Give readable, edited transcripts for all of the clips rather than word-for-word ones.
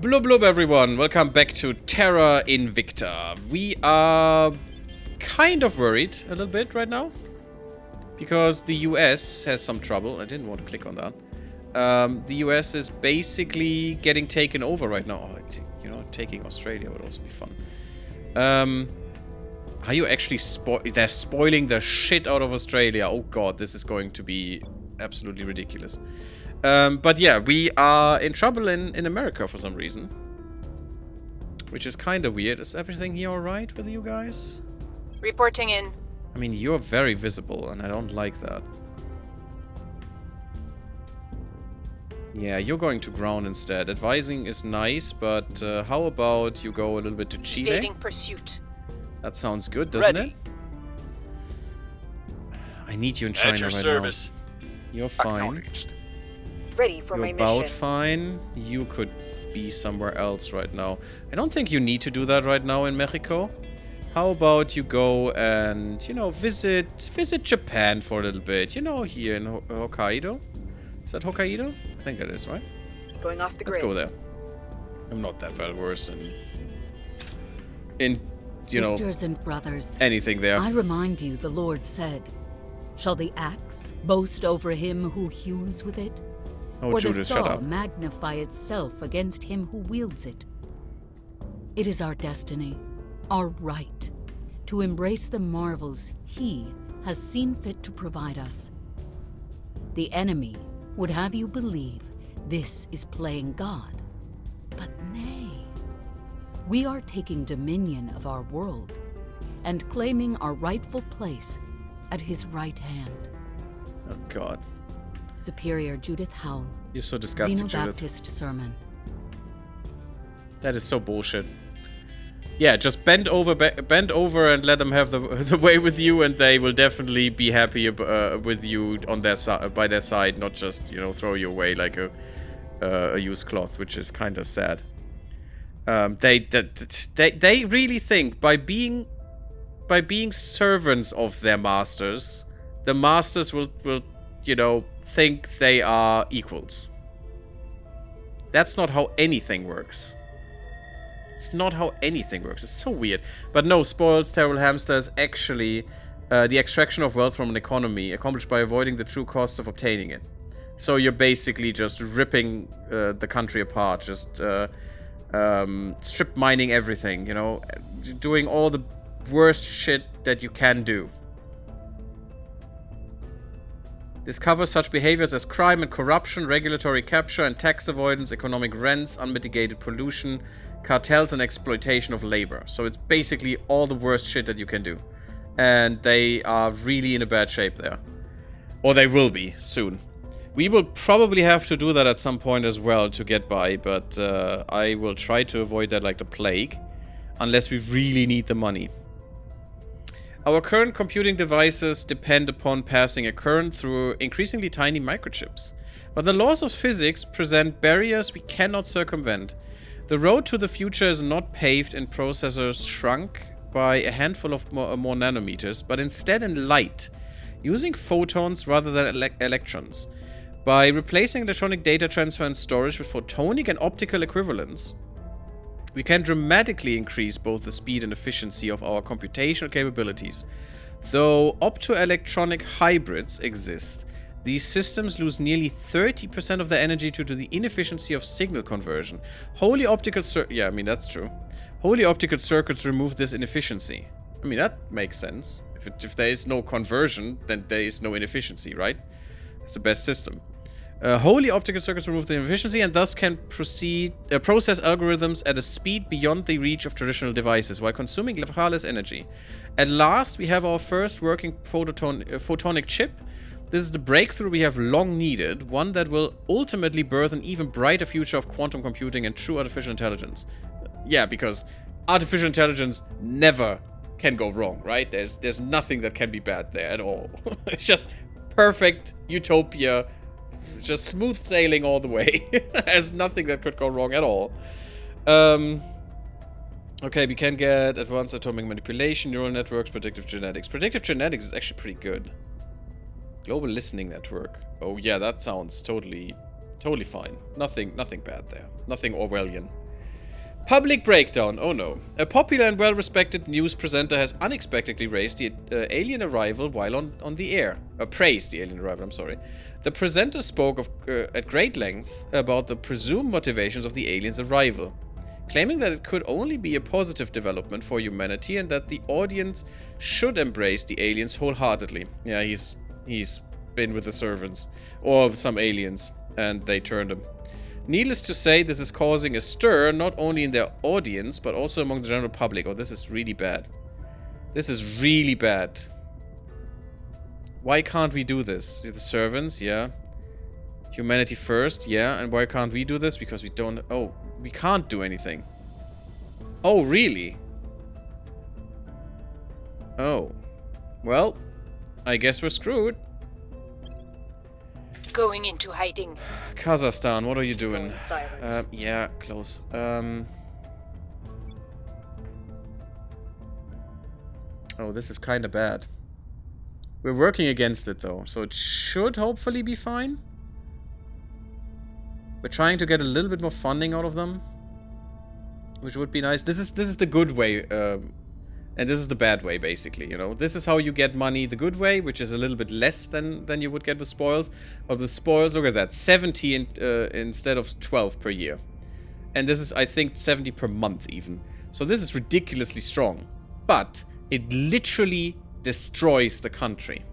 Blub blub everyone, welcome back to Terra Invicta. We are kind of worried a little bit right now because the US has some trouble. I didn't want to click on that. The US is basically getting taken over right now. Oh, you know, taking Australia would also be fun. Are you actually they're spoiling the shit out of Australia. Oh god, this is going to be absolutely ridiculous. But yeah, we are in trouble in America for some reason. Which is kind of weird. Is everything here alright with you guys? Reporting in. I mean, you're very visible, and I don't like that. Yeah, you're going to ground instead. Advising is nice, but how about you go a little bit to Chile? Evading pursuit. That sounds good, doesn't it? I need you in China At your right service. now. You're fine. Ready for You're my about mission. fine. You could be somewhere else right now. I don't think you need to do that right now in Mexico. How about you go and, you know, visit Japan for a little bit. You know, here in Hokkaido. Is that Hokkaido? I think that is, right? Going off the Let's grid. go there. I'm not that well versed in you know, Sisters and brothers, anything there. I remind you, the Lord said, "Shall the axe boast over him who hews with it? Oh, or Judith, the shut saw up. magnify itself against him who wields it?" It is our destiny, our right, to embrace the marvels He has seen fit to provide us. The enemy would have you believe this is playing God, but nay. We are taking dominion of our world and claiming our rightful place at His right hand. Oh god. Superior Judith Howell, You're so disgusting, Judith. Xenobaptist Sermon. That is so bullshit. Yeah, just bend over and let them have the way with you, and they will definitely be happy with you on their by their side, not just, you know, throw you away like a used cloth, which is kind of sad. They really think by being servants of their masters, the masters will you know, think they are equals. That's not how anything works. It's not how anything works. It's so weird. But no, spoils, terrible hamsters, actually the extraction of wealth from an economy accomplished by avoiding the true costs of obtaining it. So you're basically just ripping the country apart, just strip mining everything, you know, doing all the worst shit that you can do. This covers such behaviors as crime and corruption, regulatory capture and tax avoidance, economic rents, unmitigated pollution, cartels, and exploitation of labor. So it's basically all the worst shit that you can do. And they are really in a bad shape there. Or they will be soon. We will probably have to do that at some point as well to get by, but I will try to avoid that like the plague, unless we really need the money. Our current computing devices depend upon passing a current through increasingly tiny microchips. But the laws of physics present barriers we cannot circumvent. The road to the future is not paved in processors shrunk by a handful of more nanometers, but instead in light, using photons rather than electrons. By replacing electronic data transfer and storage with photonic and optical equivalents, we can dramatically increase both the speed and efficiency of our computational capabilities. Though optoelectronic hybrids exist, these systems lose nearly 30% of their energy due to the inefficiency of signal conversion. Wholly optical yeah, I mean, that's true. Wholly optical circuits remove this inefficiency. I mean, that makes sense. If there is no conversion, then there is no inefficiency, right? It's the best system. Wholly optical circuits remove the inefficiency and thus can process algorithms at a speed beyond the reach of traditional devices while consuming far less energy. At last, we have our first working photonic chip. This is the breakthrough we have long needed, one that will ultimately birth an even brighter future of quantum computing and true artificial intelligence. Yeah, because artificial intelligence never can go wrong, right? There's nothing that can be bad there at all. It's just perfect utopia. Just smooth sailing all the way. There's nothing that could go wrong at all. Okay, we can get advanced atomic manipulation, neural networks, predictive genetics. Predictive genetics is actually pretty good. Global listening network. Oh yeah, that sounds totally fine. Nothing bad there. Nothing Orwellian. Public breakdown. Oh no. A popular and well-respected news presenter has unexpectedly raised the alien arrival while on the air. Praised the alien arrival, I'm sorry. The presenter spoke at great length about the presumed motivations of the aliens' arrival, claiming that it could only be a positive development for humanity and that the audience should embrace the aliens wholeheartedly. Yeah, he's been with the servants, or some aliens, and they turned him. Needless to say, this is causing a stir, not only in their audience, but also among the general public. Oh, this is really bad. This is really bad. Why can't we do this? The servants, yeah. Humanity first, yeah. And why can't we do this? Because we don't... Oh, we can't do anything. Oh, really? Oh. Well, I guess we're screwed. Going into hiding. Kazakhstan, what are you doing? Going silent. Yeah, close. Oh, this is kind of bad. We're working against it, though, so it should hopefully be fine. We're trying to get a little bit more funding out of them, which would be nice. This is the good way, and this is the bad way, basically, you know. This is how you get money the good way, which is a little bit less than you would get with spoils. But with spoils, look at that, 70 instead of 12 per year. And this is, I think, 70 per month even. So this is ridiculously strong. But it literally destroys the country.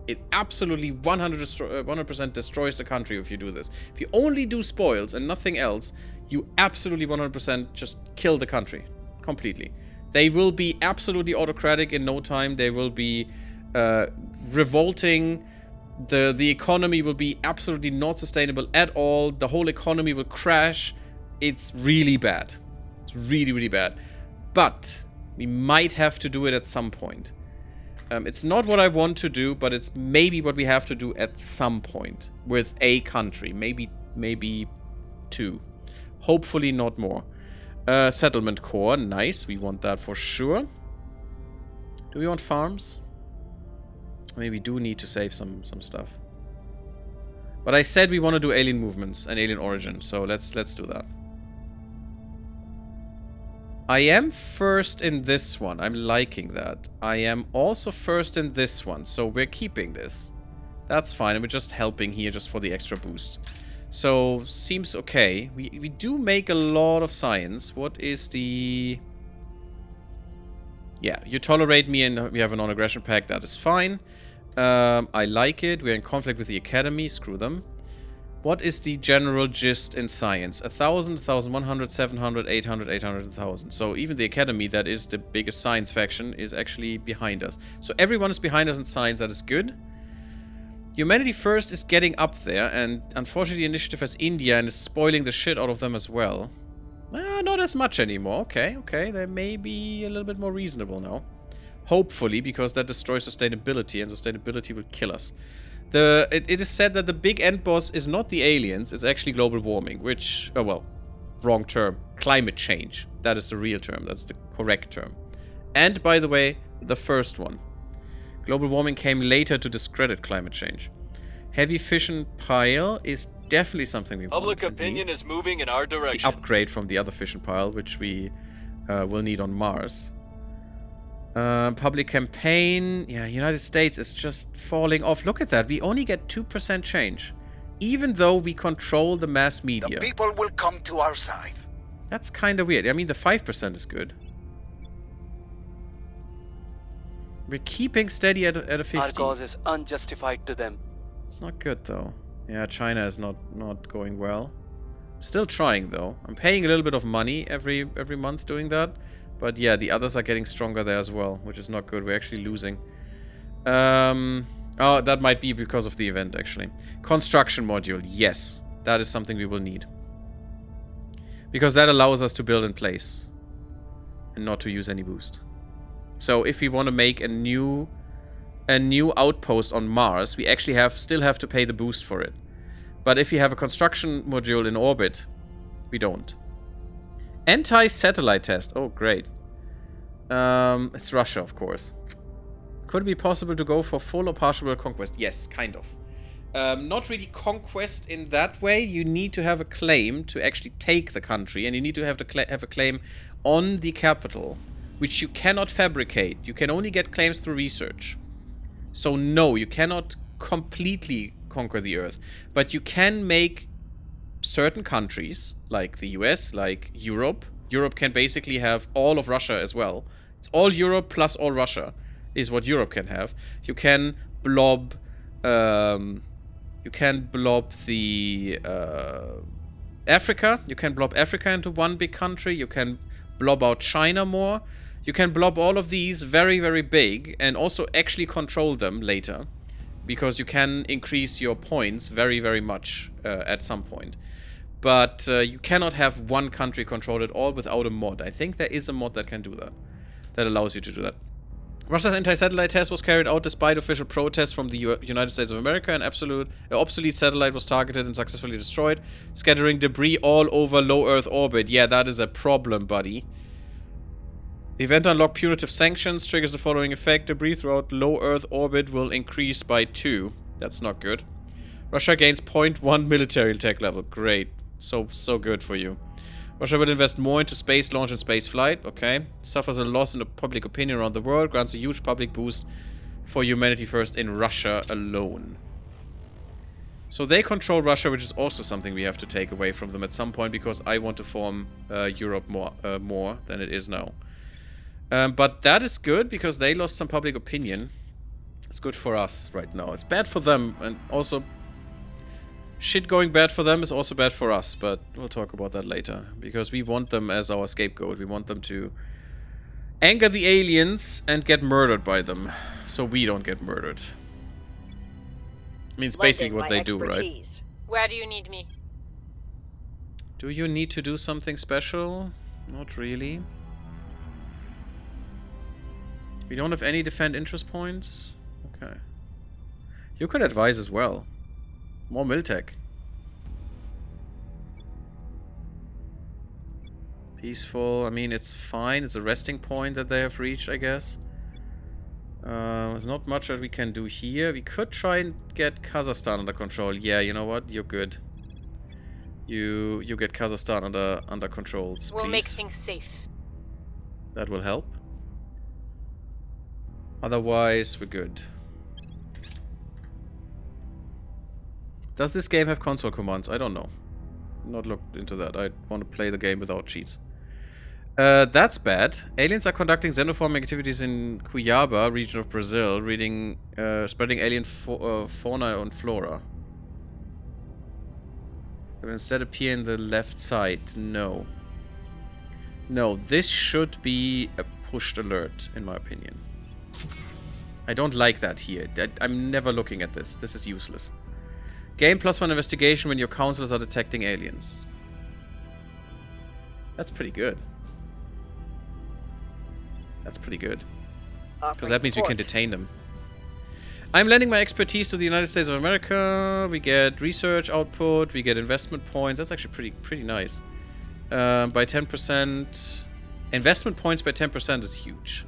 It absolutely 100% destroys the country if you do this. If you only do spoils and nothing else, you absolutely 100% just kill the country. Completely. They will be absolutely autocratic in no time. They will be revolting. The economy will be absolutely not sustainable at all. The whole economy will crash. It's really bad. It's really, really bad. But we might have to do it at some point. It's not what I want to do, but it's maybe what we have to do at some point with a country. Maybe two. Hopefully not more. Settlement core, nice. We want that for sure. Do we want farms? Maybe we do need to save some stuff. But I said we want to do alien movements and alien origin, so let's do that. I am first in this one. I'm liking that. I am also first in this one, so we're keeping this. That's fine, and we're just helping here just for the extra boost. So, seems okay. We do make a lot of science. What is the... Yeah, you tolerate me and we have a non-aggression pact. That is fine. I like it. We're in conflict with the Academy. Screw them. What is the general gist in science? 1,000, 1,100, 700, 800, 800, 1,000. So even the Academy, that is the biggest science faction, is actually behind us. So everyone is behind us in science. That is good. Humanity First is getting up there, and unfortunately the initiative has India and is spoiling the shit out of them as well. Not as much anymore. Okay, they may be a little bit more reasonable now. Hopefully, because that destroys sustainability, and sustainability will kill us. It is said that the big end boss is not the aliens, it's actually global warming, which... Oh, well, wrong term. Climate change. That is the real term. That's the correct term. And, by the way, the first one. Global warming came later to discredit climate change. Heavy fission pile is definitely something we want. Public opinion is moving in our direction. It's the upgrade from the other fission pile, which we will need on Mars. Public campaign. Yeah, United States is just falling off. Look at that. We only get 2% change. Even though we control the mass media. The people will come to our side. That's kind of weird. I mean, the 5% is good. We're keeping steady at a 50. Our cause is unjustified to them. It's not good, though. Yeah, China is not going well. Still trying, though. I'm paying a little bit of money every month doing that. But yeah, the others are getting stronger there as well, which is not good. We're actually losing. Oh, that might be because of the event, actually. Construction module. Yes, that is something we will need. Because that allows us to build in place. And not to use any boost. So if we want to make a new outpost on Mars, we actually still have to pay the boost for it. But if you have a construction module in orbit, we don't. Anti-satellite test. Oh, great. It's Russia, of course. Could it be possible to go for full or partial world conquest? Yes, kind of. Not really conquest in that way. You need to have a claim to actually take the country, and you need to have a claim on the capital, which you cannot fabricate. You can only get claims through research. So no, you cannot completely conquer the Earth, but you can make certain countries, like the US, like Europe. Europe can basically have all of Russia as well. It's all Europe plus all Russia is what Europe can have. You can blob the Africa. You can blob Africa into one big country. You can blob out China more. You can blob all of these very, very big and also actually control them later, because you can increase your points very, very much at some point. But you cannot have one country control it all without a mod. I think there is a mod that can do that, that allows you to do that. Russia's anti-satellite test was carried out despite official protests from the United States of America. An obsolete satellite was targeted and successfully destroyed, scattering debris all over low Earth orbit. Yeah, that is a problem, buddy. The event unlocked punitive sanctions, triggers the following effect. Debris throughout low Earth orbit will increase by 2. That's not good. Russia gains 0.1 military tech level. Great. So good for you. Russia will invest more into space launch and space flight. Okay. Suffers a loss in the public opinion around the world. Grants a huge public boost for humanity first in Russia alone. So they control Russia, which is also something we have to take away from them at some point, because I want to form Europe more than it is now. But that is good, because they lost some public opinion. It's good for us right now. It's bad for them, and also shit going bad for them is also bad for us, but we'll talk about that later, because we want them as our scapegoat. We want them to anger the aliens and get murdered by them, so we don't get murdered. I mean, it's basically what they do, right? Where do you need me? Do you need to do something special? Not really. We don't have any defend interest points? Okay. You could advise as well. More Miltech. Peaceful. I mean, it's fine. It's a resting point that they have reached, I guess. There's not much that we can do here. We could try and get Kazakhstan under control. Yeah, you know what? You're good. You get Kazakhstan under control, please. We'll make things safe. That will help. Otherwise, we're good. Does this game have console commands? I don't know. Not looked into that. I want to play the game without cheats. That's bad. Aliens are conducting xenoforming activities in Cuiabá, region of Brazil, spreading alien fauna and flora. They will instead appear in the left side. No. No, this should be a pushed alert, in my opinion. I don't like that here. I'm never looking at this. This is useless. Gain +1 investigation when your counselors are detecting aliens. That's pretty good. That's pretty good. Because that means we can detain them. I'm lending my expertise to the United States of America. We get research output. We get investment points. That's actually pretty nice. By 10%. Investment points by 10% is huge.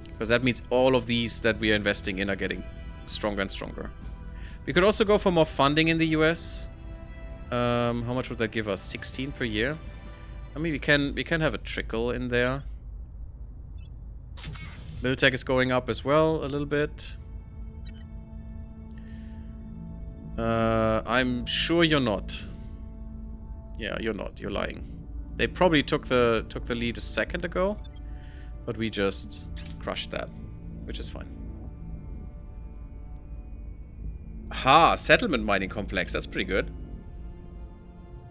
Because that means all of these that we are investing in are getting stronger and stronger. We could also go for more funding in the US. How much would that give us? 16 per year? I mean, we can have a trickle in there. Militech is going up as well a little bit. I'm sure you're not. Yeah, you're not. You're lying. They probably took the lead a second ago, but we just crushed that, which is fine. Aha, settlement mining complex. That's pretty good.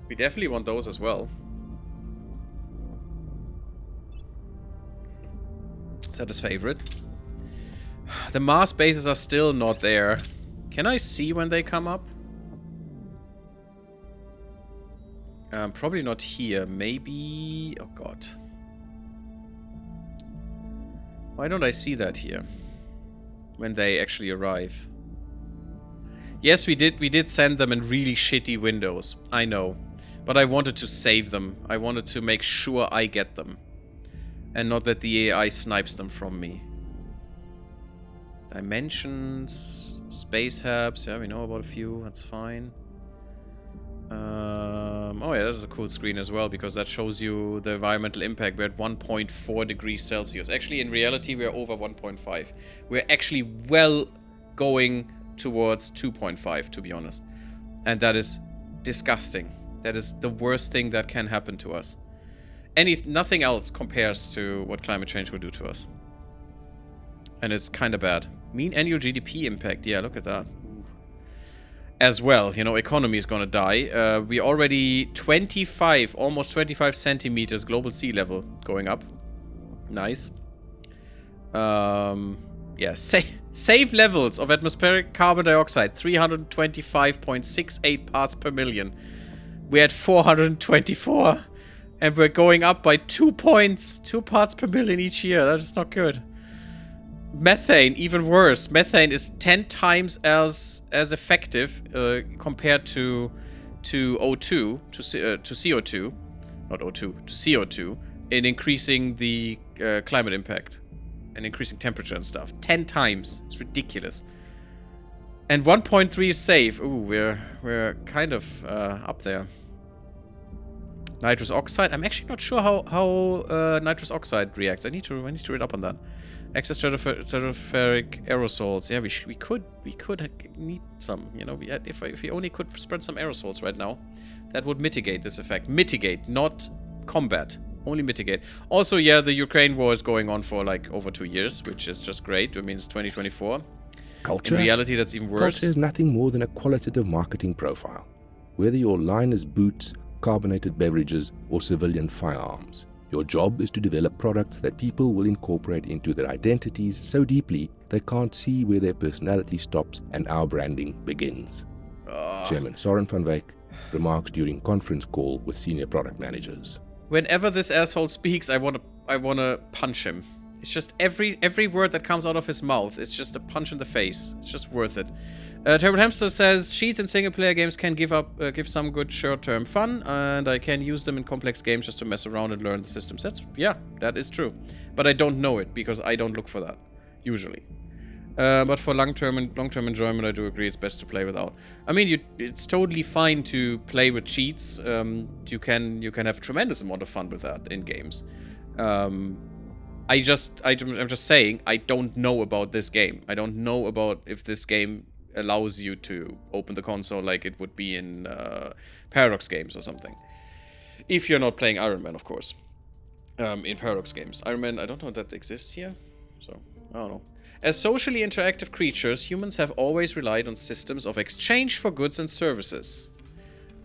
We definitely want those as well. Is that his favorite? The Mars bases are still not there. Can I see when they come up? Probably not here. Maybe... Oh god. Why don't I see that here? When they actually arrive. Yes, we did send them in really shitty windows. I know. But I wanted to save them. I wanted to make sure I get them. And not that the AI snipes them from me. Dimensions, space hubs. Yeah, we know about a few. That's fine. Oh yeah, that's a cool screen as well because that shows you the environmental impact. We're at 1.4 degrees Celsius. Actually, in reality, we're over 1.5. We're actually well going towards 2.5, to be honest. And that is disgusting. That is the worst thing that can happen to us. Nothing else compares to what climate change will do to us. And it's kind of bad. Mean annual GDP impact. Yeah, look at that. As well, you know, economy is gonna die. We already 25, almost 25 centimeters global sea level going up. Nice. Yeah, safe levels of atmospheric carbon dioxide, 325.68 parts per million. We're at 424, and we're going up by 2 points, 2 parts per million each year. That is not good. Methane, even worse. Methane is 10 times as effective compared to O2, to CO2, not O2, to CO2, in increasing the climate impact and increasing temperature and stuff. 10 times. It's ridiculous. And 1.3 is safe. Ooh, we're kind of up there. Nitrous oxide. I'm actually not sure how nitrous oxide reacts. I need to read up on that. Excess stratospheric aerosols. Yeah, we could need some. You know, if we only could spread some aerosols right now, that would mitigate this effect. Mitigate, not combat. Only mitigate. Also, yeah, the Ukraine war is going on for like over 2 years, which is just great. I mean, it's 2024. Culture? In reality, that's even worse. Culture is nothing more than a qualitative marketing profile. Whether your line is boots, carbonated beverages, or civilian firearms, your job is to develop products that people will incorporate into their identities so deeply they can't see where their personality stops and our branding begins. Chairman Soren van Wyk remarks during conference call with senior product managers. Whenever this asshole speaks, I wanna punch him. It's just every word that comes out of his mouth is just a punch in the face. It's just worth it. Terrible Hamster says, cheats in single-player games can give some good short-term fun, and I can use them in complex games just to mess around and learn the systems. Yeah, that is true. But I don't know it, because I don't look for that, usually. But for long-term enjoyment, I do agree it's best to play without. I mean, it's totally fine to play with cheats. You can have a tremendous amount of fun with that in games. I'm just saying, I don't know about this game. I don't know about if this game allows you to open the console like it would be in Paradox games or something. If you're not playing Iron Man, of course. In Paradox games. Iron Man, I don't know if that exists here. So, I don't know. As socially interactive creatures, humans have always relied on systems of exchange for goods and services.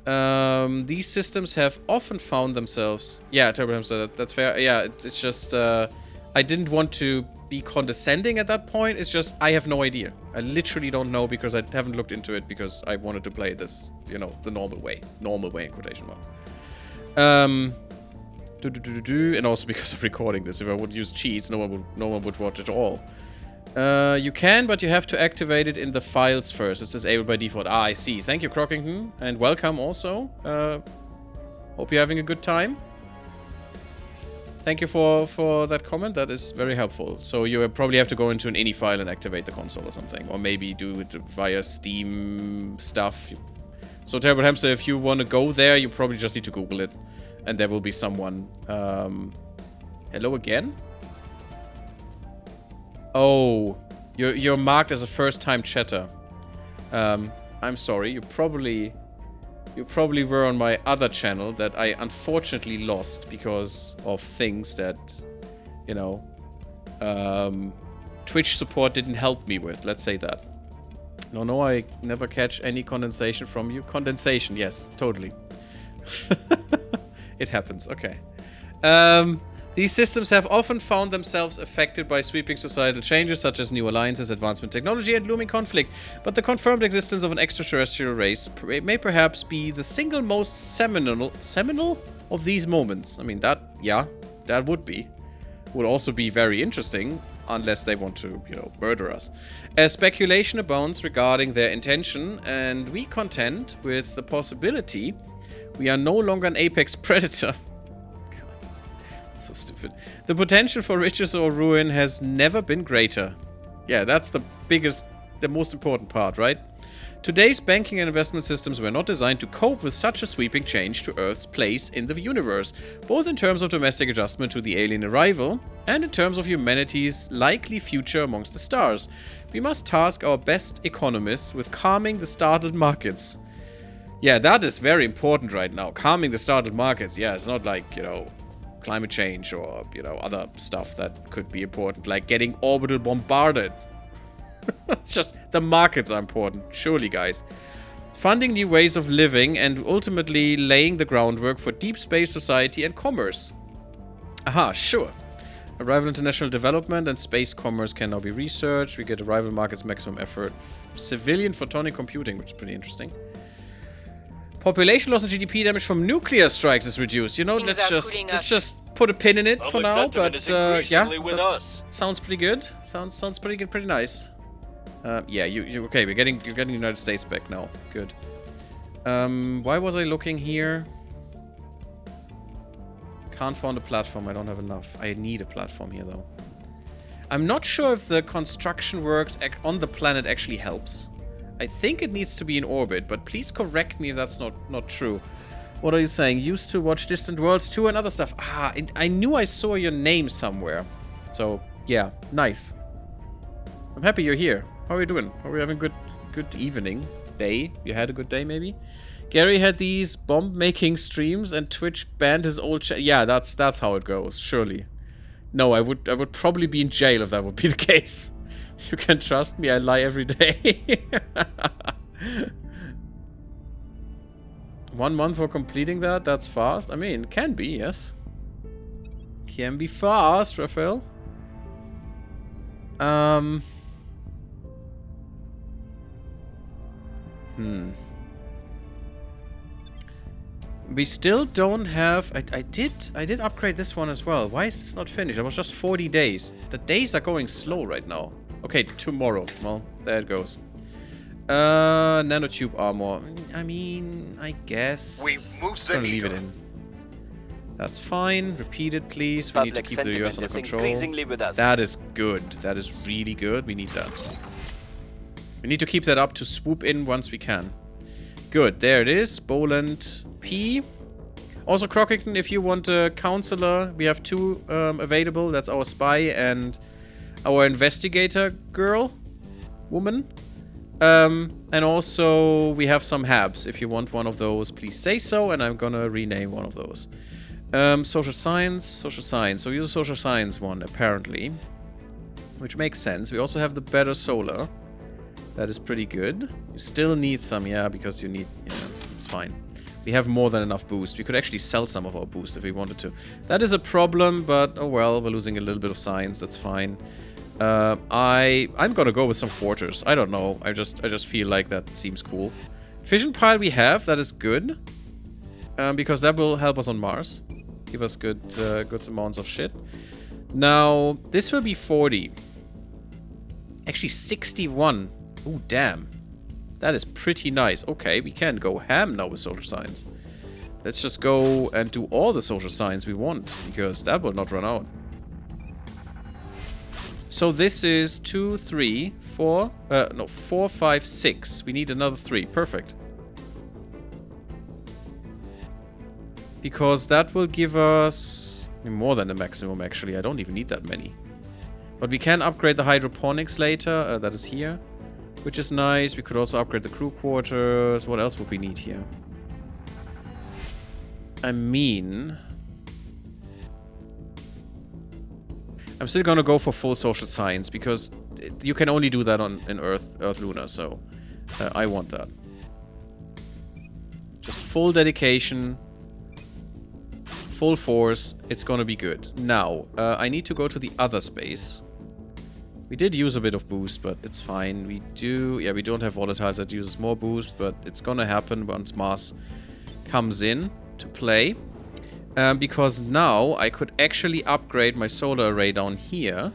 These systems have often found themselves... Yeah, Terrible Hamster, that's fair. Yeah, it's just... I didn't want to be condescending at that point. It's just, I have no idea. I literally don't know because I haven't looked into it because I wanted to play this, you know, the normal way. Normal way in quotation marks. And also because I'm recording this. If I would use cheats, no one would watch it at all. You can, but you have to activate it in the files first. It's disabled by default. Ah, I see. Thank you, Crockington. And welcome also. Hope you're having a good time. Thank you for that comment. That is very helpful. So you probably have to go into an ini file and activate the console or something. Or maybe do it via Steam stuff. So Terrible Hamster, if you want to go there, you probably just need to Google it. And there will be someone. Hello again? Oh, you're marked as a first-time chatter. I'm sorry. You probably were on my other channel that I unfortunately lost because of things that, you know, Twitch support didn't help me with. Let's say that. No, I never catch any condensation from you. Condensation, yes, totally. It happens, okay. These systems have often found themselves affected by sweeping societal changes such as new alliances, advancement technology, and looming conflict. But the confirmed existence of an extraterrestrial race may perhaps be the single most seminal of these moments. I mean, that would be. Would also be very interesting, unless they want to, you know, murder us. As speculation abounds regarding their intention, and we contend with the possibility we are no longer an apex predator. So stupid. The potential for riches or ruin has never been greater. Yeah, that's the biggest, the most important part, right? Today's banking and investment systems were not designed to cope with such a sweeping change to Earth's place in the universe, both in terms of domestic adjustment to the alien arrival and in terms of humanity's likely future amongst the stars. We must task our best economists with calming the startled markets. Yeah, that is very important right now. Calming the startled markets. Yeah, it's not like, you know, climate change or, you know, other stuff that could be important, like getting orbital bombarded. It's just the markets are important, surely, guys. Funding new ways of living and ultimately laying the groundwork for deep space society and commerce. Aha, sure. Arrival international development and space commerce can now be researched. We get arrival markets maximum effort. Civilian photonic computing, which is pretty interesting. Population loss and GDP damage from nuclear strikes is reduced. You know, Things let's are just put a pin in it for Public now. sentiment But is yeah, increasingly with that us. sounds pretty good. Sounds pretty good, pretty nice. Yeah, you okay? You're getting the United States back now. Good. Why was I looking here? Can't find a platform. I don't have enough. I need a platform here though. I'm not sure if the construction works on the planet actually helps. I think it needs to be in orbit, but please correct me if that's not true. What are you saying? Used to watch Distant Worlds 2 and other stuff. Ah, I knew I saw your name somewhere. So yeah, nice. I'm happy you're here. How are you doing? Are we having good evening? Day? You had a good day, maybe? Gary had these bomb-making streams and Twitch banned his old yeah, that's how it goes, surely. No, I would probably be in jail if that would be the case. You can trust me, I lie every day. 1 month for completing that? That's fast. I mean, can be, yes. Can be fast, Raphael. We still don't have... I did upgrade this one as well. Why is this not finished? It was just 40 days. The days are going slow right now. Okay, tomorrow. Well, there it goes. Nanotube armor. I mean, I guess... We moved Just the gonna leave it needle. in. That's fine. Repeat it, please. We need to Public keep the US sentiment under is control. increasingly with us. That is good. That is really good. We need that. We need to keep that up to swoop in once we can. Good. There it is. Boland P. Also, Crockington, if you want a counselor, we have 2 available. That's our spy and our investigator girl. Woman. And also, we have some habs. If you want one of those, please say so, and I'm gonna rename one of those. Social science. So use a social science one, apparently. Which makes sense. We also have the better solar. That is pretty good. You still need some, yeah, because you need... Yeah, it's fine. We have more than enough boost. We could actually sell some of our boost if we wanted to. That is a problem, but oh well, we're losing a little bit of science. That's fine. I'm gonna go with some quarters. I don't know. I just feel like that seems cool. Fission pile we have. That is good. Because that will help us on Mars. Give us good amounts of shit. Now, this will be 40. Actually, 61. Oh, damn. That is pretty nice. Okay, we can go ham now with social science. Let's just go and do all the social science we want, because that will not run out. So this is 2, 3, 4... no, 4, 5, 6. We need another 3. Perfect. Because that will give us... more than the maximum, actually. I don't even need that many. But we can upgrade the hydroponics later. That is here. Which is nice. We could also upgrade the crew quarters. What else would we need here? I mean... I'm still gonna go for full social science, because you can only do that in Earth Luna, so... I want that. Just full dedication. Full force. It's gonna be good. Now, I need to go to the other space. We did use a bit of boost, but it's fine. We do... yeah, we don't have volatiles that uses more boost, but it's gonna happen once Mars comes in to play. Because now I could actually upgrade my solar array down here.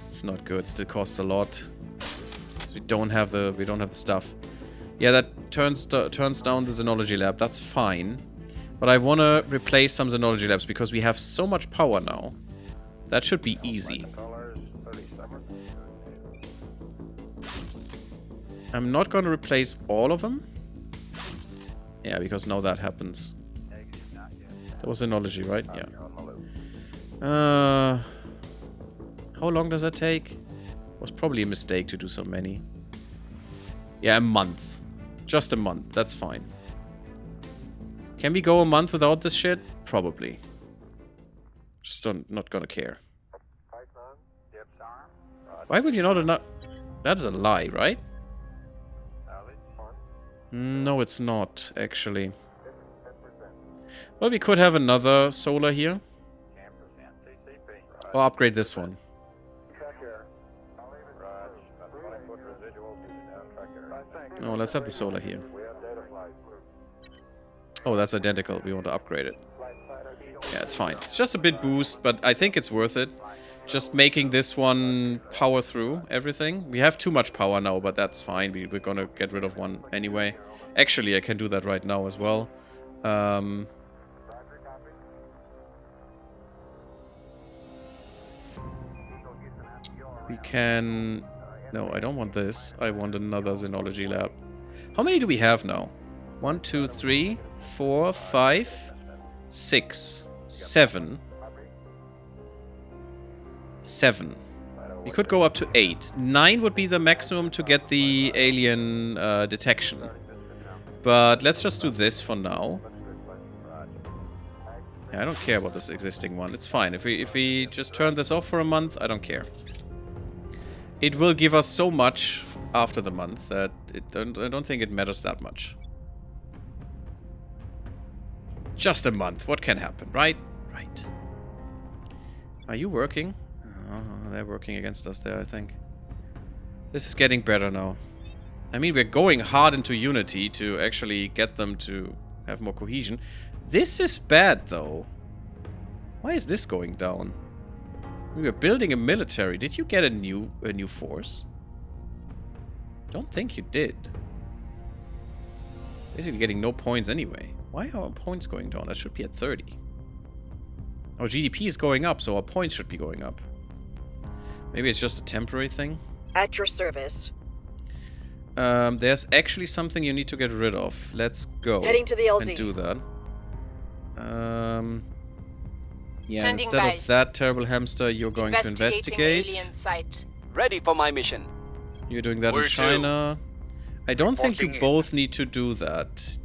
It's not good. Still costs a lot. So we don't have the stuff. Yeah, that turns down the Xenology lab. That's fine. But I want to replace some Xenology labs because we have so much power now. That should be easy. I'm not going to replace all of them. Yeah, because now that happens. That was Enology, right? Yeah. How long does that take? Was probably a mistake to do so many. Yeah, a month. Just a month. That's fine. Can we go a month without this shit? Probably. Just not gonna care. Why would you not? That is a lie, right? No, it's not, actually. Well, we could have another solar here. Or upgrade this one. Oh, let's have the solar here. Oh, that's identical. We want to upgrade it. Yeah, it's fine. It's just a bit boost, but I think it's worth it. Just making this one power through everything. We have too much power now, but that's fine. We're gonna get rid of one anyway. Actually, I can do that right now as well. We can... No, I don't want this. I want another Xenology lab. How many do we have now? 1, 2, 3, 4, 5, 6, 7. 7. We could go up to 8. 9 would be the maximum to get the alien detection. But let's just do this for now. Yeah, I don't care about this existing one. It's fine. If we just turn this off for a month, I don't care. It will give us so much after the month that I don't think it matters that much. Just a month. What can happen, right? Right. Are you working? Oh, they're working against us there, I think. This is getting better now. I mean, we're going hard into Unity to actually get them to have more cohesion. This is bad, though. Why is this going down? We were building a military. Did you get a new force? Don't think you did. Basically getting no points anyway. Why are our points going down? That should be at 30. Our GDP is going up, so our points should be going up. Maybe it's just a temporary thing. At your service. There's actually something you need to get rid of. Let's go. Heading to the LZ. And do that. Yeah, Standing instead by. of that terrible hamster, you're going to investigate. Alien site. Ready for my mission. You're doing that Where in to? China. I don't think you Reporting in. both need to do that.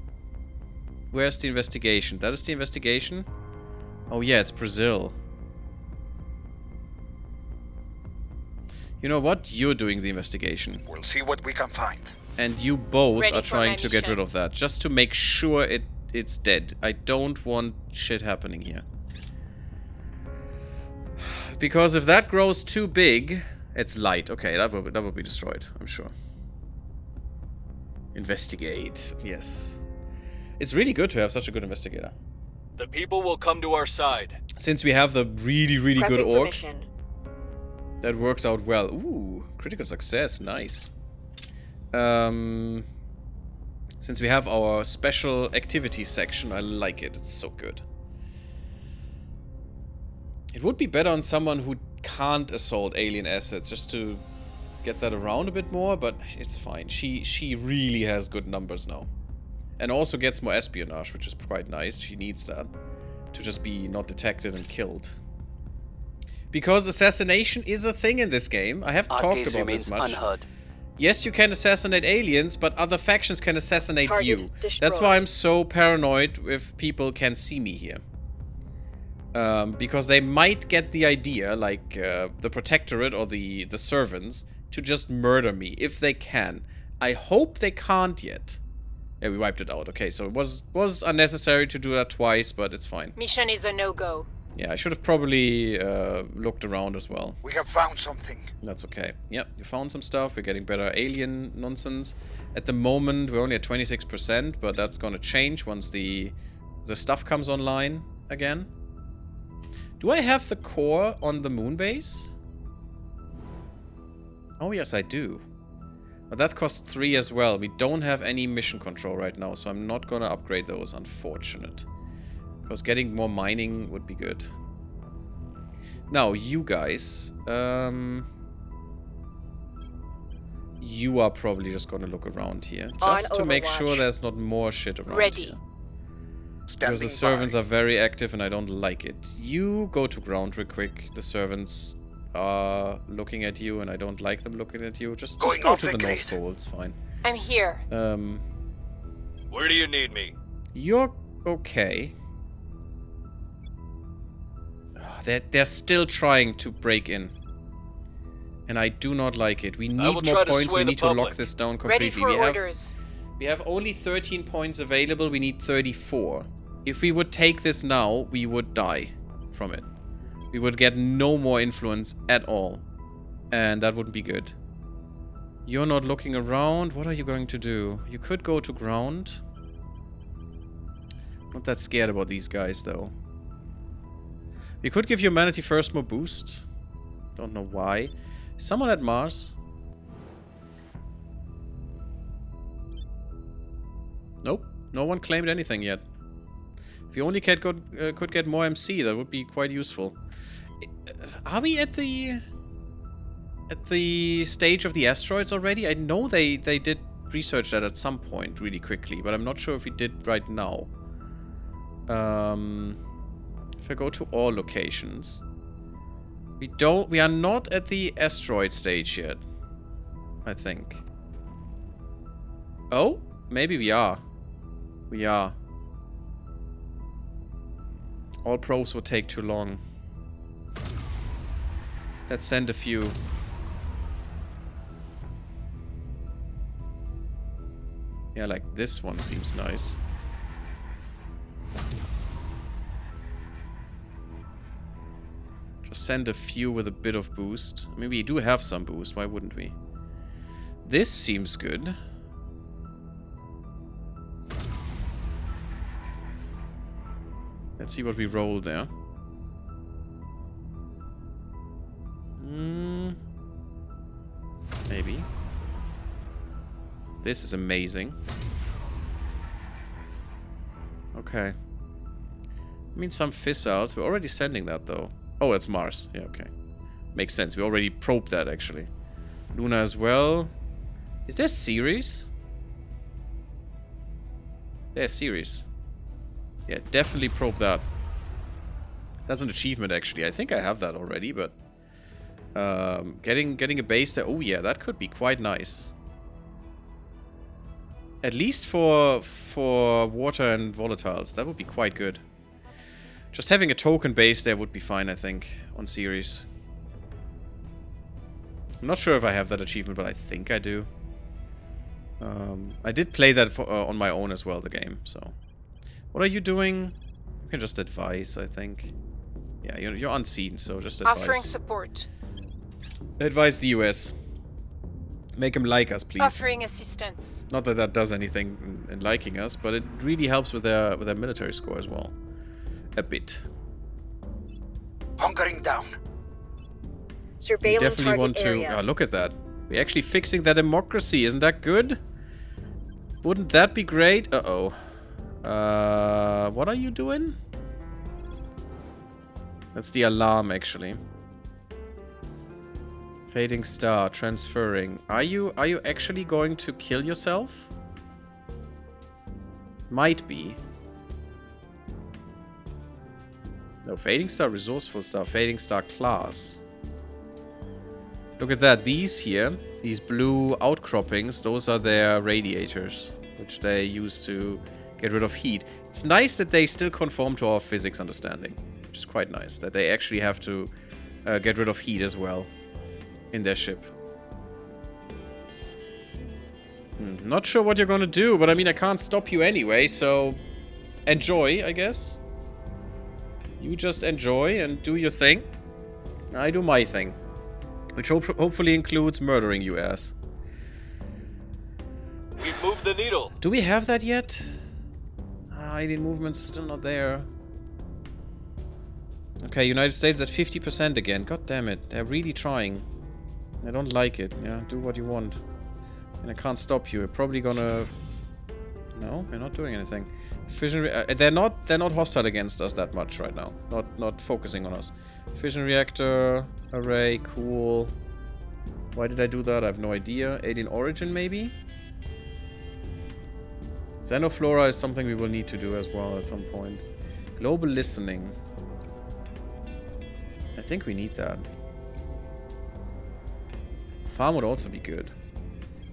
Where's the investigation? That is the investigation? Oh yeah, it's Brazil. You know what? You're doing the investigation. We'll see what we can find. And you both Ready are for trying my to get mission. rid of that. Just to make sure it's dead. I don't want shit happening here. Because if that grows too big... It's light. Okay, that will be destroyed, I'm sure. Investigate. Yes. It's really good to have such a good investigator. The people will come to our side. Since we have the really, really good Prepping for orc, mission. that works out well. Ooh, critical success. Nice. Since we have our special activities section, I like it. It's so good. It would be better on someone who can't assault alien assets, just to get that around a bit more, but it's fine. She really has good numbers now. And also gets more espionage, which is quite nice. She needs that to just be not detected and killed. Because assassination is a thing in this game. I have Our talked case about remains this much. unheard. Yes, you can assassinate aliens, but other factions can assassinate Target you. destroyed. That's why I'm so paranoid if people can see me here. Because they might get the idea, like the Protectorate or the servants, to just murder me if they can. I hope they can't yet. Yeah, we wiped it out. Okay, so it was unnecessary to do that twice, but it's fine. Mission is a no-go. Yeah, I should have probably looked around as well. We have found something. That's okay. Yep, you found some stuff. We're getting better alien nonsense. At the moment, we're only at 26%, but that's gonna change once the stuff comes online again. Do I have the core on the moon base? Oh, yes, I do. But that costs 3 as well. We don't have any mission control right now, so I'm not gonna upgrade those, unfortunate. Because getting more mining would be good. Now, you guys. You are probably just gonna look around here. On Just to make sure Overwatch. there's not more shit around Ready. here. Because Standing the servants by. are very active and I don't like it. You go to ground real quick. The servants are looking at you and I don't like them looking at you. Just Going go off to the the grid. North Pole, it's fine. I'm here. Where do you need me? You're okay. They're still trying to break in. And I do not like it. We need will more try to points. sway We the need to lock public. this down Ready completely. for orders. We have only 13 points available. We need 34. If we would take this now, we would die from it. We would get no more influence at all. And that wouldn't be good. You're not looking around. What are you going to do? You could go to ground. Not that scared about these guys, though. We could give humanity first more boost. Don't know why. Someone at Mars. Nope. No one claimed anything yet. If you only could get more MC, that would be quite useful. Are we at the stage of the asteroids already? I know they did research that at some point really quickly, but I'm not sure if we did right now. If I go to all locations, we are not at the asteroid stage yet, I think. Oh, maybe we are. We are. All probes would take too long. Let's send a few. Yeah, like this one seems nice. Just send a few with a bit of boost. I mean, we do have some boost, why wouldn't we? This seems good. Let's see what we roll there. Maybe. This is amazing. Okay. I mean, some fizzles. We're already sending that, though. Oh, it's Mars. Yeah, okay. Makes sense. We already probed that, actually. Luna as well. Is there Ceres? There's Ceres. Yeah, definitely probe that. That's an achievement, actually. I think I have that already, but... getting a base there... Oh, yeah, that could be quite nice. At least for water and volatiles. That would be quite good. Just having a token base there would be fine, I think, on Ceres. I'm not sure if I have that achievement, but I think I do. I did play that for, on my own as well, the game, so... What are you doing? You can just advise, I think. Yeah, you're unseen, so just advise. Offering support. Advise the US. Make them like us, please. Offering assistance. Not that that does anything in liking us, but it really helps with their military score as well. A bit. Hunkering down. We Surveilling definitely target want to... area. Oh, look at that. We're actually fixing the democracy. Isn't that good? Wouldn't that be great? Uh-oh. What are you doing? That's the alarm, actually. Fading star, transferring. Are you actually going to kill yourself? Might be. No, fading star, resourceful star, fading star class. Look at that. These here, these blue outcroppings, those are their radiators, which they use to get rid of heat. It's nice that they still conform to our physics understanding, which is quite nice. That they actually have to get rid of heat as well in their ship. Not sure what you're gonna do, but I mean, I can't stop you anyway, so enjoy, I guess. You just enjoy and do your thing. I do my thing. Which hopefully includes murdering you ass. We've moved the needle. Do we have that yet? Alien movements are still not there. Okay, United States at 50% again. God damn it. They're really trying. I don't like it. Yeah, do what you want. And I can't stop you. We're probably gonna... No, we're not doing anything. Fission... they're not hostile against us that much right now. Not focusing on us. Fission reactor, array, cool. Why did I do that? I have no idea. Alien origin, maybe? Xenoflora is something we will need to do as well at some point. Global listening. I think we need that. Farm would also be good.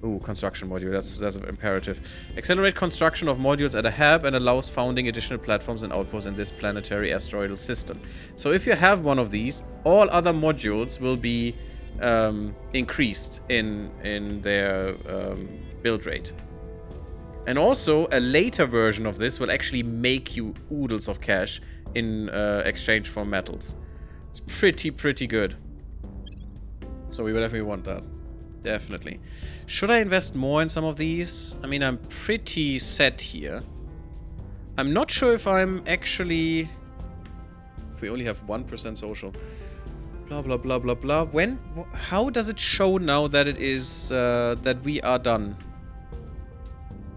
Ooh, construction module. That's imperative. Accelerate construction of modules at a hub and allows founding additional platforms and outposts in this planetary asteroidal system. So if you have one of these, all other modules will be increased in their build rate. And also, a later version of this will actually make you oodles of cash in exchange for metals. It's pretty good. So we will definitely want that. Definitely. Should I invest more in some of these? I mean, I'm pretty set here. I'm not sure if I'm actually... If we only have 1% social. Blah, blah, blah, blah, blah. When... How does it show now that it is... that we are done?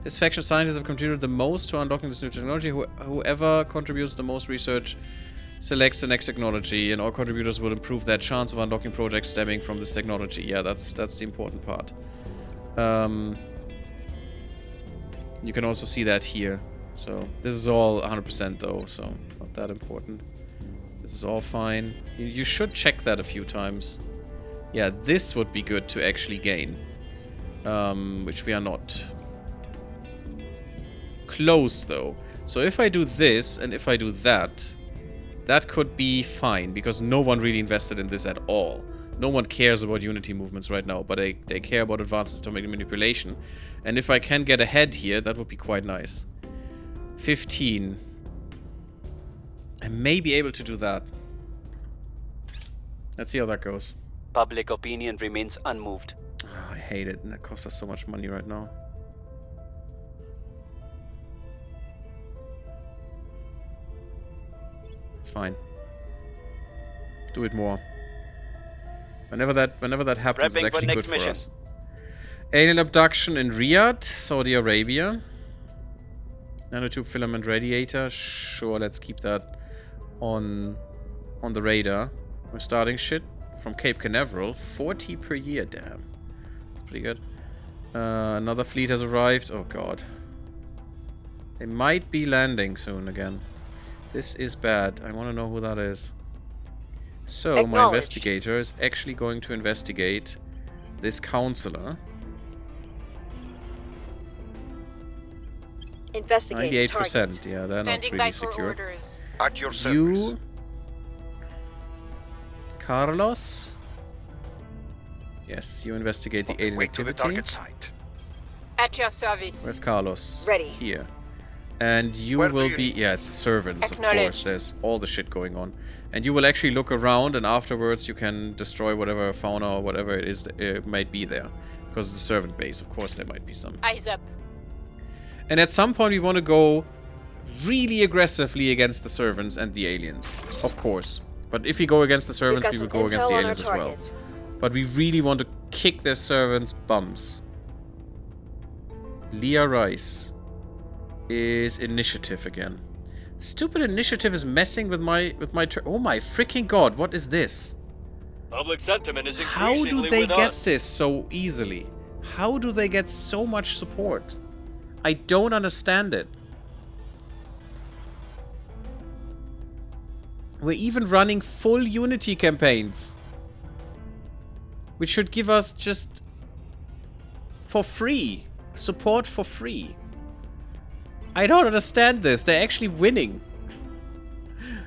This faction scientists have contributed the most to unlocking this new technology. Whoever contributes the most research selects the next technology, and all contributors will improve their chance of unlocking projects stemming from this technology. Yeah, that's the important part. You can also see that here. So this is all 100% though, so not that important. This is all fine. You should check that a few times. Yeah, this would be good to actually gain, which we are not. Close though. So if I do this and if I do that, that could be fine, because no one really invested in this at all. No one cares about Unity movements right now, but they care about advanced atomic manipulation. And if I can get ahead here, that would be quite nice. 15. I may be able to do that. Let's see how that goes. Public opinion remains unmoved. Oh, I hate it, and that costs us so much money right now. It's fine. Do it more. Whenever that happens, it's actually good for us. Alien abduction in Riyadh, Saudi Arabia. Nanotube filament radiator. Sure, let's keep that on the radar. We're starting shit from Cape Canaveral. 40 per year, damn. That's pretty good. Another fleet has arrived. Oh god. They might be landing soon again. This is bad. I want to know who that is. So, my investigator is actually going to investigate this counselor. Investigate 98%. target. Yeah, they're Standing not by really for secure. orders. At your service. You... Carlos? Yes, you investigate the On the alien way to the activity. target site. At your service. Where's Carlos? Ready. Here. And you Where do will you be... need? Yes, servants, of course. Acknowledged. There's all the shit going on. And you will actually look around, and afterwards you can destroy whatever fauna or whatever it is that might be there. Because it's a servant base, of course there might be some. Eyes up. And at some point we want to go really aggressively against the servants and the aliens. Of course. But if we go against the We've servants, got we some will go against intel the on our aliens as well. target. But we really want to kick their servants' bums. Leah Rice is initiative again. Stupid initiative is messing with my oh my freaking god, what is this? Public sentiment is How increasingly do they with get us. this so easily? How do they get so much support? I don't understand it. We're even running full Unity campaigns, which should give us just for free support for free. I don't understand this. They're actually winning.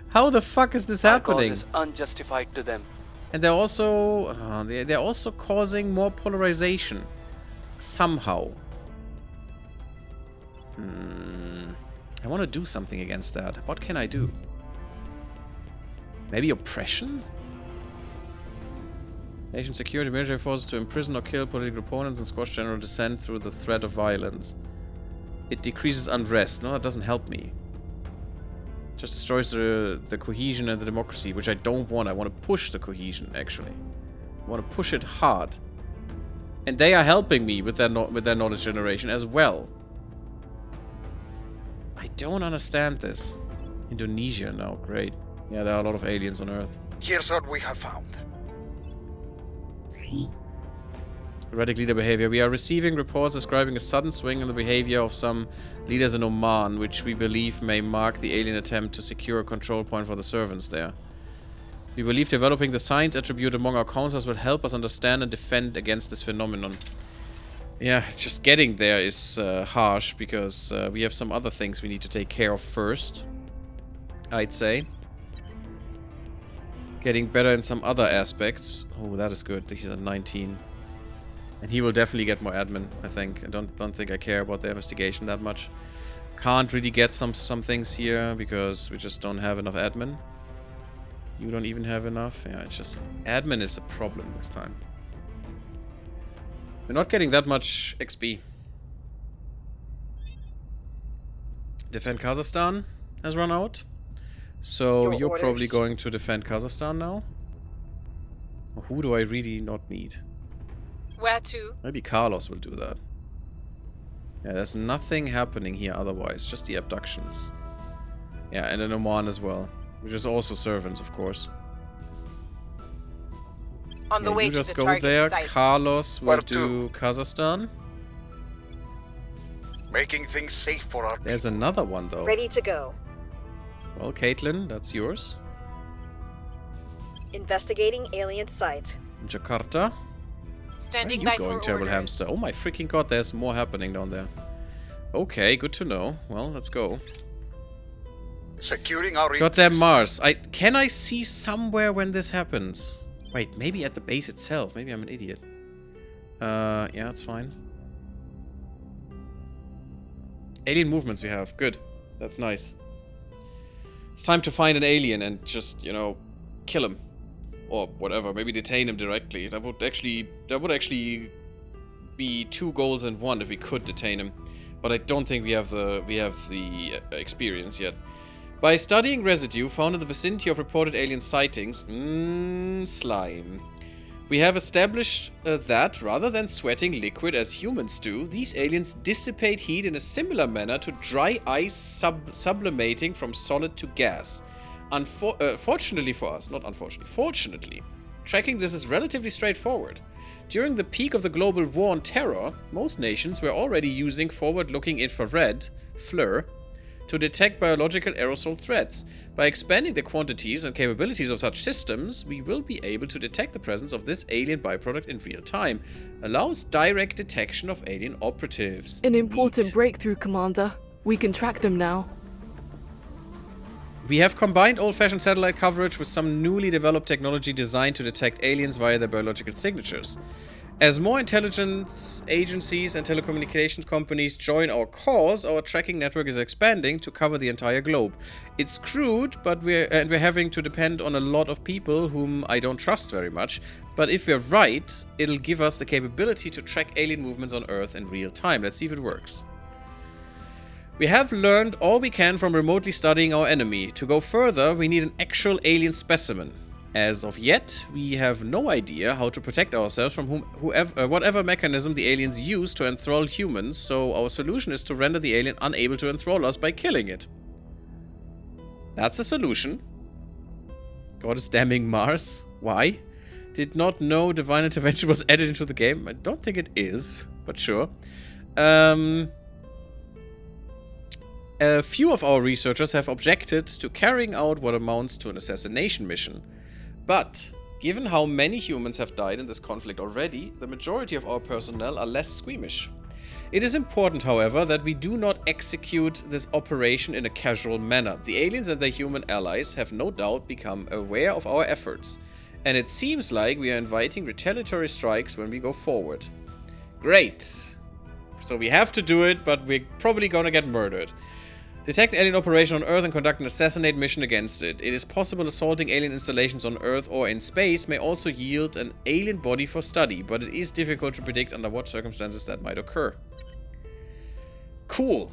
How the fuck is this Our cause happening? is unjustified to them. And they're also they're also causing more polarization somehow. I want to do something against that. What can I do? Maybe oppression? Nation security military forces to imprison or kill political opponents and squash general dissent through the threat of violence. It decreases unrest. No, that doesn't help me. Just destroys the cohesion and the democracy, which I don't want. I want to push the cohesion, actually. I want to push it hard. And they are helping me with their knowledge generation as well. I don't understand this. Indonesia now, great. Yeah, there are a lot of aliens on Earth. Here's what we have found. Erratic leader behavior. We are receiving reports describing a sudden swing in the behavior of some leaders in Oman, which we believe may mark the alien attempt to secure a control point for the servants there. We believe developing the science attribute among our counselors will help us understand and defend against this phenomenon. Yeah, it's just getting there is harsh, because we have some other things we need to take care of first, I'd say. Getting better in some other aspects. Oh, that is good. He's at 19. And he will definitely get more admin, I think. I don't think I care about the investigation that much. Can't really get some things here, because we just don't have enough admin. You don't even have enough. Yeah, it's just... admin is a problem this time. We're not getting that much XP. Defend Kazakhstan has run out. So you're probably going to defend Kazakhstan now? Or who do I really not need? Where to? Maybe Carlos will do that. Yeah, there's nothing happening here otherwise. Just the abductions. Yeah, and then Oman as well. Which is also servants, of course. On the way you to just the go target there. site. Carlos will Where do to? Kazakhstan. Making things safe for our There's another one though. Ready to go. Well, Caitlin, that's yours. Investigating alien site. Jakarta. Standing Where are by you going, for terrible orders. hamster? Oh my freaking god, there's more happening down there. Okay, good to know. Well, let's go. securing our Goddamn interests. Mars. Can I see somewhere when this happens? Wait, maybe at the base itself. Maybe I'm an idiot. Yeah, that's fine. Alien movements we have. Good. That's nice. It's time to find an alien and just, you know, kill him. Or whatever. Maybe detain him directly. That would actually be 2 goals in 1 if we could detain him. But I don't think we have the experience yet. By studying residue found in the vicinity of reported alien sightings, slime. We have established that, rather than sweating liquid as humans do, these aliens dissipate heat in a similar manner to dry ice sublimating from solid to gas. Fortunately for us, not unfortunately, fortunately, tracking this is relatively straightforward. During the peak of the global war on terror, most nations were already using forward-looking infrared, FLIR, to detect biological aerosol threats. By expanding the quantities and capabilities of such systems, we will be able to detect the presence of this alien byproduct in real time. Allows direct detection of alien operatives. An important Neat. breakthrough, Commander. We can track them now. We have combined old-fashioned satellite coverage with some newly developed technology designed to detect aliens via their biological signatures. As more intelligence agencies and telecommunications companies join our cause, our tracking network is expanding to cover the entire globe. It's crude, but we're having to depend on a lot of people whom I don't trust very much. But if we're right, it'll give us the capability to track alien movements on Earth in real time. Let's see if it works. We have learned all we can from remotely studying our enemy. To go further, we need an actual alien specimen. As of yet, we have no idea how to protect ourselves from whatever mechanism the aliens use to enthrall humans, so our solution is to render the alien unable to enthrall us by killing it. That's the solution. God is damning Mars. Why? Did not know divine intervention was added into the game. I don't think it is, but sure. A few of our researchers have objected to carrying out what amounts to an assassination mission. But, given how many humans have died in this conflict already, the majority of our personnel are less squeamish. It is important, however, that we do not execute this operation in a casual manner. The aliens and their human allies have no doubt become aware of our efforts, and it seems like we are inviting retaliatory strikes when we go forward. Great! So we have to do it, but we're probably gonna get murdered. Detect an alien operation on Earth and conduct an assassinate mission against it. It is possible assaulting alien installations on Earth or in space may also yield an alien body for study, but it is difficult to predict under what circumstances that might occur. Cool.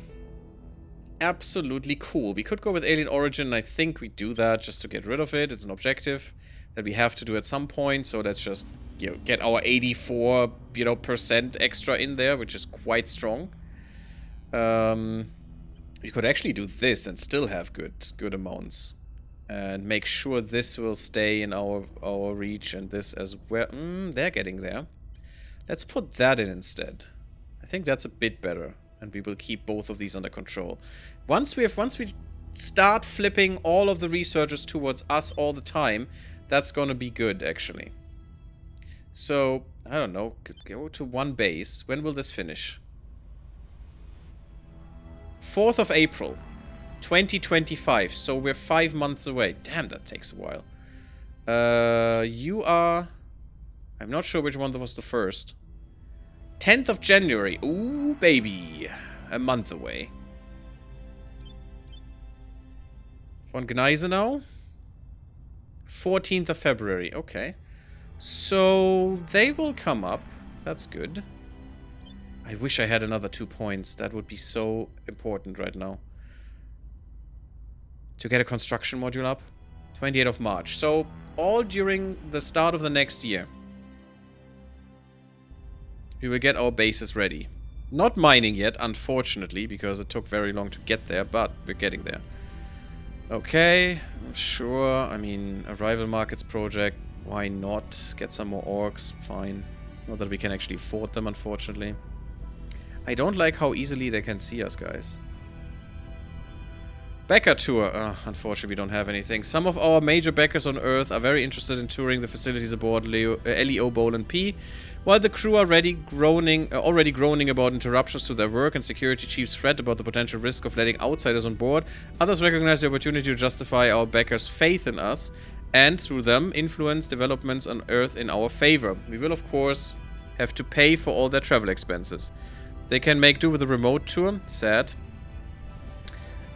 Absolutely cool. We could go with alien origin. I think we do that just to get rid of it. It's an objective that we have to do at some point, so let's just, you know, get our 84, % extra in there, which is quite strong. We could actually do this and still have good amounts. And make sure this will stay in our reach and this as well. They're getting there. Let's put that in instead. I think that's a bit better. And we will keep both of these under control. Once we start flipping all of the researchers towards us all the time, that's gonna be good, actually. So, I don't know, go to one base. When will this finish? 4th of April, 2025. So we're 5 months away. Damn, that takes a while. You are... I'm not sure which one was the first. 10th of January. Ooh, baby. A month away. Von Gneisenau. 14th of February. Okay. So, they will come up. That's good. I wish I had another 2 points. That would be so important right now. To get a construction module up. 28th of March. So, all during the start of the next year. We will get our bases ready. Not mining yet, unfortunately, because it took very long to get there, but we're getting there. Okay, sure. I mean, a rival markets project. Why not? Get some more orcs. Fine. Not that we can actually afford them, unfortunately. I don't like how easily they can see us, guys. Backer tour. Unfortunately, we don't have anything. Some of our major backers on Earth are very interested in touring the facilities aboard LEO Bolan P, while the crew are already groaning about interruptions to their work and security chiefs fret about the potential risk of letting outsiders on board. Others recognize the opportunity to justify our backers' faith in us and, through them, influence developments on Earth in our favor. We will, of course, have to pay for all their travel expenses. They can make do with a remote tour. Sad.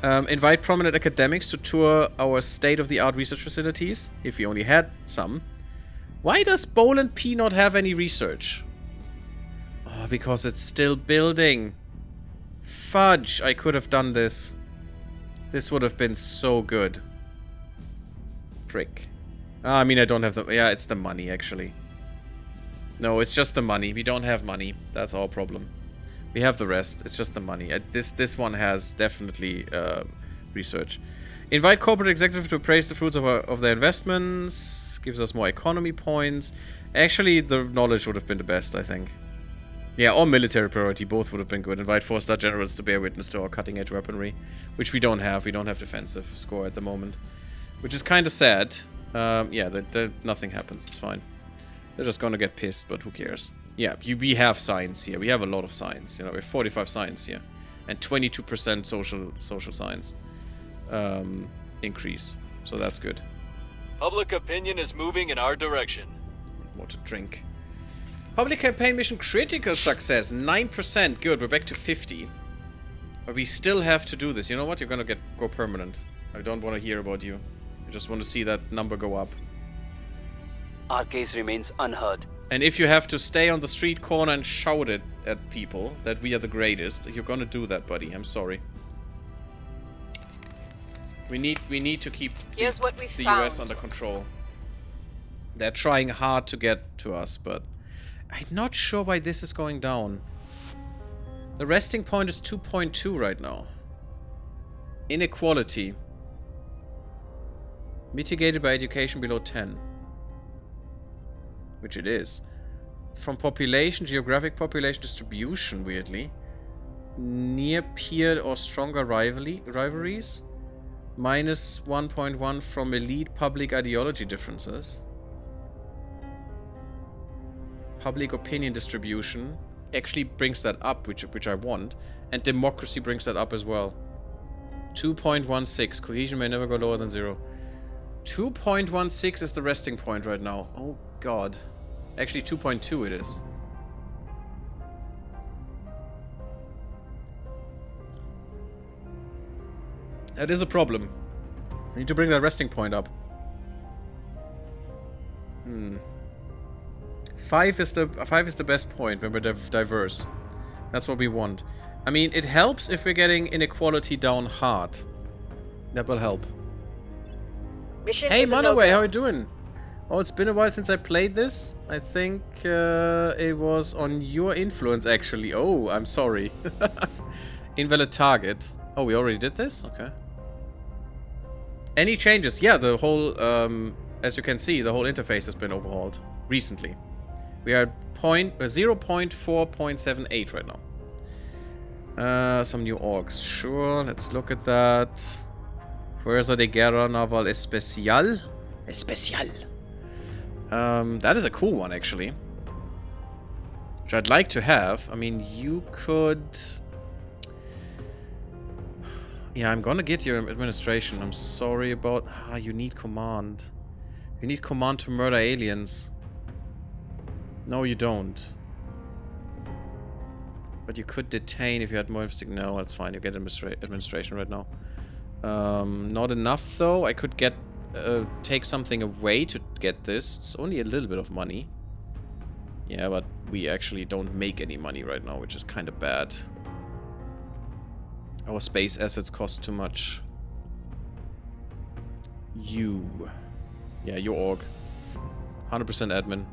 Invite prominent academics to tour our state-of-the-art research facilities, if we only had some. Why does Bolan P not have any research? Oh, because it's still building. Fudge, I could have done this. This would have been so good. Frick. I mean, I don't have the... Yeah, it's the money, actually. No, it's just the money. We don't have money. That's our problem. We have the rest. It's just the money. This one has definitely research. Invite corporate executive to appraise the fruits of their investments. Gives us more economy points. Actually, the knowledge would have been the best, I think. Yeah, or military priority. Both would have been good. Invite 4-star generals to bear witness to our cutting-edge weaponry. Which we don't have. We don't have defensive score at the moment. Which is kind of sad. Yeah, nothing happens. It's fine. They're just gonna get pissed, but who cares? Yeah, we have science here. We have a lot of science. You know, we have 45 science here. And 22% social science increase. So that's good. Public opinion is moving in our direction. More to drink. Public campaign mission critical success. 9%. Good, we're back to 50. But we still have to do this. You know what? You're gonna go permanent. I don't want to hear about you. I just want to see that number go up. Our case remains unheard. And if you have to stay on the street corner and shout it at people that we are the greatest, you're gonna do that, buddy. I'm sorry. We need to keep Here's what we the found. US under control. They're trying hard to get to us, but I'm not sure why this is going down. The resting point is 2.2 right now. Inequality. Mitigated by education below 10. Which it is. From population, geographic population distribution, weirdly. Near peer or stronger rivalries. Minus 1.1 from elite public ideology differences. Public opinion distribution actually brings that up, which I want. And democracy brings that up as well. 2.16. Cohesion may never go lower than 0. 2.16 is the resting point right now. Oh god. Actually 2.2 it is. That is a problem. I need to bring that resting point up. 5 is the best point when we're diverse. That's what we want. I mean, it helps if we're getting inequality down hard. That will help. Mission Hey, is a Manaway, no-go. how are you doing? Oh, it's been a while since I played this. I think it was on your influence, actually. Oh, I'm sorry. Invalid target. Oh, we already did this? Okay. Any changes? Yeah, the whole, as you can see, the whole interface has been overhauled recently. We are 0.4.78 right now. Some new orgs. Sure, let's look at that. Fuerza de Guerra Naval Especial. Especial. That is a cool one, actually. Which I'd like to have. I mean, you could... Yeah, I'm gonna get your administration. I'm sorry about... Ah, you need command. You need command to murder aliens. No, you don't. But you could detain if you had more... No, that's fine. You get administration right now. Not enough, though. I could get... take something away to get this. It's only a little bit of money. Yeah, but we actually don't make any money right now, which is kind of bad. Our space assets cost too much. You. Yeah, you org. 100% admin.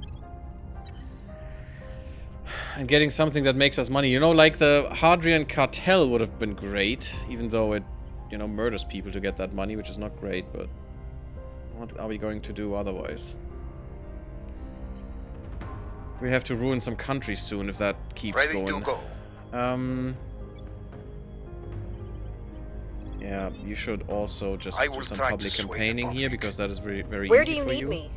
And getting something that makes us money. You know, like the Hadrian cartel would have been great. Even though it, you know, murders people to get that money, which is not great, but... What are we going to do otherwise? We have to ruin some countries soon if that keeps going. Ready to go. Yeah, you should also just I do will some try public to sway the campaigning here public. because that is very, very Where easy do you for need you. me?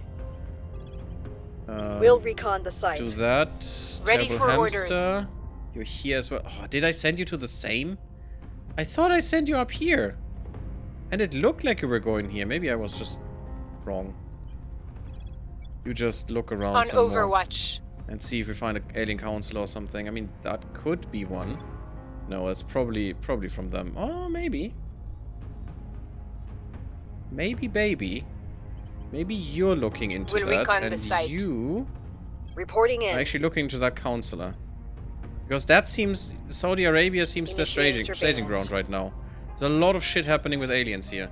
We'll recon the Do site. that. Ready Terrible for hamster. orders. You're here as well. Oh, did I send you to the same? I thought I sent you up here. And it looked like you were going here. Maybe I was just wrong. You just look around On some more Overwatch. and see if we find an alien council or something. I mean, that could be one. No, it's probably from them. Oh, maybe. Maybe, baby. Maybe you're looking into We'll that, recon and the site. you Reporting are in. actually looking into that counselor. Because that seems... Saudi Arabia seems the Initiating staging ground surveillance. right now. There's a lot of shit happening with aliens here.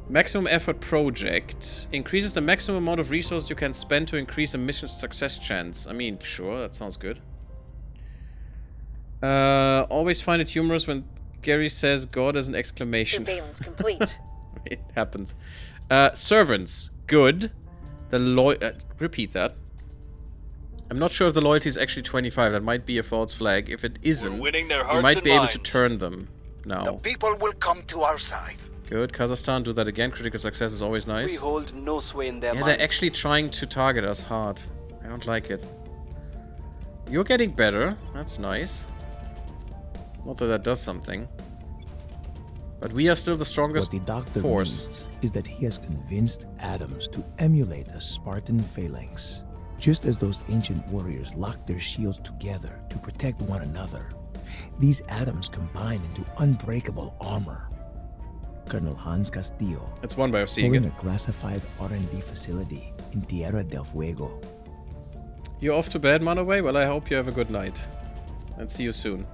Maximum effort project. Increases the maximum amount of resources you can spend to increase a mission success chance. I mean, sure, that sounds good. Always find it humorous when Gary says God as an exclamation. Surveillance complete. It happens. Servants. Good. The repeat that. I'm not sure if the loyalty is actually 25. That might be a false flag. If it isn't, We're winning their you hearts might and be able to minds. turn them now. The people will come to our side. Good. Kazakhstan, do that again. Critical success is always nice. We hold no sway in their Yeah, minds. they're actually trying to target us hard. I don't like it. You're getting better. That's nice. Not that that does something. But we are still the strongest What the doctor force. means is that he has convinced atoms to emulate a Spartan phalanx. Just as those ancient warriors locked their shields together to protect one another, these atoms combine into unbreakable armor. Colonel Hans Castillo, That's one way of seeing owning it. a classified R&D facility in Tierra del Fuego. You're off to bed, Manaway? Well, I hope you have a good night. And see you soon.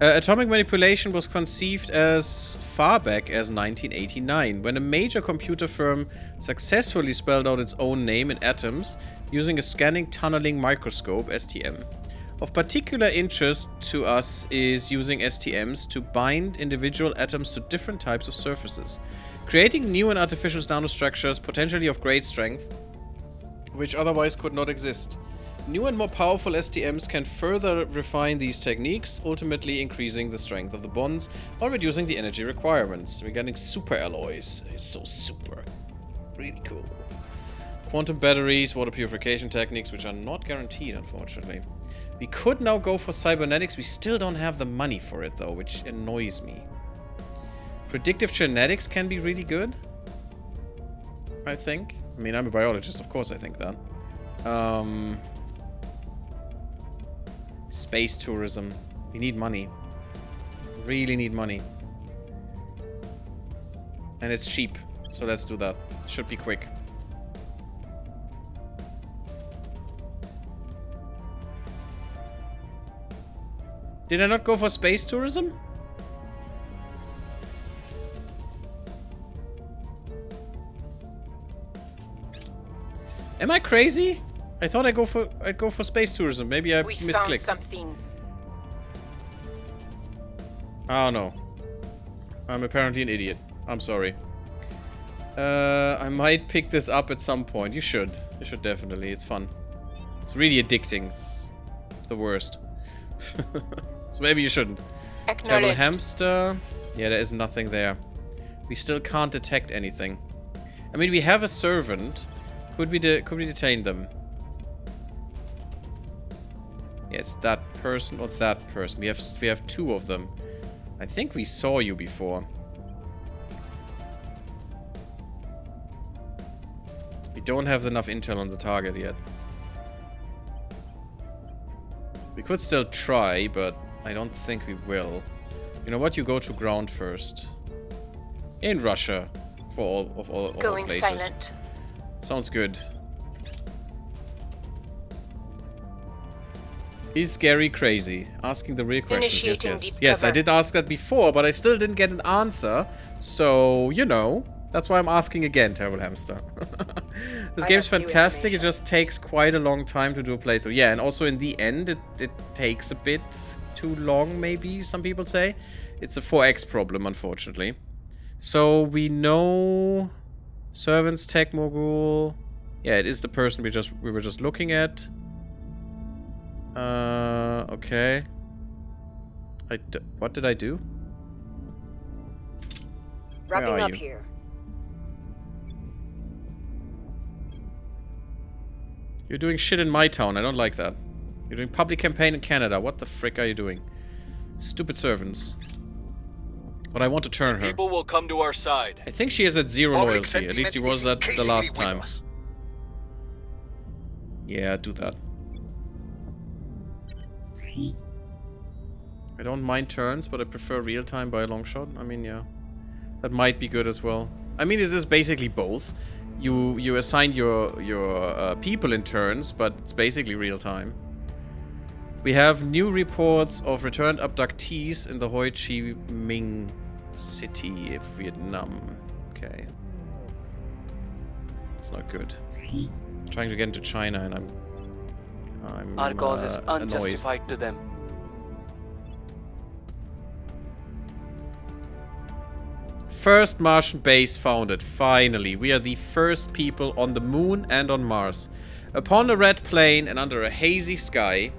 Atomic manipulation was conceived as far back as 1989, when a major computer firm successfully spelled out its own name in atoms using a scanning tunneling microscope, STM. Of particular interest to us is using STMs to bind individual atoms to different types of surfaces, creating new and artificial nanostructures potentially of great strength, which otherwise could not exist. New and more powerful STMs can further refine these techniques, ultimately increasing the strength of the bonds or reducing the energy requirements. We're getting super alloys. It's so super. Really cool. Quantum batteries, water purification techniques, which are not guaranteed, unfortunately. We could now go for cybernetics. We still don't have the money for it, though, which annoys me. Predictive genetics can be really good, I think. I mean, I'm a biologist, of course I think that. Space tourism. We need money. Really need money. And it's cheap, so let's do that. Should be quick. Did I not go for space tourism? Am I crazy? I thought I'd go for space tourism. Maybe I We found misclicked. something. Oh no. I'm apparently an idiot. I'm sorry. I might pick this up at some point. You should. You should definitely. It's fun. It's really addicting. It's the worst. So maybe you shouldn't. Terrible Acknowledged. hamster. Yeah, there is nothing there. We still can't detect anything. I mean, we have a servant. Could we detain them? Yeah, it's that person or that person. We have two of them. I think we saw you before. We don't have enough intel on the target yet. We could still try, but I don't think we will. You know what? You go to ground first. In Russia. For all Going places. silent. Sounds good. Is Gary crazy? Asking the real questions. Initiating Yes, deep yes. Yes, I cover. did ask that before, but I still didn't get an answer. So, you know. That's why I'm asking again, Terrible Hamster. This I game's have new fantastic. It information. just takes quite a long time to do a playthrough. Yeah, and also in the end, it takes a bit too long, maybe, some people say. It's a 4x problem, unfortunately. So, we know... Servants, Tech Mogul... Yeah, it is the person we were just looking at. Okay. What did I do? Where Wrapping are up you? here. You're doing shit in my town. I don't like that. You're doing public campaign in Canada. What the frick are you doing? Stupid servants. But I want to turn her. People will come to our side. I think she is at 0 Public loyalty. At least he sentiment was is that the increasingly last with time. us. Yeah, do that. I don't mind turns, but I prefer real time by a long shot. I mean, yeah. That might be good as well. I mean, it is basically both. You assign your people in turns, but it's basically real time. We have new reports of returned abductees in the Ho Chi Minh City of Vietnam. Okay. It's not good. I'm trying to get into China and I'm Our cause is annoyed. unjustified to them. First Martian base founded. Finally, we are the first people on the moon and on Mars. Upon a red plain and under a hazy sky,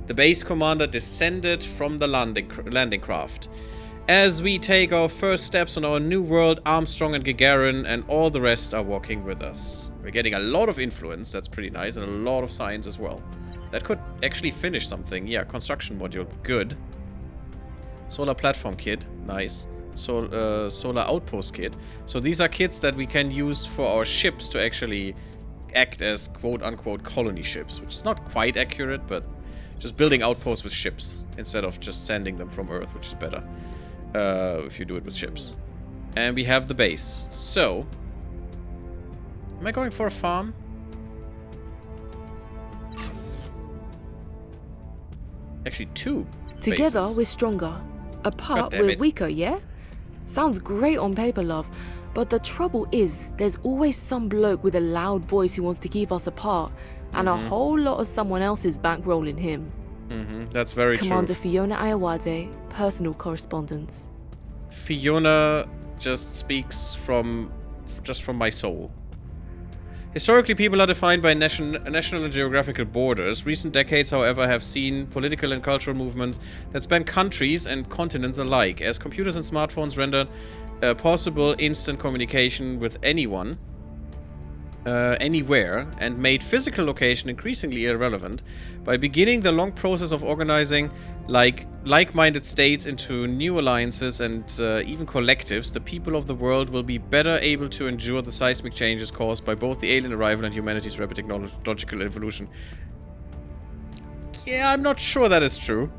the base commander descended from the landing craft. As we take our first steps on our new world, Armstrong and Gagarin and all the rest are walking with us. We're getting a lot of influence, that's pretty nice, and a lot of science as well. That could actually finish something. Yeah, construction module, good. Solar platform kit, nice. Solar outpost kit. So these are kits that we can use for our ships to actually act as quote-unquote colony ships, which is not quite accurate, but just building outposts with ships instead of just sending them from Earth, which is better if you do it with ships. And we have the base. So, am I going for a farm? Actually, two Together, bases. we're stronger. Apart, damn we're it. weaker, yeah? Sounds great on paper, love. But the trouble is, there's always some bloke with a loud voice who wants to keep us apart. And a whole lot of someone else's bankrolling him. That's very Commander true. Fiona Ayawade, personal correspondence. Fiona just speaks just from my soul. Historically, people are defined by national and geographical borders. Recent decades, however, have seen political and cultural movements that span countries and continents alike, as computers and smartphones rendered possible instant communication with anyone, anywhere, and made physical location increasingly irrelevant. By beginning the long process of organizing like-minded states into new alliances and even collectives, the people of the world will be better able to endure the seismic changes caused by both the alien arrival and humanity's rapid technological evolution. Yeah, I'm not sure that is true.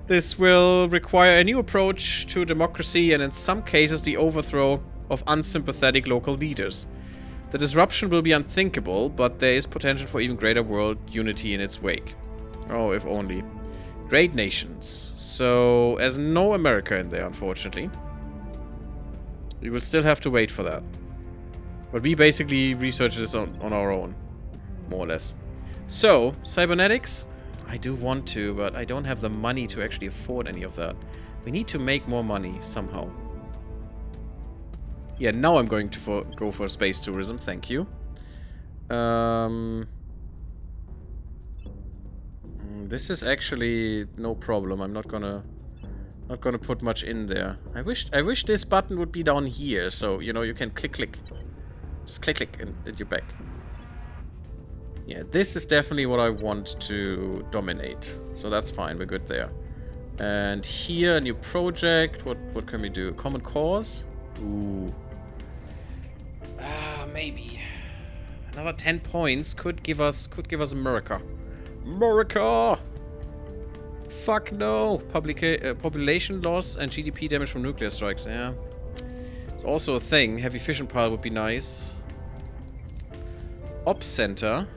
This will require a new approach to democracy and in some cases the overthrow of unsympathetic local leaders. The disruption will be unthinkable, but there is potential for even greater world unity in its wake. Oh, if only. Great nations. So, as no America in there, unfortunately. We will still have to wait for that. But we basically research this on our own. More or less. So, cybernetics? I do want to, but I don't have the money to actually afford any of that. We need to make more money, somehow. Yeah, now I'm going to go for space tourism. Thank you. This is actually no problem. I'm not gonna put much in there. I wish this button would be down here, so you know you can click. Just click and you're back. Yeah, this is definitely what I want to dominate. So that's fine. We're good there. And here, a new project. What can we do? Common cause? Ooh. Maybe. Another 10 points could give us America. America! Fuck no! Population loss and GDP damage from nuclear strikes. Yeah. It's also a thing. Heavy fission pile would be nice. Ops center.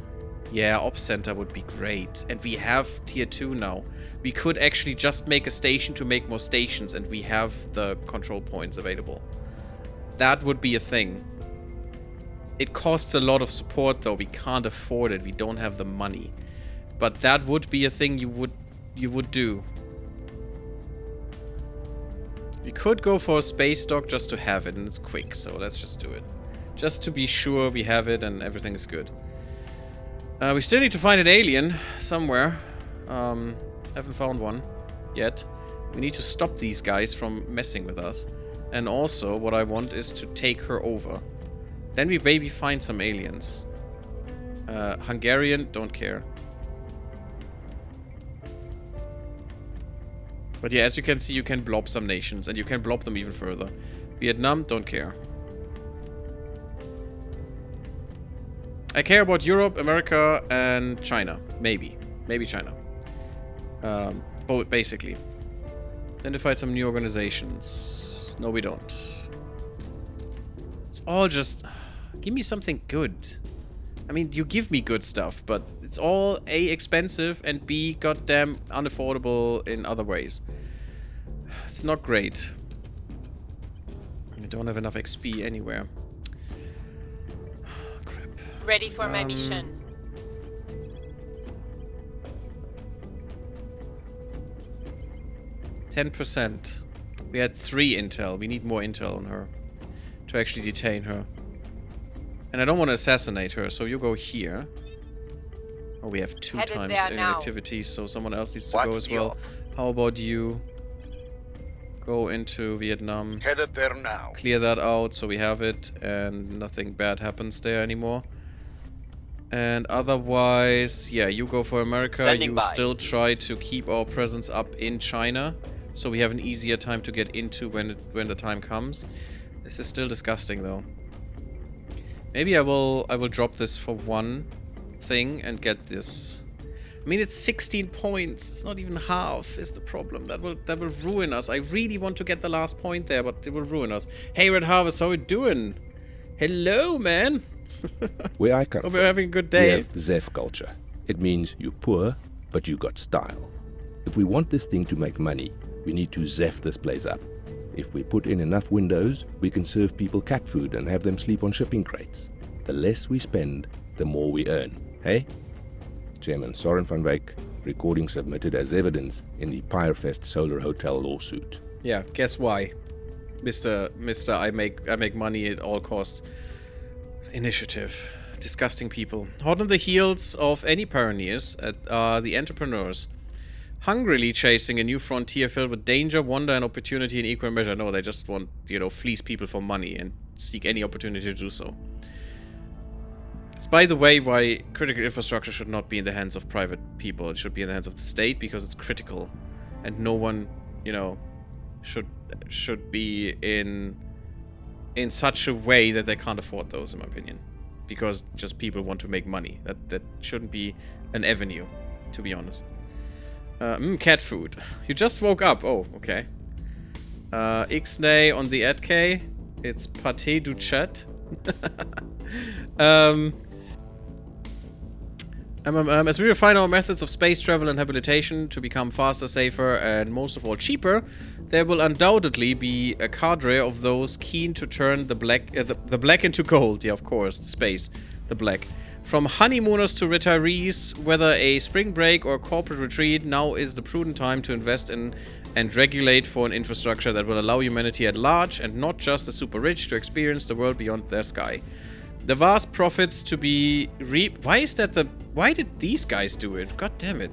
Yeah, Ops center would be great. And we have tier 2 now. We could actually just make a station to make more stations, and we have the control points available. That would be a thing. It costs a lot of support though. We can't afford it. We don't have the money. But that would be a thing you would do. We could go for a space dock just to have it, and it's quick, so let's just do it. Just to be sure we have it and everything is good. We still need to find an alien somewhere. Haven't found one yet. We need to stop these guys from messing with us. And also, what I want is to take her over. Then we maybe find some aliens. Hungarian, don't care. But yeah, as you can see, you can blob some nations, and you can blob them even further. Vietnam, don't care. I care about Europe, America, and China. Maybe. Maybe China. Both, basically. Identify some new organizations. No, we don't. It's all just... Give me something good. I mean, you give me good stuff, but it's all A, expensive, and B, goddamn unaffordable in other ways. It's not great. I don't have enough XP anywhere. Crap. Ready for my mission. %. We had 3 intel. We need more intel on her to actually detain her. And I don't want to assassinate her, so you go here. Oh, we have 2 Headed times there now. activity, so someone else needs to go as well. How about you? Go into Vietnam. Headed there now. Clear that out so we have it and nothing bad happens there anymore. And otherwise, yeah, you go for America. Standing you by. still try to keep our presence up in China, so we have an easier time to get into when the time comes. This is still disgusting though. Maybe I will drop this for one thing and get this. I mean, it's 16 points. It's not even half is the problem. That will ruin us. I really want to get the last point there, but it will ruin us. Hey, Red Harvest, how we doing? Hello, man. Where I come Hope from, you're having a good we day. have Zef culture. It means you're poor, but you got style. If we want this thing to make money, we need to Zef this place up. If we put in enough windows, we can serve people cat food and have them sleep on shipping crates. The less we spend, the more we earn. Hey? Chairman Soren van Wyk, recording submitted as evidence in the Pyrefest Solar Hotel lawsuit. Yeah, guess why? Mr. I make money at all costs. Initiative. Disgusting people. Hot on the heels of any pioneers are the entrepreneurs. Hungrily chasing a new frontier filled with danger, wonder, and opportunity in equal measure. No, they just want, fleece people for money and seek any opportunity to do so. It's, by the way, why critical infrastructure should not be in the hands of private people. It should be in the hands of the state because it's critical. And no one, should be in such a way that they can't afford those, in my opinion. Because just people want to make money. That shouldn't be an avenue, to be honest. Cat food. You just woke up. Oh, okay. Ixnay on the AdK. It's pâté du chat. As we refine our methods of space travel and habilitation to become faster, safer, and most of all cheaper, there will undoubtedly be a cadre of those keen to turn the black into gold. Yeah, of course, space, the black. From honeymooners to retirees, whether a spring break or corporate retreat, now is the prudent time to invest in and regulate for an infrastructure that will allow humanity at large, and not just the super rich, to experience the world beyond their sky. The vast profits to be reaped... Why is that the... Why did these guys do it? God damn it.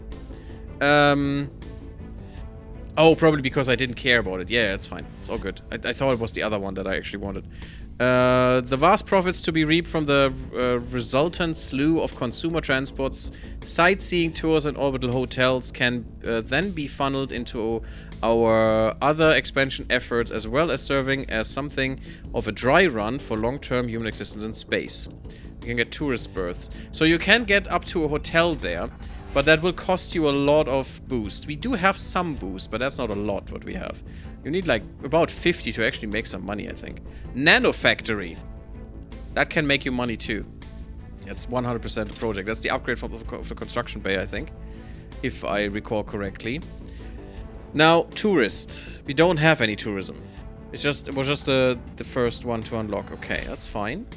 Oh, probably because I didn't care about it. Yeah, it's fine. It's all good. I thought it was the other one that I actually wanted. The vast profits to be reaped from the resultant slew of consumer transports, sightseeing tours, and orbital hotels can then be funneled into our other expansion efforts, as well as serving as something of a dry run for long-term human existence in space. You can get tourist berths. So you can get up to a hotel there, but that will cost you a lot of boost. We do have some boost, but that's not a lot what we have. You need like about 50 to actually make some money, I think. Nano Factory. That can make you money too. That's 100% the project. That's the upgrade of the construction bay, I think. If I recall correctly. Now, tourist. We don't have any tourism. It was just the first one to unlock. Okay, that's fine.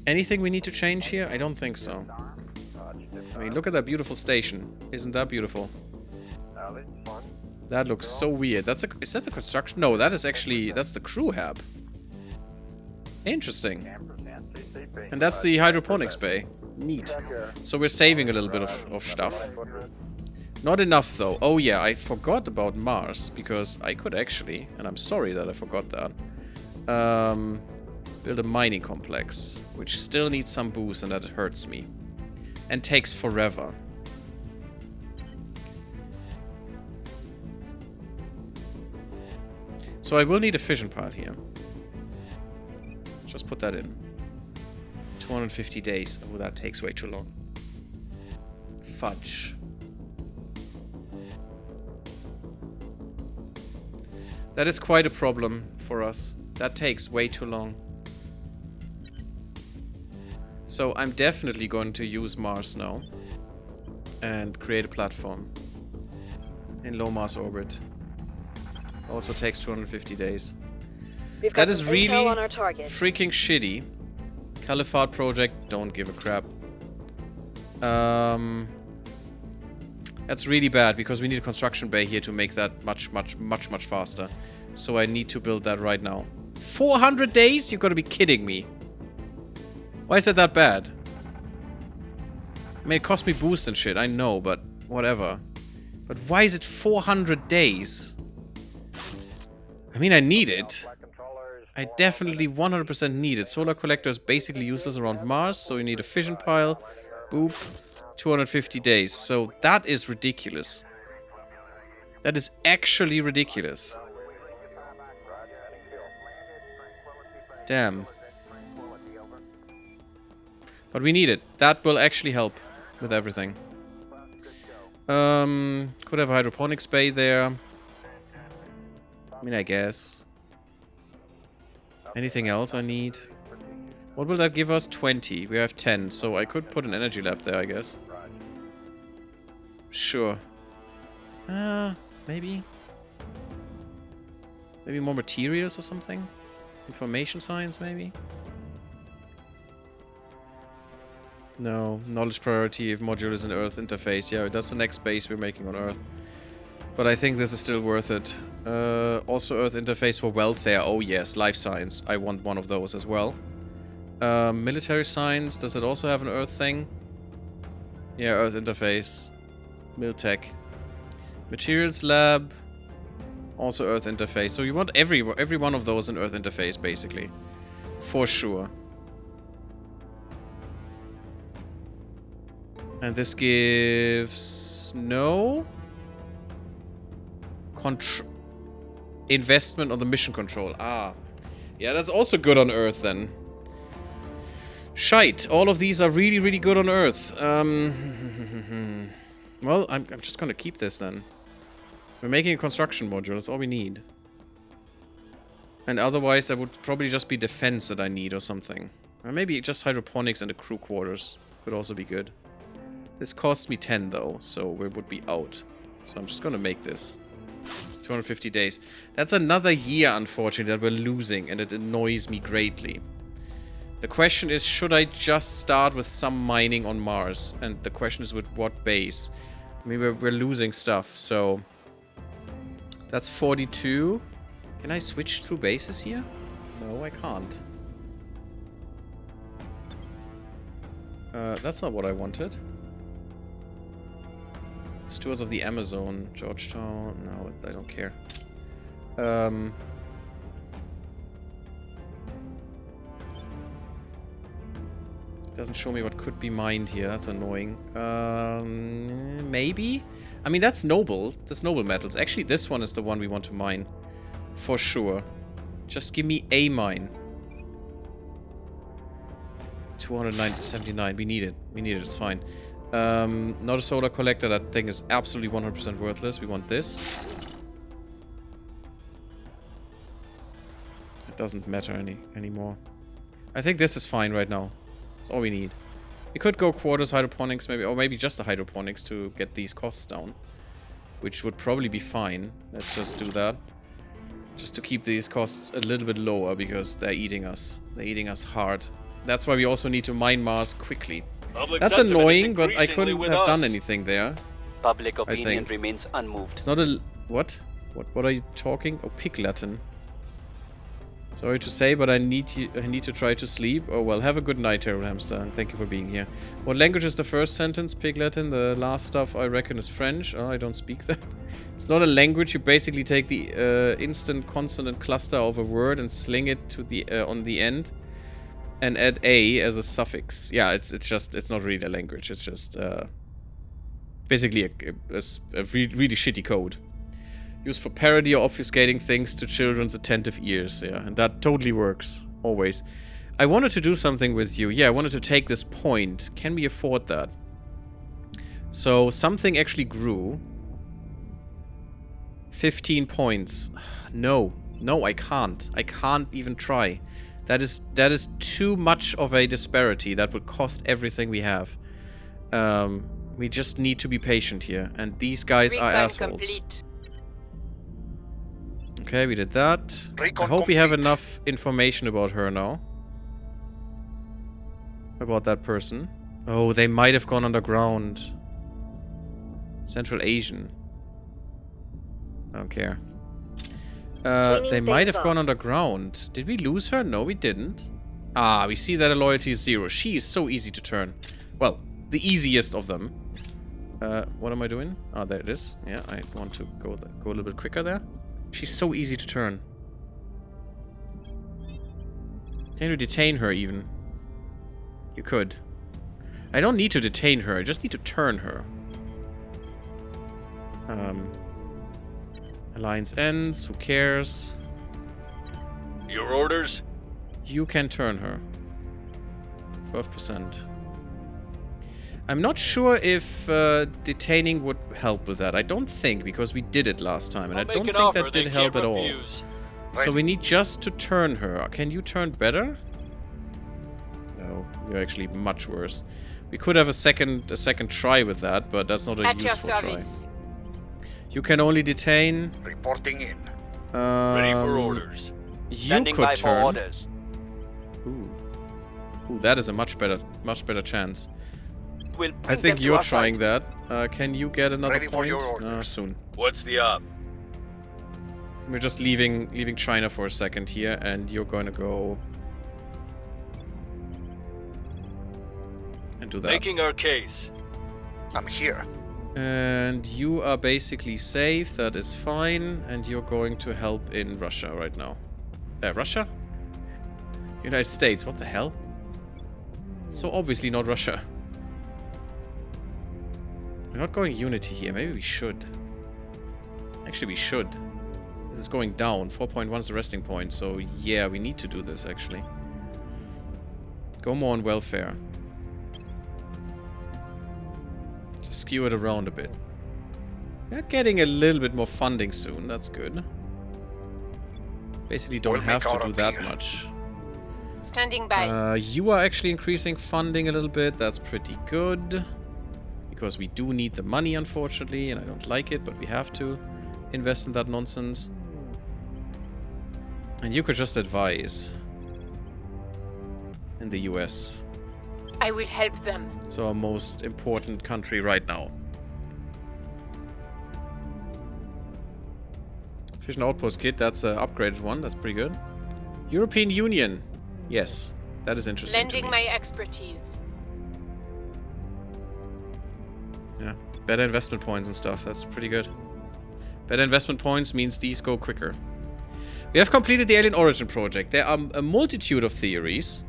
Anything we need to change here? I don't think so. I mean, look at that beautiful station. Isn't that beautiful? That looks so weird. Is that the construction? No, that is actually... That's the crew hab. Interesting. And that's the hydroponics bay. Neat. So we're saving a little bit of stuff. Not enough, though. Oh, yeah, I forgot about Mars. Because I could actually... And I'm sorry that I forgot that. Build a mining complex. Which still needs some boost, and that hurts me. And takes forever. So I will need a fission pile here. Just put that in. 250 days. Oh, that takes way too long. Fudge. That is quite a problem for us. That takes way too long. So I'm definitely going to use Mars now. And create a platform. In low Mars orbit. Also takes 250 days. We've got that is some really intel on our target. Freaking shitty. Caliphate project, don't give a crap. That's really bad because we need a construction bay here to make that much faster. So I need to build that right now. 400 days? You're gonna be kidding me. Why is that bad? I mean, it cost me boost and shit, I know, but whatever. But why is it 400 days? I mean, I need it. I definitely 100% need it. Solar collector is basically useless around Mars, so you need a fission pile. Boop. 250 days. So that is ridiculous. That is actually ridiculous. Damn. But we need it. That will actually help with everything. Could have a hydroponics bay there. I mean, I guess. Anything else I need? What will that give us? 20. We have 10, so I could put an energy lab there, I guess. Sure. Maybe. Maybe more materials or something? Information science, maybe? No. Knowledge priority if module is an Earth interface. Yeah, that's the next base we're making on Earth. But I think this is still worth it. Also Earth interface for welfare. Oh yes, life science. I want one of those as well. Military science. Does it also have an Earth thing? Yeah, Earth interface. Miltech. Materials lab. Also Earth interface. So you want every one of those in Earth interface, basically. For sure. And this gives... No... investment on the mission control. Ah. Yeah, that's also good on Earth then. Shite. All of these are really, really good on Earth. Well, I'm just gonna keep this then. We're making a construction module. That's all we need. And otherwise, that would probably just be defense that I need or something. Or maybe just hydroponics and the crew quarters. Could also be good. This costs me 10 though, so we would be out. So I'm just gonna make this. 250 days. That's another year, unfortunately, that we're losing, and it annoys me greatly. The question is, should I just start with some mining on Mars? And the question is, with what base? I mean, we're losing stuff, so... That's 42. Can I switch through bases here? No, I can't. That's not what I wanted. Stewards of the Amazon, Georgetown. No, I don't care. Doesn't show me what could be mined here. That's annoying. Maybe? I mean, that's noble. That's noble metals. Actually, this one is the one we want to mine. For sure. Just give me a mine. 279. We need it. We need it. It's fine. Not a solar collector. That thing is absolutely 100% worthless. We want this. It doesn't matter anymore. I think this is fine right now. That's all we need. We could go quarters hydroponics maybe, or maybe just the hydroponics to get these costs down. Which would probably be fine. Let's just do that. Just to keep these costs a little bit lower because they're eating us. They're eating us hard. That's why we also need to mine Mars quickly. That's annoying, but I couldn't have done anything there. Public opinion remains unmoved. It's not a... What? What are you talking? Oh, Pig Latin. Sorry to say, but I need to try to sleep. Oh well, have a good night, Terror Hamster, and thank you for being here. What language is the first sentence? Pig Latin. The last stuff I reckon is French. Oh, I don't speak that. It's not a language. You basically take the instant consonant cluster of a word and sling it to the on the end, and add a as a suffix. Yeah, it's not really a language. It's just basically a really shitty code. Used for parody or obfuscating things to children's attentive ears, yeah. And that totally works. Always. I wanted to do something with you. Yeah, I wanted to take this point. Can we afford that? So, something actually grew. 15 points. No. No, I can't. I can't even try. That is too much of a disparity. That would cost everything we have. We just need to be patient here. And these guys are assholes. Complete. Okay, we did that. I hope we have enough information about her now. About that person. Oh, they might have gone underground. Central Asian. I don't care. They might have gone underground. Did we lose her? No, we didn't. Ah, we see that her loyalty is 0. She is so easy to turn. Well, the easiest of them. What am I doing? Oh, there it is. Yeah, I want to go a little bit quicker there. She's so easy to turn. Can you detain her even? You could. I don't need to detain her, I just need to turn her. Alliance ends, who cares? Your orders? You can turn her. 12%. I'm not sure if detaining would help with that. I don't think, because we did it last time, and I don't think that did help at all. So we need just to turn her. Can you turn better? No, you're actually much worse. We could have a second try with that, but that's not a useful try. You can only detain. Reporting in. Ready for orders. Standing by for orders. Ooh, that is a much better chance. I think you're trying that. Can you get another point? For your orders. Soon. What's the up? We're just leaving China for a second here, and you're going to go and do that. Making our case. I'm here. And you are basically safe. That is fine. And you're going to help in Russia right now. Russia? United States. What the hell? It's so obviously not Russia. We're not going unity here. Maybe we should. Actually, we should. This is going down. 4.1 is the resting point. So, yeah, we need to do this, actually. Go more on welfare. Just skew it around a bit. We're getting a little bit more funding soon. That's good. Basically, don't have to do that much. Standing by. You are actually increasing funding a little bit. That's pretty good. Because we do need the money, unfortunately, and I don't like it, but we have to invest in that nonsense. And you could just advise in the US. I will help them. It's our most important country right now. Fission Outpost Kit, that's an upgraded one. That's pretty good. European Union. Yes, that is interesting. Lending my expertise. Yeah, better investment points and stuff. That's pretty good. Better investment points means these go quicker. We have completed the Alien Origin Project. There are a multitude of theories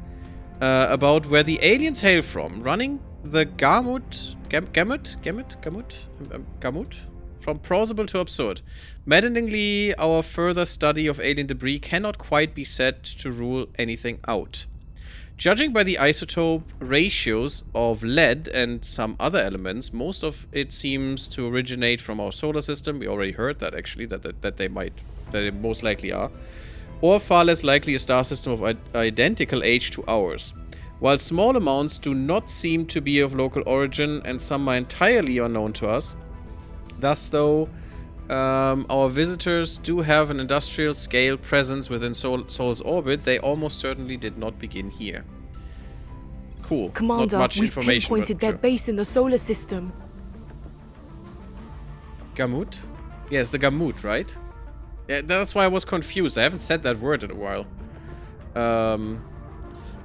about where the aliens hail from, running the gamut from plausible to absurd. Maddeningly, our further study of alien debris cannot quite be said to rule anything out. Judging by the isotope ratios of lead and some other elements, most of it seems to originate from our solar system. We already heard that, actually, that they most likely are. Or far less likely a star system of identical age to ours. While small amounts do not seem to be of local origin and some are entirely unknown to us, thus though our visitors do have an industrial scale presence within Sol's orbit, they almost certainly did not begin here. Cool. Commander, not much we've information, pinpointed their base in the solar system. Gamut? Yes, the Gamut, right? Yeah, that's why I was confused. I haven't said that word in a while.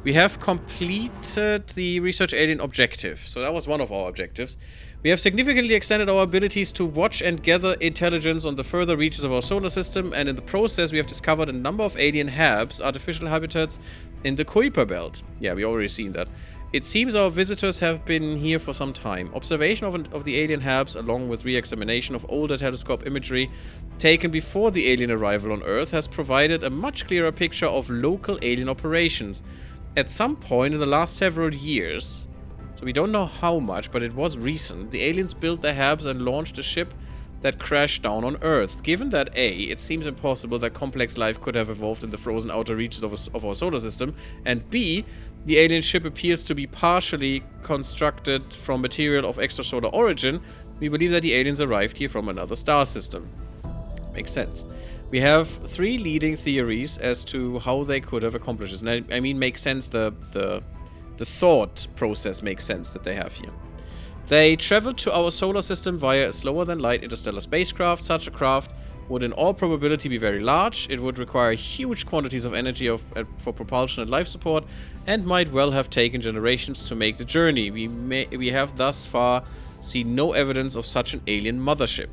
We have completed the research alien objective. So that was one of our objectives. We have significantly extended our abilities to watch and gather intelligence on the further reaches of our solar system, and in the process we have discovered a number of alien HABs, artificial habitats, in the Kuiper Belt. Yeah, we already seen that. It seems our visitors have been here for some time. Observation of the alien HABs, along with re-examination of older telescope imagery taken before the alien arrival on Earth, has provided a much clearer picture of local alien operations. At some point in the last several years, so we don't know how much, but it was recent, the aliens built their HABs and launched a ship that crashed down on Earth. Given that A, it seems impossible that complex life could have evolved in the frozen outer reaches of our solar system, and B, the alien ship appears to be partially constructed from material of extrasolar origin, we believe that the aliens arrived here from another star system. Makes sense. We have three leading theories as to how they could have accomplished this. And I mean, makes sense, the thought process makes sense that they have here. They traveled to our solar system via a slower-than-light interstellar spacecraft. Such a craft would in all probability be very large. It would require huge quantities of energy for propulsion and life support, and might well have taken generations to make the journey. We have thus far seen no evidence of such an alien mothership,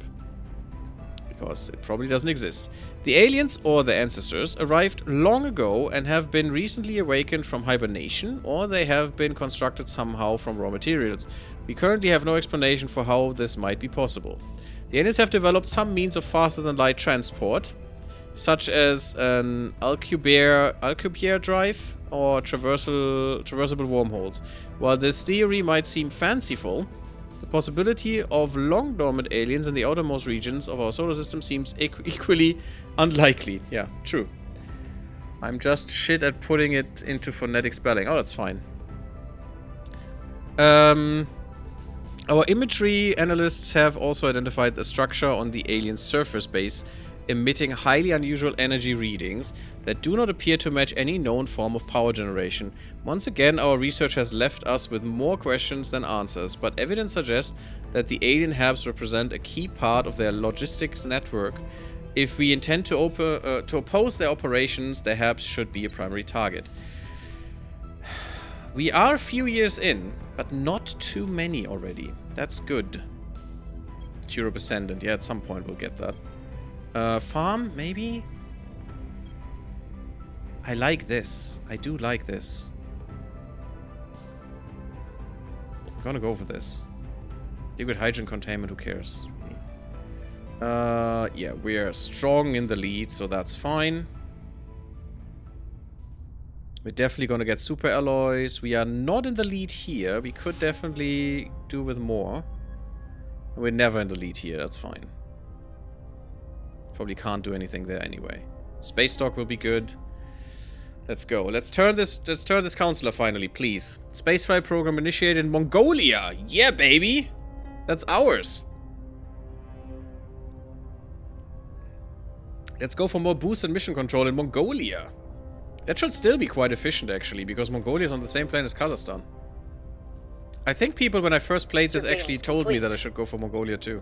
because it probably doesn't exist. The aliens, or their ancestors, arrived long ago and have been recently awakened from hibernation, or they have been constructed somehow from raw materials. We currently have no explanation for how this might be possible. The aliens have developed some means of faster-than-light transport, such as an Alcubierre drive or traversable wormholes. While this theory might seem fanciful, the possibility of long-dormant aliens in the outermost regions of our solar system seems equally unlikely. Yeah, true. I'm just shit at putting it into phonetic spelling. Oh, that's fine. Our imagery analysts have also identified a structure on the alien surface base emitting highly unusual energy readings that do not appear to match any known form of power generation. Once again, our research has left us with more questions than answers, but evidence suggests that the alien HABs represent a key part of their logistics network. If we intend to oppose their operations, their HABs should be a primary target. We are a few years in, but not too many already. That's good. Europe Ascendant. Yeah, at some point we'll get that. Farm, maybe? I like this. I do like this. I'm gonna go for this. Liquid hydrogen containment, who cares? Yeah, we're strong in the lead, so that's fine. We're definitely gonna get super alloys. We are not in the lead here. We could definitely do with more. We're never in the lead here, that's fine. Probably can't do anything there anyway. Space stock will be good. Let's go. Let's turn this counselor finally, please. Spaceflight program initiated in Mongolia. Yeah, baby. That's ours. Let's go for more boost and mission control in Mongolia. That should still be quite efficient, actually, because Mongolia is on the same plane as Kazakhstan. I think people, when I first played this, actually told me that I should go for Mongolia too.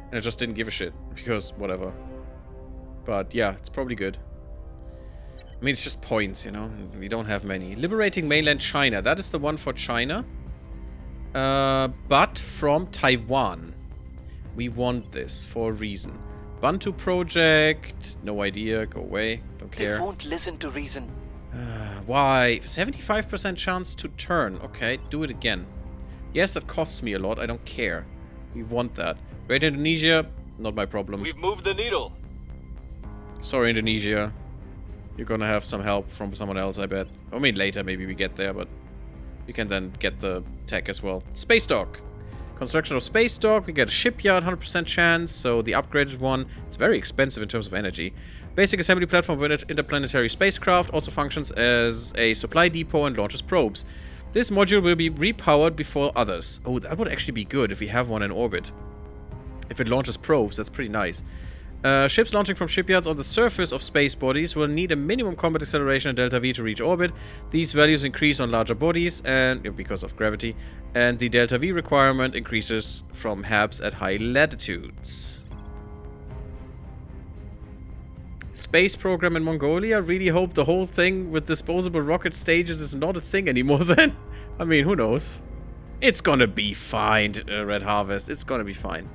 And I just didn't give a shit, because whatever. But yeah, it's probably good. I mean, it's just points, you know. We don't have many. Liberating mainland China. That is the one for China. But from Taiwan. We want this for a reason. Bantu project. No idea. Go away. Don't care. They won't listen to reason. Why? 75% chance to turn. Okay, do it again. Yes, that costs me a lot. I don't care. We want that. Great Indonesia. Not my problem. We've moved the needle. Sorry, Indonesia. You're gonna have some help from someone else, I bet. I mean, later maybe we get there, but you can then get the tech as well. Space dock. Construction of space dock. We get a shipyard, 100% chance. So the upgraded one. It's very expensive in terms of energy. Basic assembly platform for interplanetary spacecraft. Also functions as a supply depot and launches probes. This module will be repowered before others. Oh, that would actually be good if we have one in orbit. If it launches probes, that's pretty nice. Ships launching from shipyards on the surface of space bodies will need a minimum combat acceleration and delta V to reach orbit. These values increase on larger bodies and because of gravity, and the delta V requirement increases from HABs at high latitudes. Space program in Mongolia? Really hope the whole thing with disposable rocket stages is not a thing anymore then. I mean, who knows? It's gonna be fine, Red Harvest. It's gonna be fine.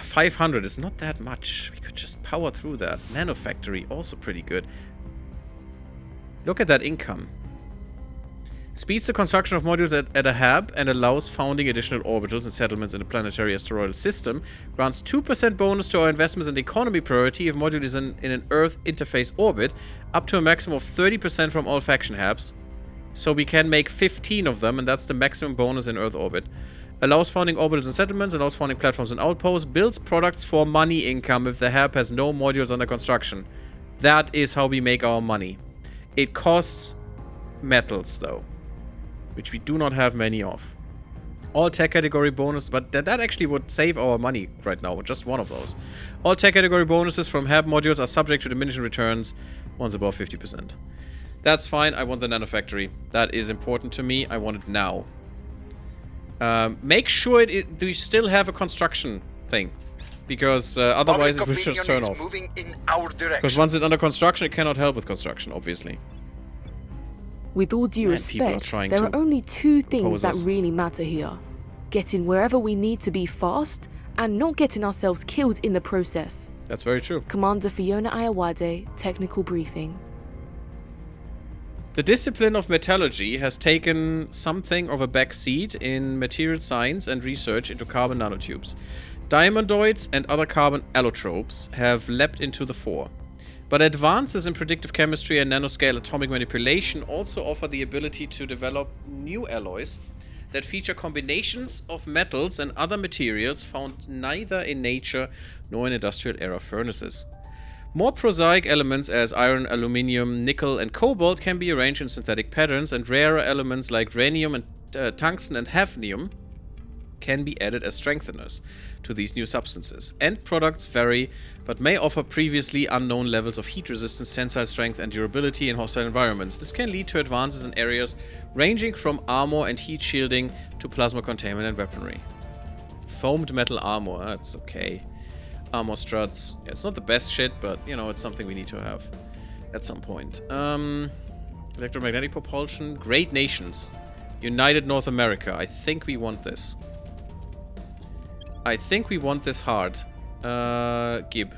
500 is not that much. We could just power through that. Nanofactory, also pretty good. Look at that income. Speeds the construction of modules at a HAB and allows founding additional orbitals and settlements in the planetary asteroidal system. Grants 2% bonus to our investments in the economy priority if module is in an Earth interface orbit, up to a maximum of 30% from all faction HABs. So we can make 15 of them, and that's the maximum bonus in Earth orbit. Allows founding orbitals and settlements, allows founding platforms and outposts, builds products for money income if the HAB has no modules under construction. That is how we make our money. It costs metals, though, which we do not have many of. All tech category bonus, but that actually would save our money right now, just one of those. All tech category bonuses from HAB modules are subject to diminishing returns once above 50%. That's fine, I want the nanofactory. That is important to me, I want it now. Make sure do you still have a construction thing, because otherwise it will just turn off. Because once it's under construction, it cannot help with construction, obviously. With all due respect, there are only two things that really matter here. Getting wherever we need to be fast, and not getting ourselves killed in the process. That's very true. Commander Fiona Ayawade, Technical Briefing. The discipline of metallurgy has taken something of a backseat in material science and research into carbon nanotubes. Diamondoids and other carbon allotropes have leapt into the fore. But advances in predictive chemistry and nanoscale atomic manipulation also offer the ability to develop new alloys that feature combinations of metals and other materials found neither in nature nor in industrial era furnaces. More prosaic elements as iron, aluminium, nickel, and cobalt can be arranged in synthetic patterns, and rarer elements like rhenium and tungsten and hafnium can be added as strengtheners to these new substances. End products vary, but may offer previously unknown levels of heat resistance, tensile strength, and durability in hostile environments. This can lead to advances in areas ranging from armor and heat shielding to plasma containment and weaponry. Foamed metal armor, that's okay. Armor struts. Yeah, it's not the best shit, but, you know, it's something we need to have at some point. Electromagnetic propulsion. Great nations. United North America. I think we want this. I think we want this hard. Gib.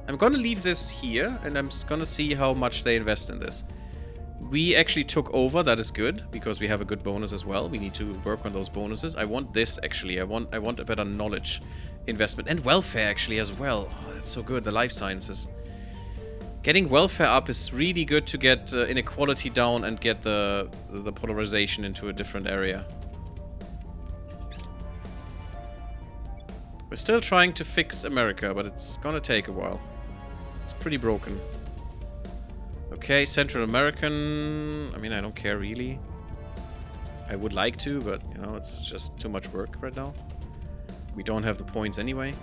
I'm gonna leave this here, and I'm gonna see how much they invest in this. We actually took over. That is good, because we have a good bonus as well. We need to work on those bonuses. I want this, actually. I want a better knowledge investment. And welfare, actually, as well. Oh, that's so good. The life sciences. Getting welfare up is really good to get inequality down and get the polarization into a different area. We're still trying to fix America, but it's gonna take a while. It's pretty broken. Okay, Central American. I mean, I don't care really. I would like to, but, you know, it's just too much work right now. We don't have the points anyway.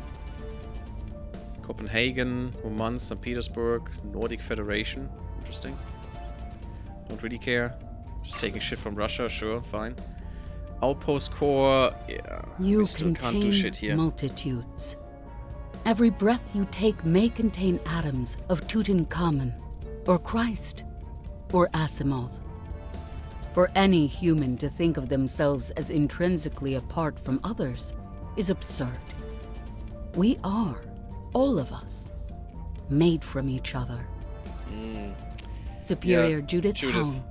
Copenhagen, Oman, St. Petersburg, Nordic Federation. Interesting. Don't really care. Just taking shit from Russia, sure, fine. Outpost core, yeah. You we still can't do shit here. Multitudes. Every breath you take may contain atoms of Tutankhamun, or Christ, or Asimov. For any human to think of themselves as intrinsically apart from others is absurd. We are, all of us, made from each other. Superior Judith Howell.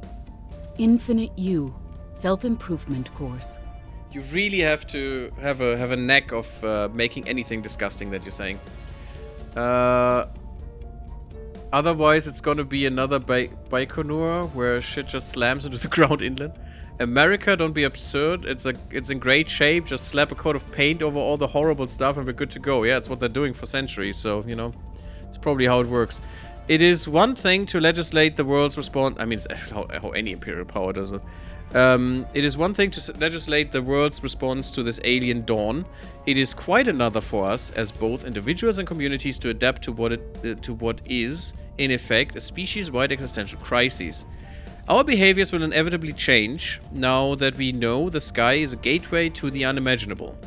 Infinite You, self-improvement course. You really have to have a knack of making anything disgusting that you're saying. Otherwise, it's gonna be another Baikonur where shit just slams into the ground inland. America, don't be absurd. It's in great shape. Just slap a coat of paint over all the horrible stuff and we're good to go. Yeah, it's what they're doing for centuries. So, you know, it's probably how it works. It is one thing to legislate the world's response. I mean, it's how any imperial power does it. It is one thing to legislate the world's response to this alien dawn. It is quite another for us, as both individuals and communities, to adapt to what is, in effect, a species-wide existential crisis. Our behaviors will inevitably change now that we know the sky is a gateway to the unimaginable.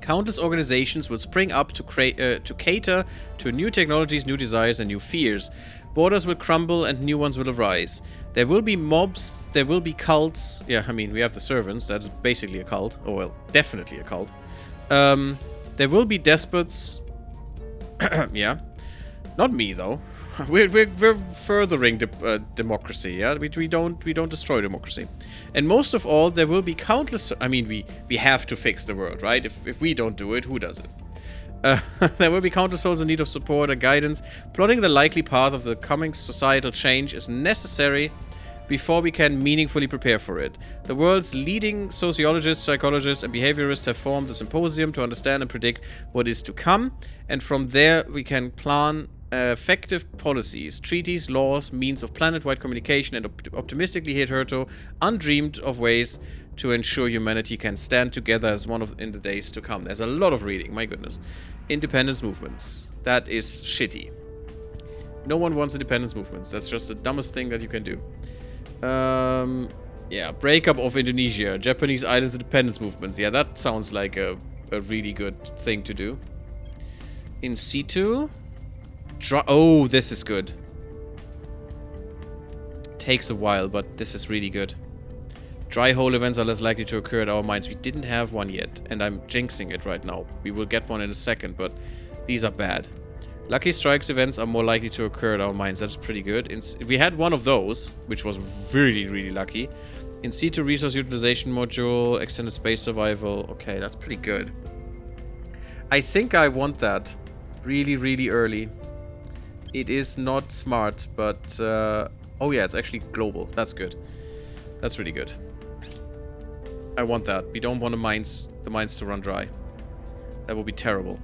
Countless organizations will spring up to cater to new technologies, new desires, and new fears. Borders will crumble and new ones will arise. There will be mobs, there will be cults. Yeah, I mean, we have the servants, that's basically a cult. Oh, well, definitely a cult. There will be despots. Yeah. Not me, though. We're furthering democracy, yeah? We don't destroy democracy. And most of all, there will be countless... I mean, we have to fix the world, right? If we don't do it, who does it? There will be countless souls in need of support and guidance. Plotting the likely path of the coming societal change is necessary before we can meaningfully prepare for it. The world's leading sociologists, psychologists, and behaviorists have formed a symposium to understand and predict what is to come, and from there we can plan effective policies, treaties, laws, means of planet-wide communication, and optimistically hitherto undreamed of ways to ensure humanity can stand together as one in the days to come. There's a lot of reading, my goodness. Independence movements. That is shitty. No one wants independence movements. That's just the dumbest thing that you can do. Yeah, breakup of Indonesia. Japanese islands independence movements. Yeah, that sounds like a really good thing to do. In situ. Oh, this is good. Takes a while, but this is really good. Dry hole events are less likely to occur at our mines. We didn't have one yet, and I'm jinxing it right now. We will get one in a second, but these are bad. Lucky strikes events are more likely to occur at our mines. That's pretty good. We had one of those, which was really, really lucky. In situ resource utilization module, extended space survival. Okay, that's pretty good. I think I want that really, really early. It is not smart, but... oh yeah, it's actually global. That's good. That's really good. I want that. We don't want the mines to run dry. That would be terrible.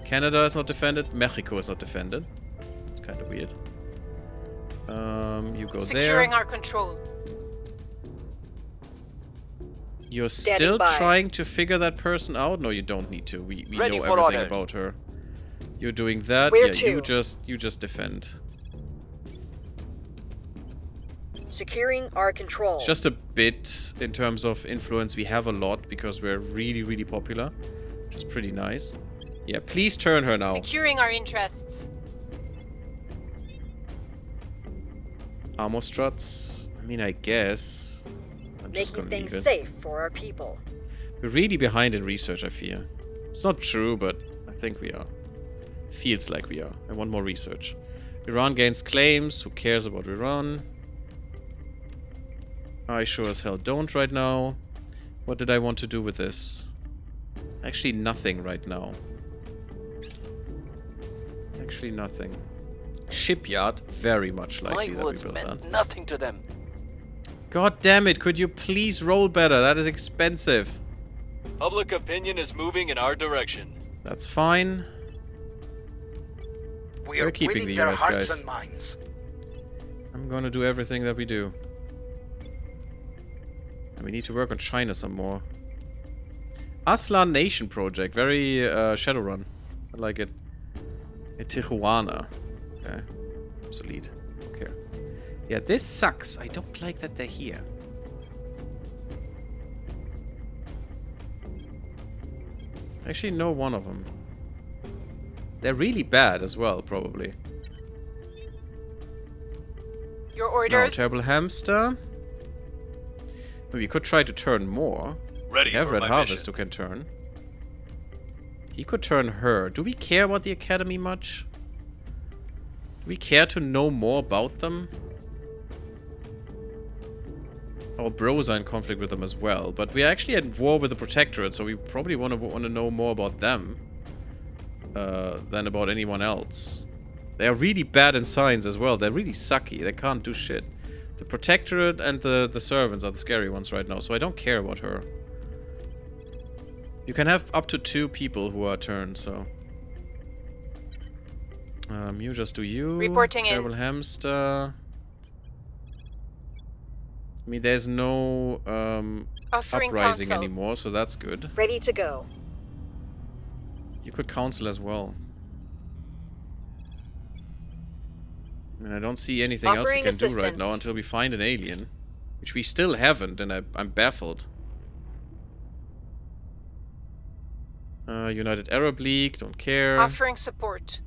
Canada is not defended. Mexico is not defended. It's kind of weird. You go there. Securing our control. You're still trying to figure that person out? No, you don't need to. We know everything about her. You're doing that. Where yeah, to? you just defend. Securing our control. Just a bit in terms of influence. We have a lot because we're really, really popular. Which is pretty nice. Yeah, please turn her now. Securing our interests. Armor struts. I mean, I guess. I'm just Making gonna leave things it. safe for our people. We're really behind in research, I fear. It's not true, but I think we are. Feels like we are. I want more research. Iran gains claims. Who cares about Iran? I sure as hell don't right now. What did I want to do with this? Actually, nothing right now. Actually, nothing. Shipyard, very much likely that we words build meant that. nothing to them. God damn it, could you please roll better? That is expensive. Public opinion is moving in our direction. That's fine. We are keeping winning the their US, hearts guys. and minds. I'm gonna do everything that we do. And we need to work on China some more. Aslan Nation project, very Shadowrun. I like it. In Tijuana. Okay. Obsolete. Okay. Yeah, this sucks. I don't like that they're here. I actually know one of them. They're really bad as well, probably. Your No, orders? terrible hamster. We could try to turn more. Ready We have for Red my Harvest mission. who can turn. He could turn her. Do we care about the Academy much? Do we care to know more about them? Our bros are in conflict with them as well, but we are actually at war with the Protectorate, so we probably want to know more about them than about anyone else. They are really bad in science as well. They're really sucky. They can't do shit. The Protectorate and the Servants are the scary ones right now, so I don't care about her. You can have up to 2 people who are turned, so... you just do you. Reporting in. Terrible hamster. I mean, there's no Offering uprising counsel. anymore, so that's good. Ready to go. You could counsel as well. I mean, I don't see anything else we Offering can do right assistance. now until we find an alien. Which we still haven't, and I'm baffled. United Arab League, don't care. Offering support.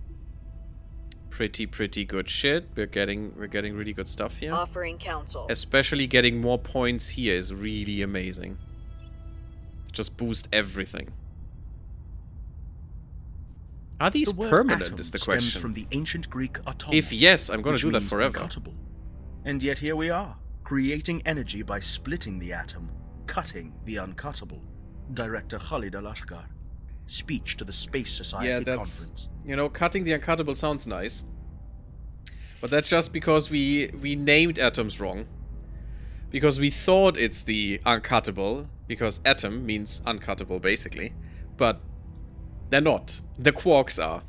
Pretty good shit. We're getting really good stuff here. Offering counsel. Especially getting more points here is really amazing. Just boost everything. Are these The word permanent atom is the stems question. from the ancient Greek atom. If yes, I'm gonna which do that means forever. uncuttable. And yet here we are, creating energy by splitting the atom, cutting the uncuttable. Director Khalid Al-Ashkar. Speech to the Space Society Conference. You know, cutting the uncuttable sounds nice. But that's just because we named atoms wrong. Because we thought it's the uncuttable, because atom means uncuttable, basically. But they're not. The quarks are.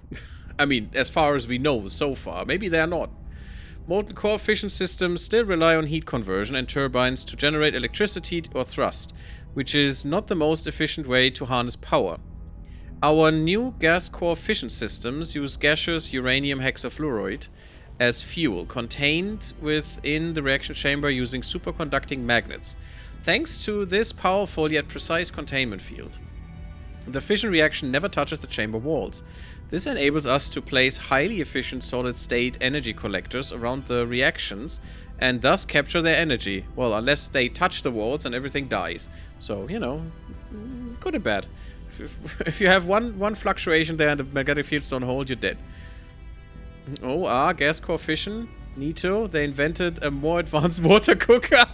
I mean, as far as we know so far. Maybe they're not. Molten core fission systems still rely on heat conversion and turbines to generate electricity or thrust, which is not the most efficient way to harness power. Our new gas core fission systems use gaseous uranium hexafluoride as fuel, contained within the reaction chamber using superconducting magnets, thanks to this powerful yet precise containment field. The fission reaction never touches the chamber walls. This enables us to place highly efficient solid-state energy collectors around the reactions and thus capture their energy. Well, unless they touch the walls and everything dies. So, you know, good and bad. If you have one fluctuation there and the magnetic fields don't hold, you're dead. Oh, gas core fission. Neato. They invented a more advanced water cooker.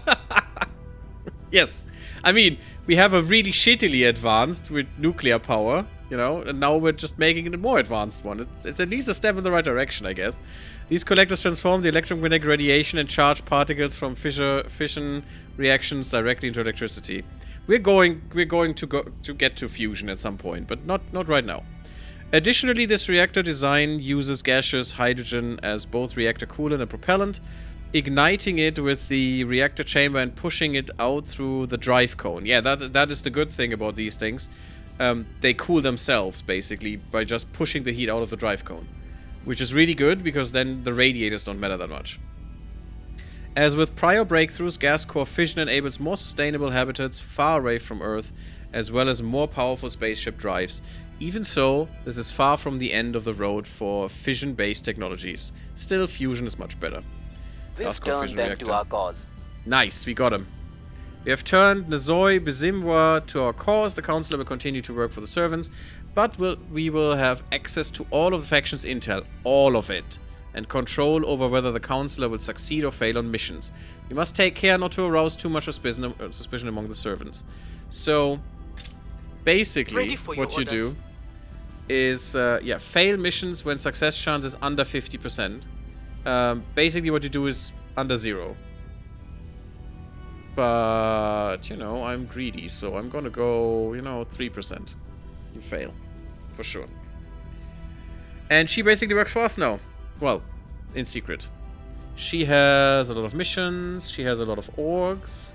Yes. I mean, we have a really shittily advanced with nuclear power, you know, and now we're just making it a more advanced one. It's at least a step in the right direction, I guess. These collectors transform the electromagnetic radiation and charged particles from fission reactions directly into electricity. We're going to get to fusion at some point, but not right now. Additionally, this reactor design uses gaseous hydrogen as both reactor coolant and propellant, igniting it with the reactor chamber and pushing it out through the drive cone. Yeah, that is the good thing about these things. They cool themselves, basically, by just pushing the heat out of the drive cone. Which is really good, because then the radiators don't matter that much. As with prior breakthroughs, gas core fission enables more sustainable habitats far away from Earth, as well as more powerful spaceship drives. Even so, this is far from the end of the road for fission-based technologies. Still, fusion is much better. We've turned them to our cause. Nice, we got him. We have turned Nazoi Bezimwa to our cause. The Council will continue to work for the servants, but we will have access to all of the factions' intel. All of it. And control over whether the Counselor will succeed or fail on missions. We must take care not to arouse too much suspicion among the servants. So, basically, what you do is, fail missions when success chance is under 50%. Basically, what you do is under 0. But, you know, I'm greedy, so I'm gonna go, 3%. You fail. For sure. And she basically works for us now. Well, in secret. She has a lot of missions. She has a lot of orgs.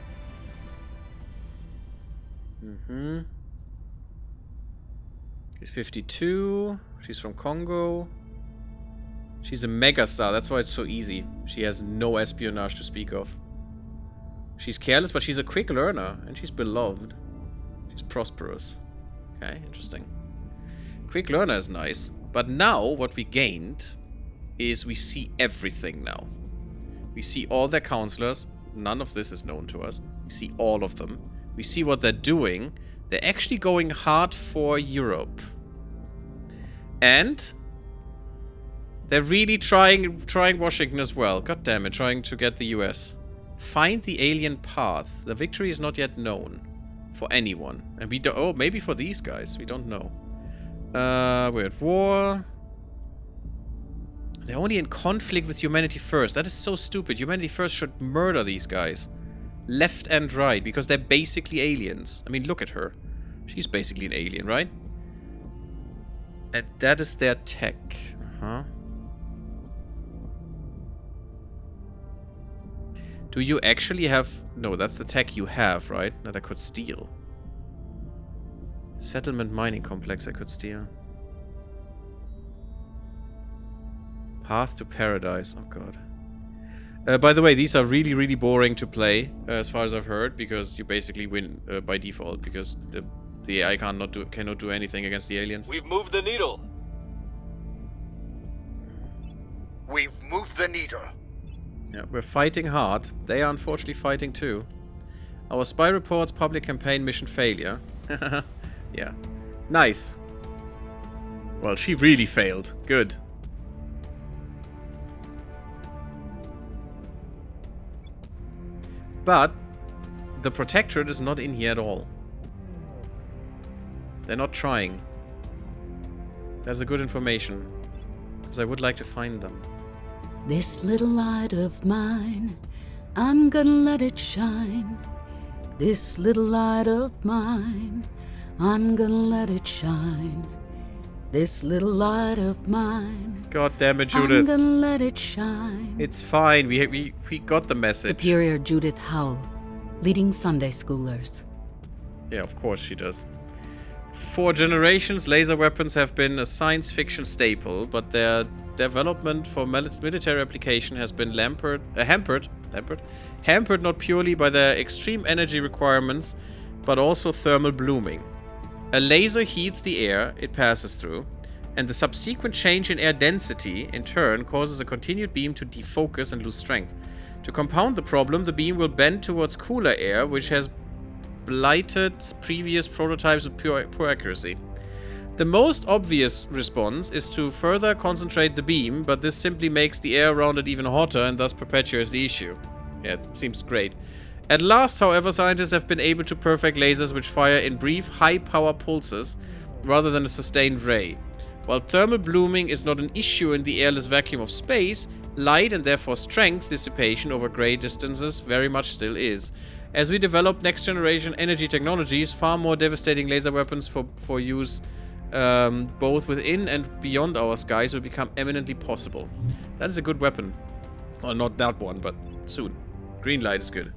She's 52. She's from Congo. She's a megastar. That's why it's so easy. She has no espionage to speak of. She's careless, but she's a quick learner. And she's beloved. She's prosperous. Okay, interesting. Quick learner is nice. But now, what we gained is we see everything now. We see all their counselors. None of this is known to us. We see all of them. We see what they're doing. They're actually going hard for Europe. And they're really trying Washington as well. God damn it, trying to get the US. Find the alien path. The victory is not yet known for anyone. And we don't... Oh, maybe for these guys. We don't know. We're at war. They're only in conflict with humanity first. That is so stupid. Humanity first should murder these guys. Left and right. Because they're basically aliens. I mean, look at her. She's basically an alien, right? And that is their tech. Uh-huh. Do you actually have... No, that's the tech you have, right? That I could steal. Settlement mining complex I could steal. Path to paradise. Oh, God. By the way, these are really, really boring to play, as far as I've heard, because you basically win by default, because the AI cannot do anything against the aliens. We've moved the needle. We've moved the needle. Yeah, we're fighting hard. They are unfortunately fighting too. Our spy reports public campaign mission failure. Yeah. Nice. Well, she really failed. Good. But the Protectorate is not in here at all. They're not trying. That's a good information. Because I would like to find them. This little light of mine, I'm gonna let it shine. This little light of mine, I'm gonna let it shine. This little light of mine, God damn it, Judith. I'm gonna let it shine. It's fine. We got the message. Superior Judith Howell, leading Sunday schoolers. Yeah, of course she does. For generations, laser weapons have been a science fiction staple, but their development for military application has been hampered not purely by their extreme energy requirements, but also thermal blooming. A laser heats the air it passes through, and the subsequent change in air density, in turn, causes a continued beam to defocus and lose strength. To compound the problem, the beam will bend towards cooler air, which has blighted previous prototypes with poor accuracy. The most obvious response is to further concentrate the beam, but this simply makes the air around it even hotter and thus perpetuates the issue. Yeah, it seems great. At last, however, scientists have been able to perfect lasers which fire in brief, high-power pulses rather than a sustained ray. While thermal blooming is not an issue in the airless vacuum of space, light and therefore strength dissipation over great distances very much still is. As we develop next-generation energy technologies, far more devastating laser weapons for use both within and beyond our skies will become eminently possible. That is a good weapon. Well, not that one, but soon. Green light is good.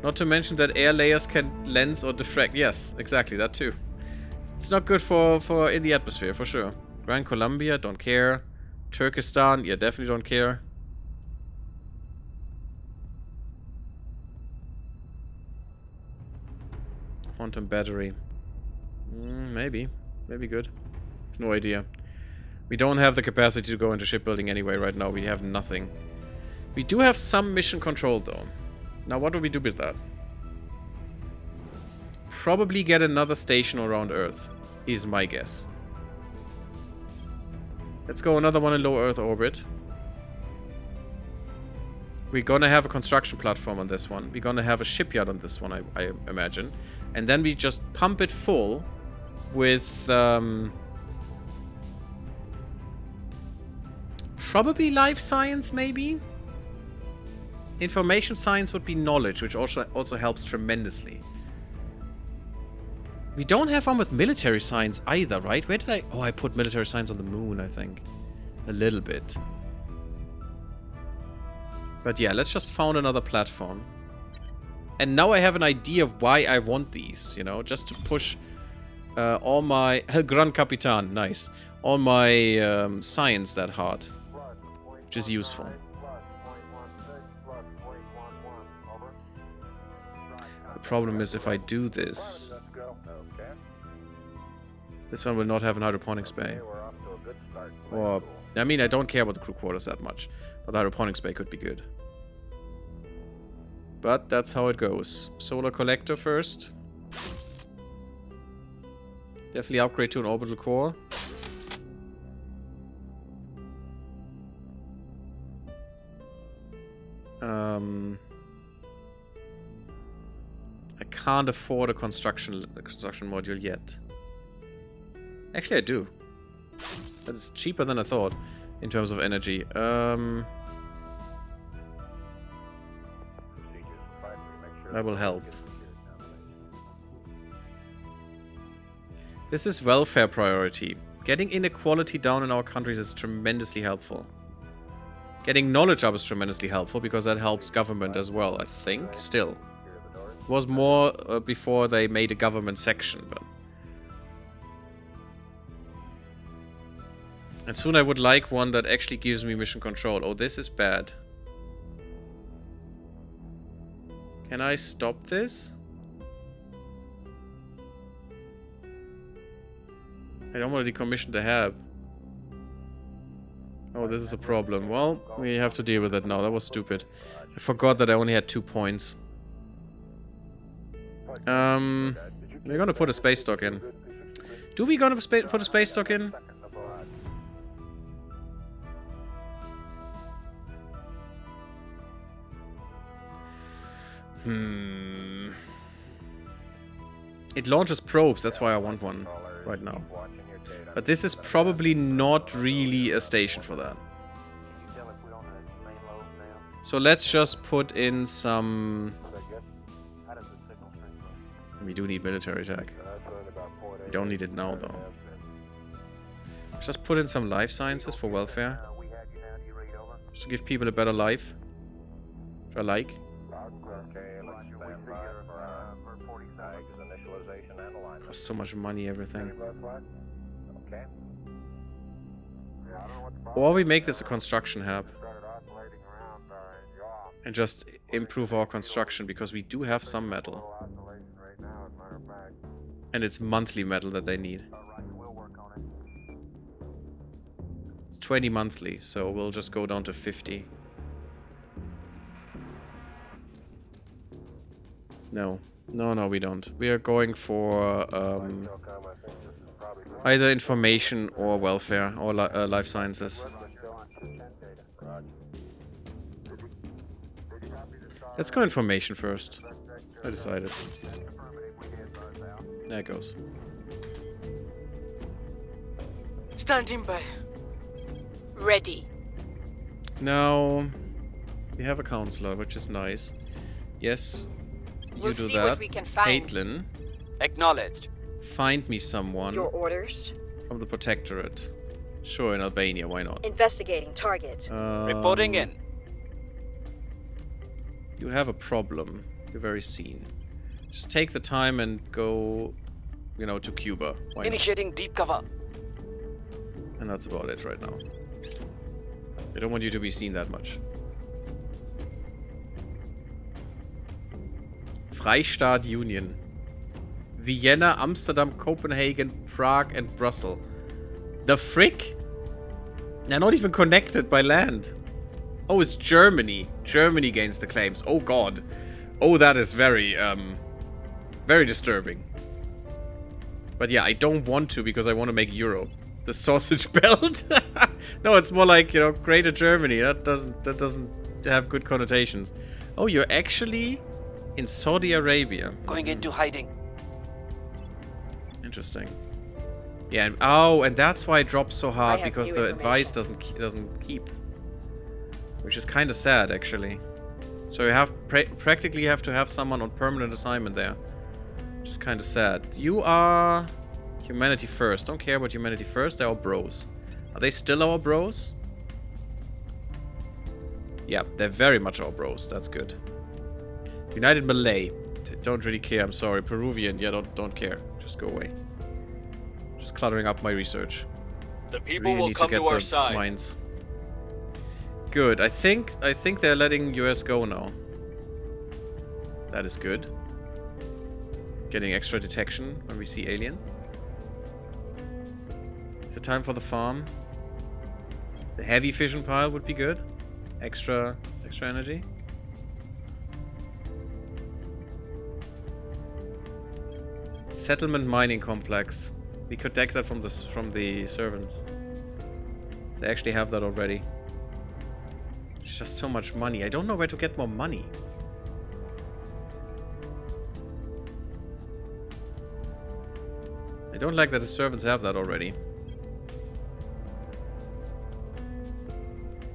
Not to mention that air layers can lens or diffract. Yes, exactly, that too. It's not good for in the atmosphere, for sure. Grand Columbia, don't care. Turkestan, yeah, definitely don't care. Quantum battery. Maybe. Maybe good. No idea. We don't have the capacity to go into shipbuilding anyway right now. We have nothing. We do have some mission control though. Now what do we do with that? Probably get another station around Earth, is my guess. Let's go another one in low Earth orbit. We're gonna have a construction platform on this one. We're gonna have a shipyard on this one, I imagine. And then we just pump it full with probably life science, maybe? Information science would be knowledge, which also helps tremendously. We don't have one with military science either, right? Where did I... Oh, I put military science on the moon, I think. A little bit. But yeah, let's just found another platform. And now I have an idea of why I want these, you know? Just to push all my... Gran Capitan, nice. All my science that hard. Which is useful. The problem is if I do this... This one will not have an hydroponics bay. Or, I mean, I don't care about the crew quarters that much. But the hydroponics bay could be good. But that's how it goes. Solar collector first. Definitely upgrade to an orbital core. I can't afford a construction module yet. Actually, I do. That is cheaper than I thought in terms of energy. That will help. This is welfare priority. Getting inequality down in our countries is tremendously helpful. Getting knowledge up is tremendously helpful because that helps government as well, I think. Still. It was more before they made a government section, but... And soon I would like one that actually gives me mission control. Oh, this is bad. Can I stop this? I don't want to decommission the hab. Oh, this is a problem. Well, we have to deal with it now. That was stupid. I forgot that I only had 2 points. We're gonna put a space dock in. Do we gonna put a space dock in? It launches probes, that's why I want one right now. But this is probably not really a station for that. So let's just put in some... We do need military tech. We don't need it now though. Just put in some life sciences for welfare. Just to give people a better life. Which I like. Costs so much money, everything. Or we make this a construction hub. And just improve our construction, because we do have some metal. And it's monthly metal that they need. It's 20 monthly, so we'll just go down to 50. No. No, we don't. We are going for either information or welfare or life sciences. Let's go information first. I decided. There it goes. Standing by. Ready. Now, we have a counselor, which is nice. Yes, you We'll do see that. what we can find. Caitlin, Acknowledged. find me someone Your orders? from the Protectorate. Sure, in Albania, why not? Investigating target. Reporting in. You have a problem. You're very seen. Just take the time and go, you know, to Cuba. Why not? Initiating deep cover. And that's about it right now. I don't want you to be seen that much. Freistaat Union. Vienna, Amsterdam, Copenhagen, Prague, and Brussels. The frick? They're not even connected by land. Oh, it's Germany. Germany gains the claims. Oh god. Oh, that is very, very disturbing. But yeah, I don't want to because I want to make Europe. The sausage belt? No, it's more like, you know, Greater Germany. That doesn't have good connotations. Oh, you're actually in Saudi Arabia. Going into hiding. Interesting. Yeah, and that's why it drops so hard, have because new the advice information. doesn't keep. Which is kind of sad, actually. So you have practically have to have someone on permanent assignment there. Which is kind of sad. You are humanity first. Don't care about humanity first. They're our bros. Are they still our bros? Yeah, they're very much our bros. That's good. United Malay. Don't really care. I'm sorry. Peruvian. Yeah, don't care. Just go away. Just cluttering up my research. The people Really will need come get to our the side. mines. Good. I think they're letting US go now. That is good. Getting extra detection when we see aliens. Is it time for the farm? The heavy fission pile would be good. Extra energy. Settlement mining complex. We could take that from the servants. They actually have that already. It's just so much money. I don't know where to get more money. I don't like that the servants have that already.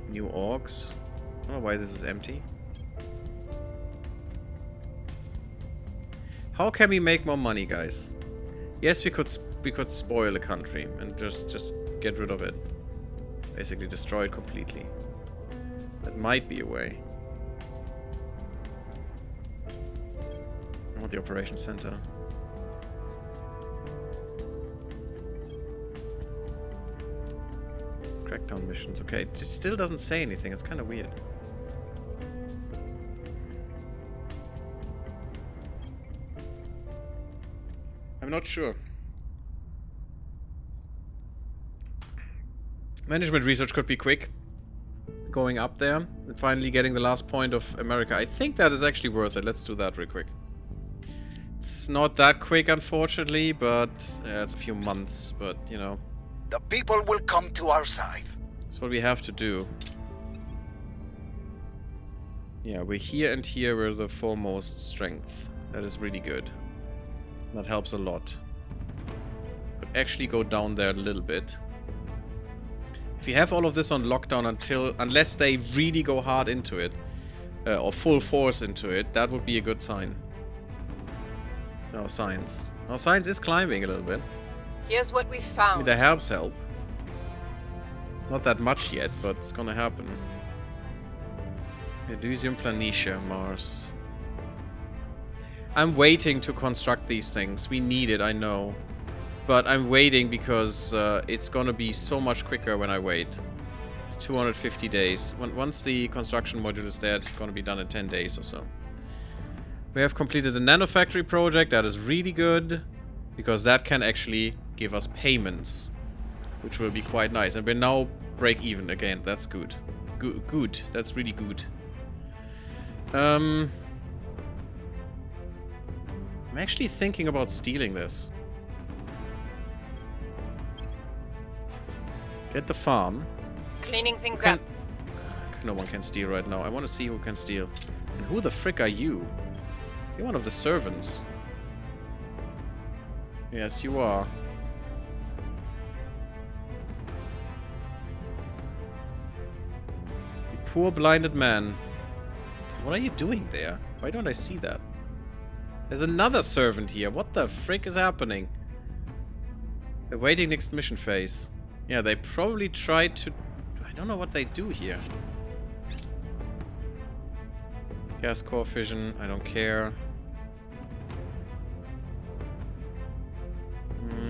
New orcs. I don't know why this is empty. How can we make more money, guys? Yes, we could spoil the country and just get rid of it. Basically destroy it completely. That might be a way. I want the operations center. Crackdown missions. Okay, it just still doesn't say anything. It's kind of weird. I'm not sure. Management research could be quick. Going up there and finally getting the last point of America. I think that is actually worth it. Let's do that real quick. It's not that quick, unfortunately, but it's a few months, but you know. The people will come to our side. That's what we have to do. Yeah, we're here and here. We're the foremost strength. That is really good. That helps a lot. Could actually go down there a little bit. If you have all of this on lockdown unless they really go hard into it, or full force into it, that would be a good sign. No, science. No, science is climbing a little bit. Here's what we I mean, found. the herbs help. Not that much yet, but it's gonna happen. Medusium Planitia, Mars. I'm waiting to construct these things. We need it, I know. But I'm waiting because it's gonna be so much quicker when I wait. It's 250 days. Once the construction module is there, it's gonna be done in 10 days or so. We have completed the nanofactory project. That is really good. Because that can actually give us payments. Which will be quite nice. And we're now break even again. That's good. Good. That's really good. I'm actually thinking about stealing this. Get the farm. Cleaning things up. No one can steal right now. I want to see who can steal. And who the frick are you? You're one of the servants. Yes, you are. You poor blinded man. What are you doing there? Why don't I see that? There's another servant here. What the frick is happening? Awaiting next mission phase. Yeah, they probably tried to... I don't know what they do here. Gas core fission. I don't care.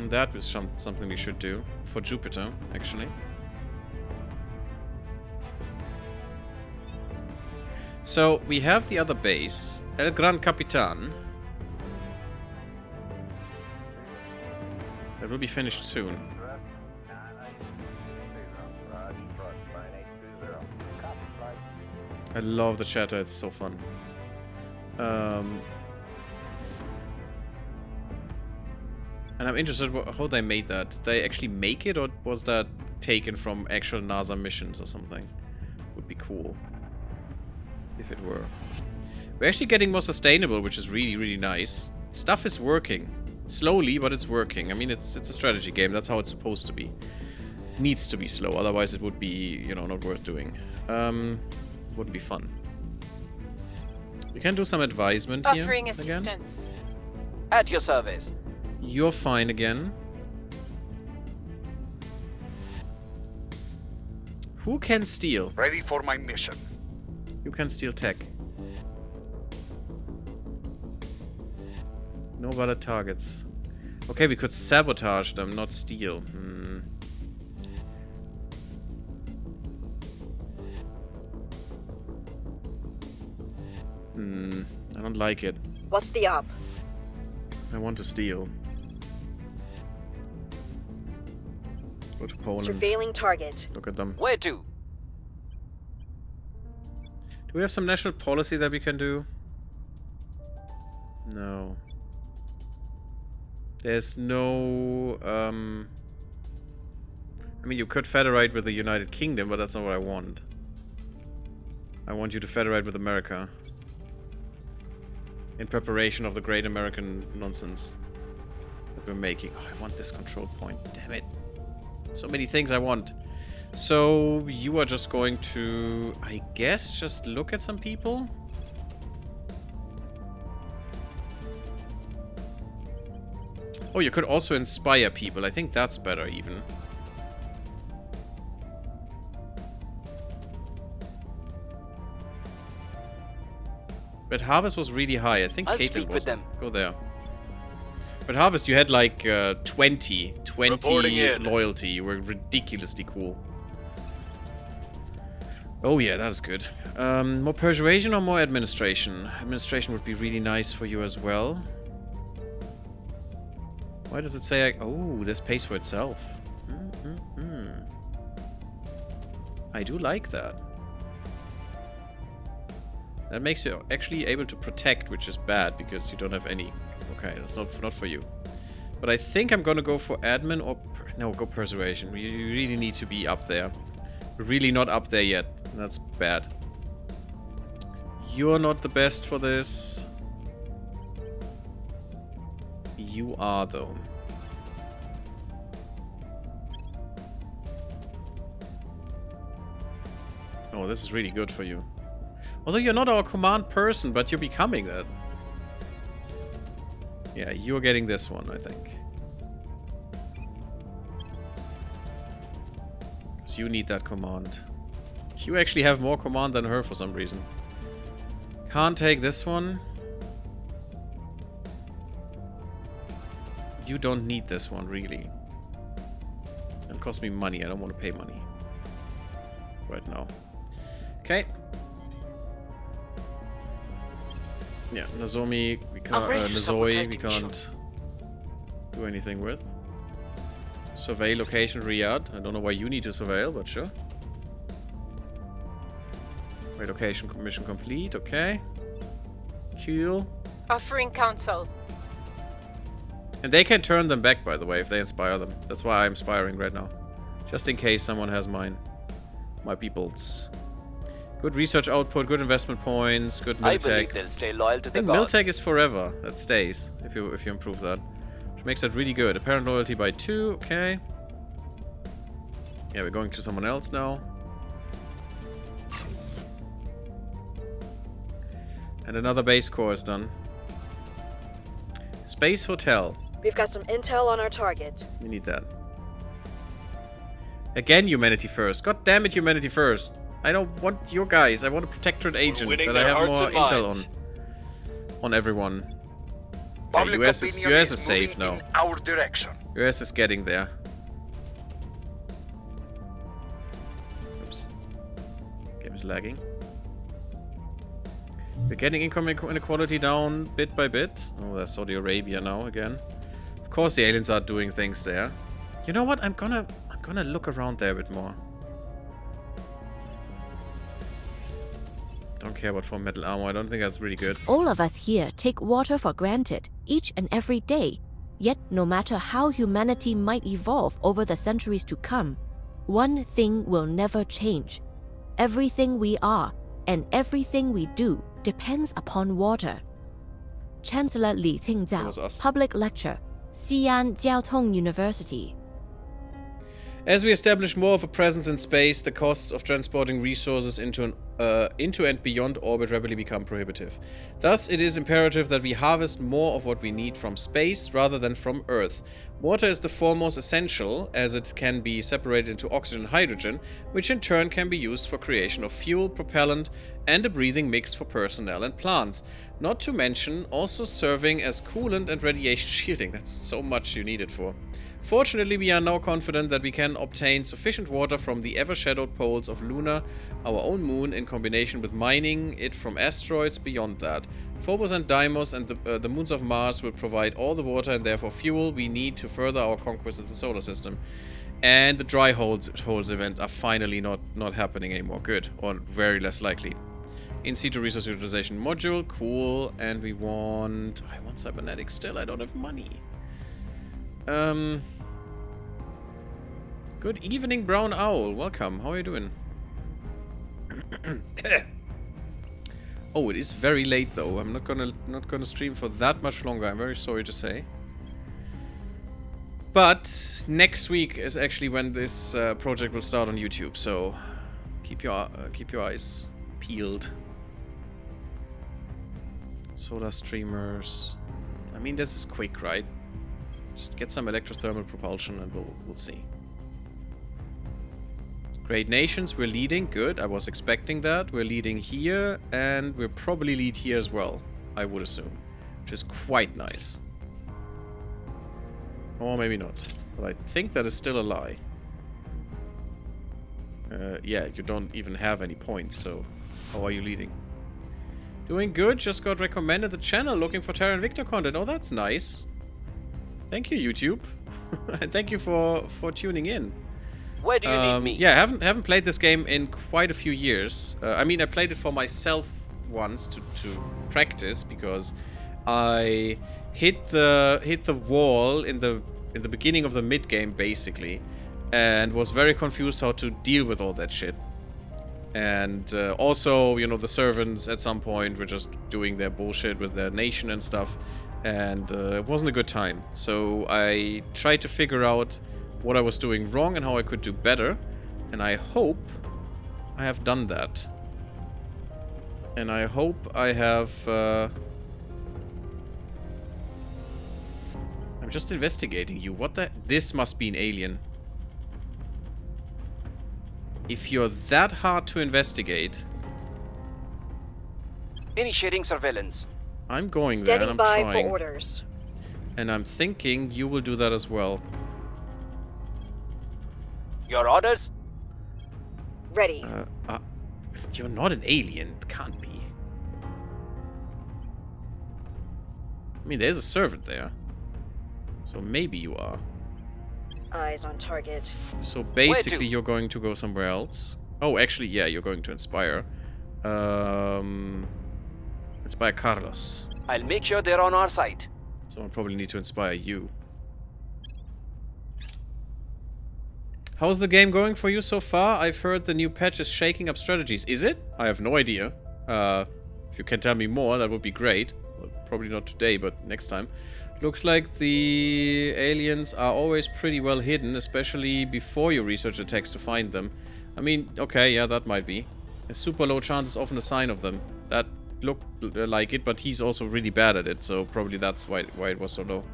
That was something we should do. For Jupiter, actually. So, we have the other base. El Gran Capitan. That will be finished soon. I love the chatter, it's so fun. And I'm interested how they made that. Did they actually make it, or was that taken from actual NASA missions or something? Would be cool. If it were. We're actually getting more sustainable, which is really, really nice. Stuff is working. Slowly, but it's working. I mean, it's a strategy game. That's how it's supposed to be. It needs to be slow, otherwise it would be, you know, not worth doing. Wouldn't be fun. We can do some advisement here. Offering assistance. At your service. You're fine again. Who can steal? Ready for my mission. You can steal tech. No valid targets. Okay, we could sabotage them, not steal. I don't like it. What's the up? I want to steal. Go to Poland. Surveilling target. Look at them. Where to? Do we have some national policy that we can do? No. There's no... I mean, you could federate with the United Kingdom, but that's not what I want. I want you to federate with America. In preparation of the great American nonsense that we're making. Oh, I want this control point. Damn it. So many things I want. So, you are just going to, I guess, just look at some people? Oh, you could also inspire people. I think that's better, even. Red Harvest was really high. I think I'll Caitlyn speak was. with them. Go there. Red Harvest, you had like 20 Reporting in. loyalty. You were ridiculously cool. Oh yeah, that is good. More persuasion or more administration? Administration would be really nice for you as well. Why does it say oh, this pays for itself. I do like that. That makes you actually able to protect, which is bad because you don't have any. Okay, that's not for you. But I think I'm gonna go for admin or no, go persuasion. We really need to be up there. We're really not up there yet. That's bad. You're not the best for this. You are though. Oh, this is really good for you. Although you're not our command person, but you're becoming that. Yeah, you're getting this one, I think. Because you need that command. You actually have more command than her for some reason. Can't take this one. You don't need this one, really. It costs me money. I don't want to pay money. Right now. Okay. Yeah, Nozomi, we can't, Nozoi, we can't do anything with. Survey location Riyadh. I don't know why you need to surveil, but sure. Wait, location mission complete, okay. Cool. Offering counsel. And they can turn them back, by the way, if they inspire them. That's why I'm inspiring right now. Just in case someone has my peoples. Good research output, good investment points, good I militech. believe they'll stay loyal to I the think cause. militech is forever. That stays if you improve that, which makes that really good. Apparent loyalty by 2. Okay. Yeah, we're going to someone else now. And another base core is done. Space Hotel. We've got some intel on our target. We need that. Again, humanity first. God damn it, humanity first. I don't want your guys. I want a protectorate agent that I have more intel on everyone. Okay, US is safe now. In our direction. US is getting there. Oops. Game is lagging. We're getting income inequality down bit by bit. Oh, that's Saudi Arabia now again. Of course, the aliens are doing things there. You know what? I'm gonna look around there a bit more. Don't care about foam metal armor. I don't think that's really good. All of us here take water for granted, each and every day. Yet, no matter how humanity might evolve over the centuries to come, one thing will never change. Everything we are and everything we do depends upon water. Chancellor Li Qingzhao, Public Lecture, Xi'an Jiaotong University. As we establish more of a presence in space, the costs of transporting resources into and beyond orbit rapidly become prohibitive. Thus, it is imperative that we harvest more of what we need from space rather than from Earth. Water is the foremost essential, as it can be separated into oxygen and hydrogen, which in turn can be used for creation of fuel, propellant, and a breathing mix for personnel and plants. Not to mention also serving as coolant and radiation shielding. That's so much you need it for. Fortunately, we are now confident that we can obtain sufficient water from the ever-shadowed poles of Luna, our own moon, in combination with mining it from asteroids beyond that. Phobos and Deimos and the moons of Mars will provide all the water and therefore fuel we need to further our conquest of the solar system. And the dry holes events are finally not happening anymore. Good. Or very less likely. In situ resource utilization module. Cool. And we want... I want cybernetics still. I don't have money. Good evening, Brown Owl. Welcome. How are you doing? Oh, it is very late though. I'm not gonna stream for that much longer. I'm very sorry to say. But next week is actually when this project will start on YouTube. So keep your eyes peeled. Solar streamers. I mean, this is quick, right? Just get some electrothermal propulsion and we'll see. Great nations, we're leading. Good, I was expecting that. We're leading here, and we'll probably lead here as well, I would assume. Which is quite nice. Or maybe not. But I think that is still a lie. Yeah, you don't even have any points, so how are you leading? Doing good, just got recommended the channel looking for Terra Invicta content. Oh, that's nice. Thank you, YouTube. And thank you for tuning in. Where do you need me? Yeah, I haven't played this game in quite a few years. I mean, I played it for myself once to practice because I hit the wall in the beginning of the mid game basically, and was very confused how to deal with all that shit. And also, you know, the servants at some point were just doing their bullshit with their nation and stuff, and it wasn't a good time. So I tried to figure out what I was doing wrong and how I could do better, and I hope I have done that. And I hope I have... I'm just investigating you. What the... This must be an alien. If you're that hard to investigate... Initiating surveillance. I'm going there and I'm trying. Standing by for orders. And I'm thinking you will do that as well. Your orders? Ready. You're not an alien. It can't be. I mean, there's a servant there. So maybe you are. Eyes on target. So basically you're going to go somewhere else. Oh, actually, yeah, you're going to inspire. Inspire Carlos. I'll make sure they're on our side. So I'll probably need to inspire you. How's the game going for you so far? I've heard the new patch is shaking up strategies. Is it? I have no idea. If you can tell me more, that would be great. Well, probably not today, but next time. Looks like the aliens are always pretty well hidden, especially before you research the text to find them. I mean, okay, yeah, that might be. A super low chance is often a sign of them. That looked like it, but he's also really bad at it, so probably that's why it was so low.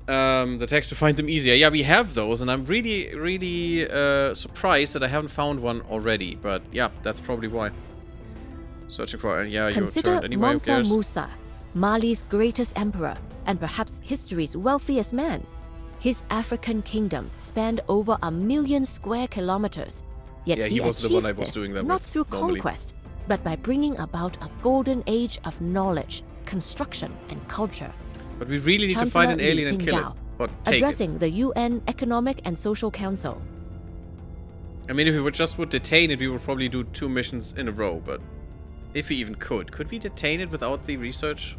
The text to find them easier. Yeah, we have those, and I'm really surprised that I haven't found one already. But yeah, that's probably why. Searching for... Yeah, Consider your turn anyway, who Mansa cares? Musa, Mali's greatest emperor, and perhaps history's wealthiest man. His African kingdom spanned over 1 million square kilometers. Yet Yeah, he was the one I achieved was this doing that not with, through normally. conquest, but by bringing about a golden age of knowledge, construction, and culture. But we really need to Chancellor find an Li alien and kill it. Qingdao, Or take addressing the UN Economic and Social Council. it. I mean, if we would detain it, we would probably do 2 missions in a row, but... If we even could. Could we detain it without the research?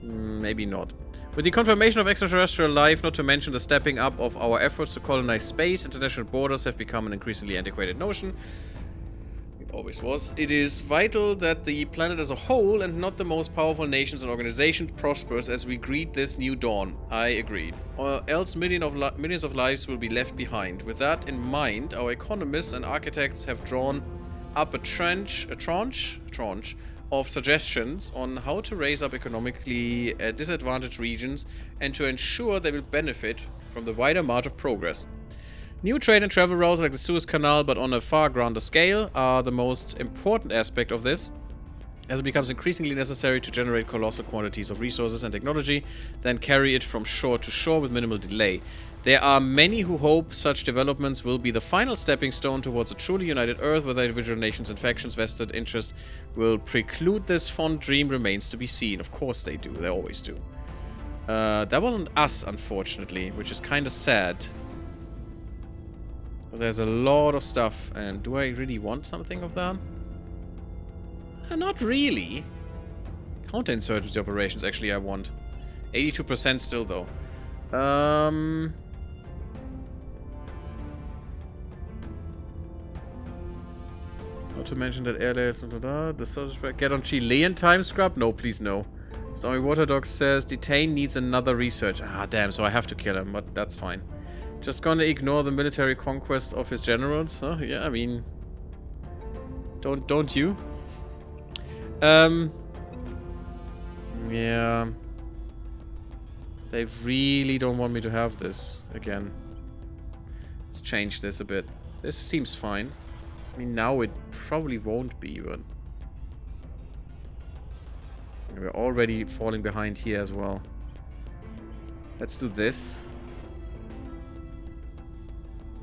Maybe not. With the confirmation of extraterrestrial life, not to mention the stepping up of our efforts to colonize space, international borders have become an increasingly antiquated notion. It always was. It is vital that the planet as a whole, and not the most powerful nations and organizations, prospers as we greet this new dawn. I agree. Or else millions of lives will be left behind. With that in mind, our economists and architects have drawn up a tranche of suggestions on how to raise up economically disadvantaged regions and to ensure they will benefit from the wider march of progress. New trade and travel routes like the Suez Canal, but on a far grander scale, are the most important aspect of this, as it becomes increasingly necessary to generate colossal quantities of resources and technology, then carry it from shore to shore with minimal delay. There are many who hope such developments will be the final stepping stone towards a truly united Earth, whether individual nations and factions' vested interest will preclude this fond dream remains to be seen. Of course they do, they always do. That wasn't us, unfortunately, which is kind of sad. There's a lot of stuff, and do I really want something of that? Not really. Counterinsurgency operations, actually, I want. 82% still, though. Not to mention that air layers, the source get on Chilean time scrub? No, please no. Stormy Waterdog says Detain needs another research. Ah, damn, so I have to kill him, but that's fine. Just gonna ignore the military conquest of his generals? Huh? Yeah, I mean... Don't you? Yeah. They really don't want me to have this again. Let's change this a bit. This seems fine. I mean, now it probably won't be, but... We're already falling behind here as well. Let's do this.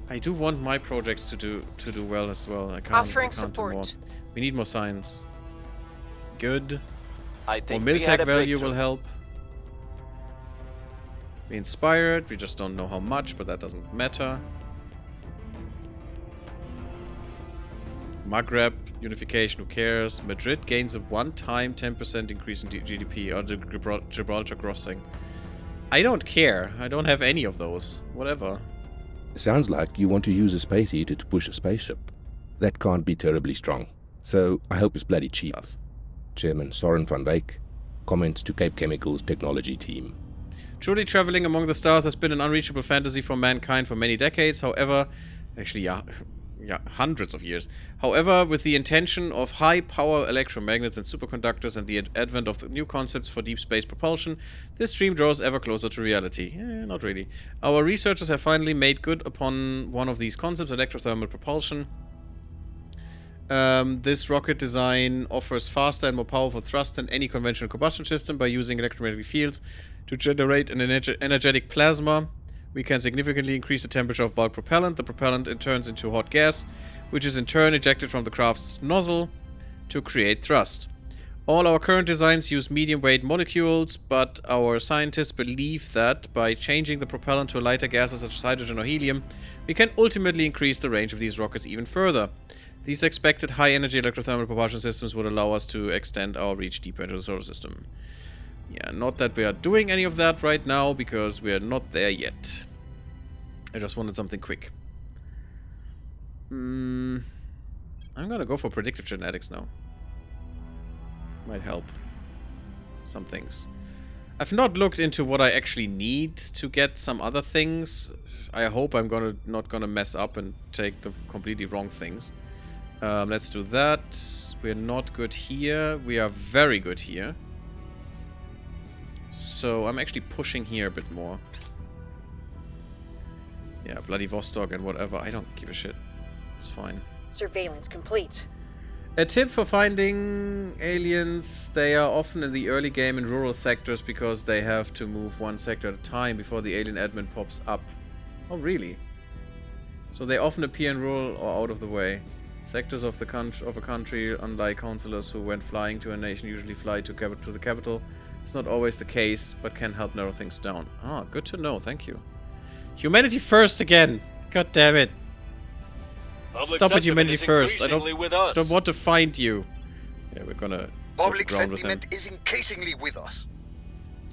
I do want my projects to do well as well. I can't, Offering I can't do more. support. We need more science. Good. I think More we had militech a value breakthrough. will help. We inspired. We just don't know how much, but that doesn't matter. Maghreb unification, who cares? Madrid gains a one-time 10% increase in GDP, or the Gibraltar crossing. I don't care. I don't have any of those. Whatever. Sounds like you want to use a space heater to push a spaceship. That can't be terribly strong. So I hope it's bloody cheap. Sus. Chairman Soren van Wyk. Comments to Cape Chemicals technology team. Truly traveling among the stars has been an unreachable fantasy for mankind for many decades. However, actually, yeah, hundreds of years. However, with the intention of high-power electromagnets and superconductors and the advent of the new concepts for deep space propulsion, this dream draws ever closer to reality. Not really. Our researchers have finally made good upon one of these concepts, electrothermal propulsion. This rocket design offers faster and more powerful thrust than any conventional combustion system. By using electromagnetic fields to generate an energetic plasma, we can significantly increase the temperature of bulk propellant. The propellant turns into hot gas, which is in turn ejected from the craft's nozzle to create thrust. All our current designs use medium-weight molecules, but our scientists believe that by changing the propellant to lighter gases such as hydrogen or helium, we can ultimately increase the range of these rockets even further. These expected high-energy electrothermal propulsion systems would allow us to extend our reach deeper into the solar system. Yeah, not that we are doing any of that right now, because we are not there yet. I just wanted something quick. I'm gonna go for predictive genetics now. Might help. Some things. I've not looked into what I actually need to get some other things. I hope I'm not gonna mess up and take the completely wrong things. Let's do that. We're not good here. We are very good here. So I'm actually pushing here a bit more. Yeah, Vladivostok and whatever. I don't give a shit. It's fine. Surveillance complete. A tip for finding aliens: they are often in the early game in rural sectors because they have to move one sector at a time before the alien admin pops up. Oh, really? So they often appear in rural or out of the way sectors of a country, unlike counselors who, when flying to a nation, usually fly to the capital. It's not always the case, but can help narrow things down. Ah, good to know. Thank you. Humanity first again. God damn it. Public Stop at sentiment humanity is first. I increasingly with us. don't want to find you. Yeah, we're gonna Public ground with them. sentiment is increasingly with us.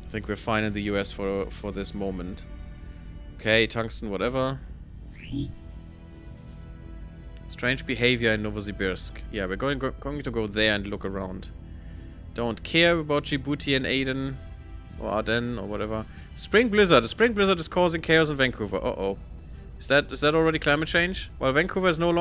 I think we're fine in the US for this moment. Okay, tungsten, whatever. Strange behavior in Novosibirsk. Yeah, we're going to go there and look around. Don't care about Djibouti and Aden or Ardennes or whatever. Spring blizzard. The spring blizzard is causing chaos in Vancouver. Uh-oh. Is that already climate change? While Vancouver is no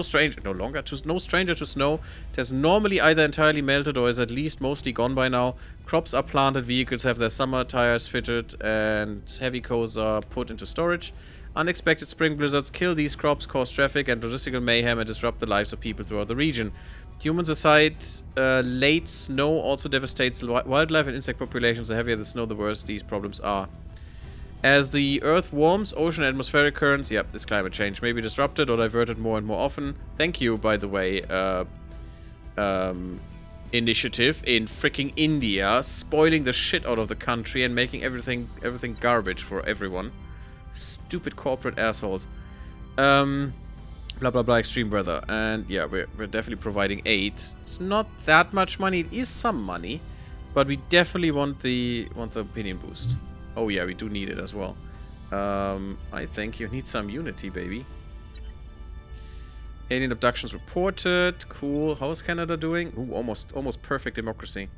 stranger to snow, it has normally either entirely melted or is at least mostly gone by now. Crops are planted, vehicles have their summer tires fitted, and heavy coals are put into storage. Unexpected spring blizzards kill these crops, cause traffic and logistical mayhem, and disrupt the lives of people throughout the region. Humans aside, late snow also devastates wildlife and insect populations. The heavier the snow, the worse these problems are. As the Earth warms, ocean and atmospheric currents, yep, this climate change may be disrupted or diverted more and more often. Thank you, by the way, initiative in freaking India, spoiling the shit out of the country and making everything garbage for everyone. Stupid corporate assholes. Blah blah blah extreme weather. And yeah, we're definitely providing aid. It's not that much money. It is some money, but we definitely want the opinion boost. Oh yeah, we do need it as well. I think you need some unity, baby. Alien abductions reported. Cool. How is Canada doing? Ooh, almost perfect democracy.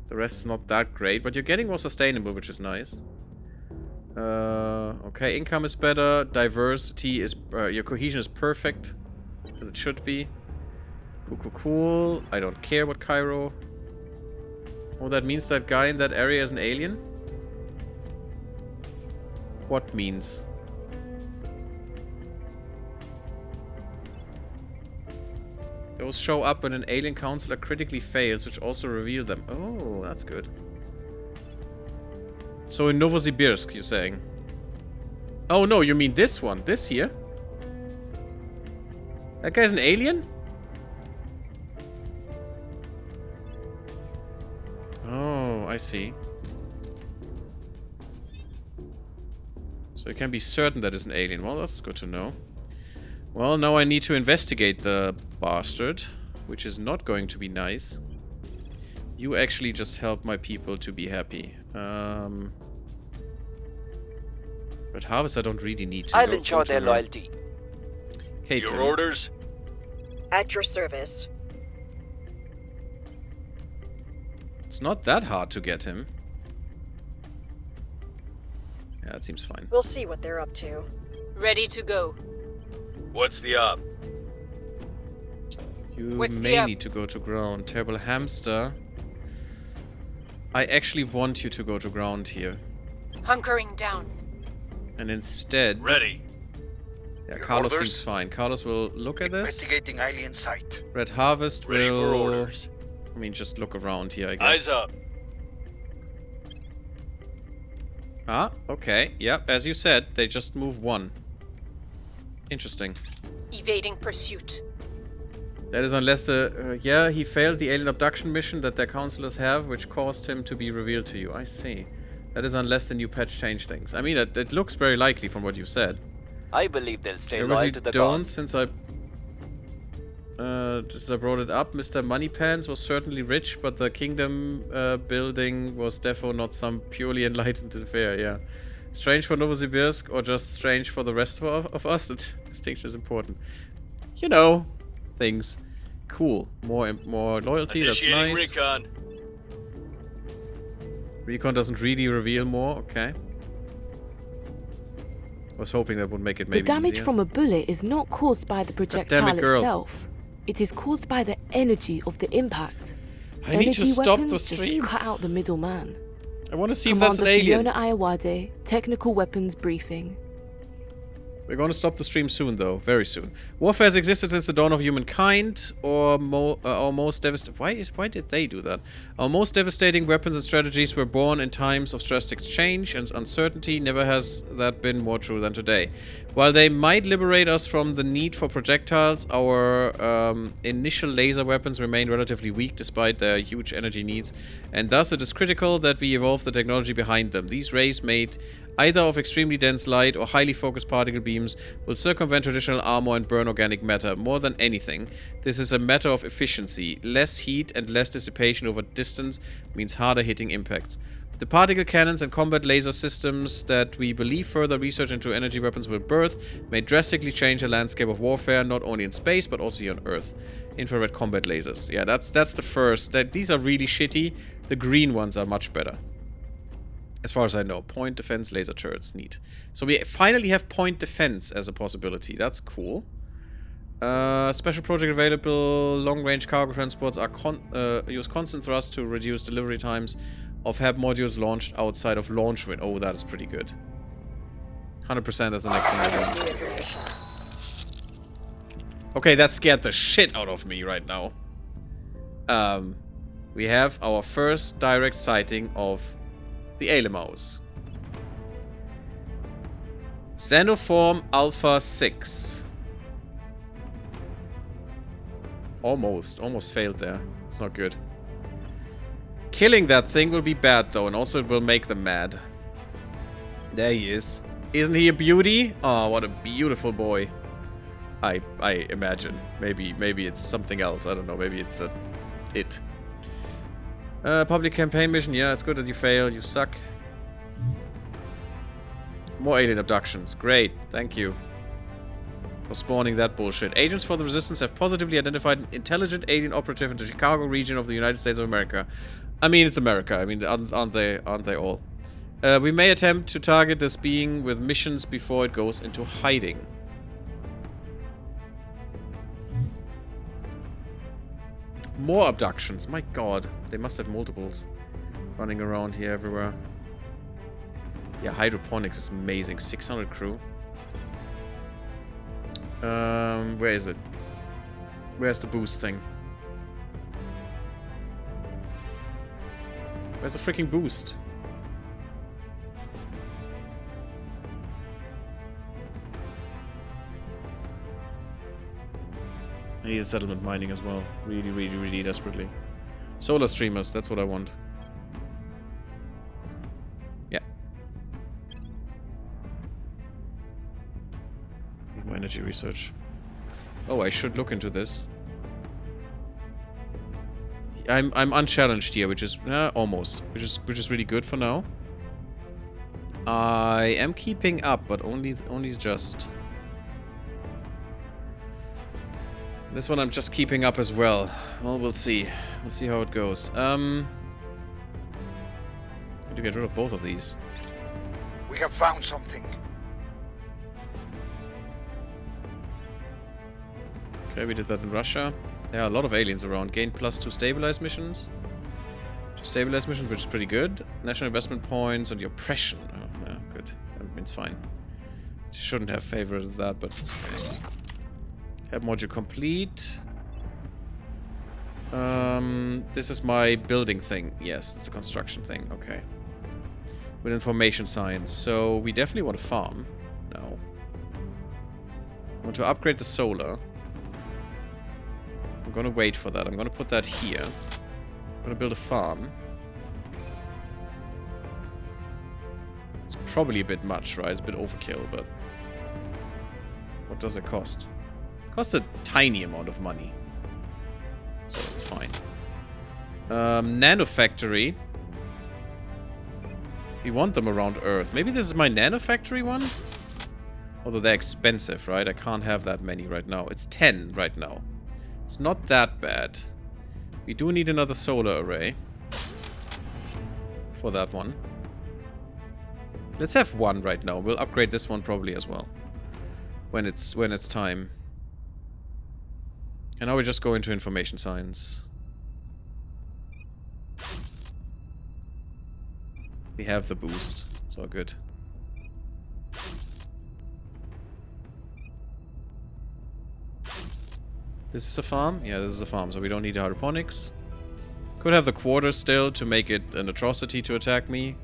The rest is not that great, but you're getting more sustainable, which is nice. Okay, income is better. Diversity is... your cohesion is perfect, as it should be. Cool. I don't care what Cairo. Oh, that means that guy in that area is an alien? What means? Those show up when an alien counselor critically fails, which also reveal them. Oh, that's good. So in Novosibirsk, you're saying? Oh no, you mean this one? This here? That guy's an alien? Oh, I see. So you can be certain that it's an alien. Well, that's good to know. Well, now I need to investigate the bastard, which is not going to be nice. You actually just help my people to be happy. But Harvest I don't really need to. I'll ensure their loyalty. Your orders? At your service. It's not that hard to get him. Yeah, that seems fine. We'll see what they're up to. Ready to go. What's the up? You What's may need to go to ground. Terrible hamster. I actually want you to go to ground here. Hunkering down. And instead... Ready. Yeah, Your Carlos orders? seems fine. Carlos will look at this. Investigating alien site. Red Harvest Ready will... for orders. I mean, just look around here, I guess. Eyes up. Ah, okay. Yep, as you said, they just move one. Interesting. Evading pursuit. That is unless the... yeah, he failed the alien abduction mission that their counselors have, which caused him to be revealed to you. I see. That is unless the new patch changed things. I mean, it looks very likely from what you said. I believe they'll stay I loyal really to the don't, cause. since I brought it up. Mr. Moneypants was certainly rich, but the kingdom building was defo not some purely enlightened affair, yeah. Strange for Novosibirsk, or just strange for the rest of us? That distinction is important. You know, things. Cool. More loyalty, that's Initiating nice. recon. Recon doesn't really reveal more, okay. I was hoping that would make it maybe The damage easier. from a bullet is not caused by the projectile itself. It is caused by the energy of the impact. I need to stop the weapons stream. just cut out the middleman. I want to see Commander if that's an alien. Fiona Ayawade, technical weapons briefing. We're going to stop the stream soon, though. Very soon. Warfare has existed since the dawn of humankind, or our most devastating... Why did they do that? Our most devastating weapons and strategies were born in times of drastic change and uncertainty. Never has that been more true than today. While they might liberate us from the need for projectiles, our initial laser weapons remain relatively weak despite their huge energy needs, and thus it is critical that we evolve the technology behind them. These rays made either of extremely dense light or highly focused particle beams will circumvent traditional armor and burn organic matter. More than anything, this is a matter of efficiency. Less heat and less dissipation over distance means harder hitting impacts. The particle cannons and combat laser systems that we believe further research into energy weapons will birth may drastically change the landscape of warfare, not only in space but also here on Earth. Infrared combat lasers. Yeah, that's the first. These are really shitty. The green ones are much better. As far as I know. Point defense laser turrets. Neat. So we finally have point defense as a possibility. That's cool. Special project available. Long-range cargo transports are use constant thrust to reduce delivery times of HAB modules launched outside of launch window. Oh, that is pretty good. 100% is the next thing I want. Okay, that scared the shit out of me right now. We have our first direct sighting of the Alemaus. Xenoform Alpha 6. Almost failed there. It's not good. Killing that thing will be bad though, and also it will make them mad. There he is. Isn't he a beauty? Oh, what a beautiful boy. I imagine. Maybe it's something else. I don't know. Maybe it's it. Public campaign mission. Yeah, it's good that you fail. You suck. More alien abductions. Great. Thank you for spawning that bullshit. Agents for the Resistance have positively identified an intelligent alien operative in the Chicago region of the United States of America. I mean, it's America. I mean, aren't they all? We may attempt to target this being with missions before it goes into hiding. More abductions. My god. They must have multiples running around here everywhere. Yeah, hydroponics is amazing. 600 crew. Where is it? Where's the boost thing? Where's the freaking boost? I need a settlement mining as well. Really desperately. Solar streamers, that's what I want. Yeah. Need more energy research. Oh, I should look into this. I'm unchallenged here, which is almost, which is really good for now. I am keeping up, but only just. This one I'm just keeping up as well. Well, we'll see. We'll see how it goes. Need to get rid of both of these. We have found something. Okay, we did that in Russia. There are a lot of aliens around. Gain +2 stabilize missions. Stabilize missions, which is pretty good. National investment points on the oppression. Oh, yeah, good. That means fine. Shouldn't have favored that, but it's okay. Have module complete. This is my building thing. Yes, it's a construction thing. Okay. With information science. So we definitely want to farm. No. I want to upgrade the solar. I'm gonna wait for that. I'm gonna put that here. I'm gonna build a farm. It's probably a bit much, right? It's a bit overkill, but what does it cost? It costs a tiny amount of money. So it's fine. Nanofactory. We want them around Earth. Maybe this is my nanofactory one? Although they're expensive, right? I can't have that many right now. It's 10 right now. It's not that bad. We do need another solar array. For that one. Let's have one right now. We'll upgrade this one probably as well. When it's time. And now we just go into information science. We have the boost. It's all good. This is a farm? Yeah, this is a farm, so we don't need hydroponics. Could have the quarters still to make it an atrocity to attack me.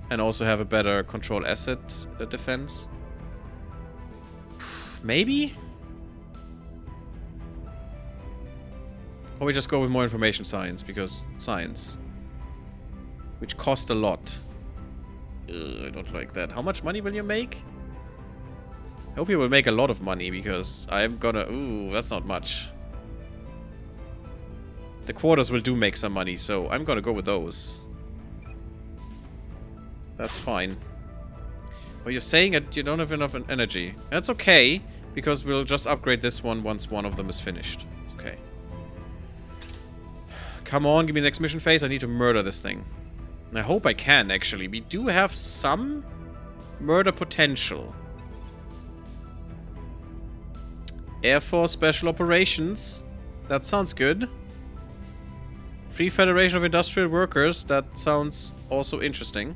And also have a better control asset defense. Maybe? Or we just go with more information science, because science. Which cost a lot. I don't like that. How much money will you make? I hope you will make a lot of money, because I'm gonna... Ooh, that's not much. The quarters will do make some money, so I'm gonna go with those. That's fine. Well, you're saying that you don't have enough energy. That's okay, because we'll just upgrade this one once one of them is finished. It's okay. Come on, give me the next mission phase. I need to murder this thing. And I hope I can, actually. We do have some murder potential. Air Force Special Operations. That sounds good. Free Federation of Industrial Workers. That sounds also interesting.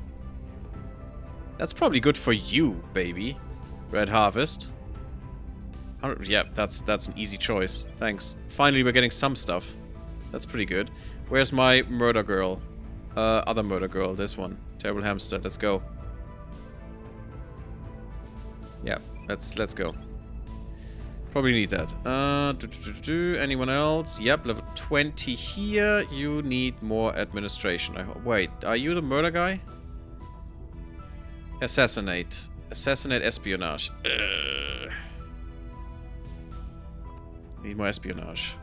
That's probably good for you, baby. Red Harvest. Yeah, that's an easy choice. Thanks. Finally, we're getting some stuff. That's pretty good. Where's my murder girl? Other murder girl. This one. Terrible Hamster. Let's go. Yeah, let's go. Probably need that. Anyone else? Yep, level 20 here. You need more administration. Wait, are you the murder guy? Assassinate. Assassinate espionage. Need more espionage.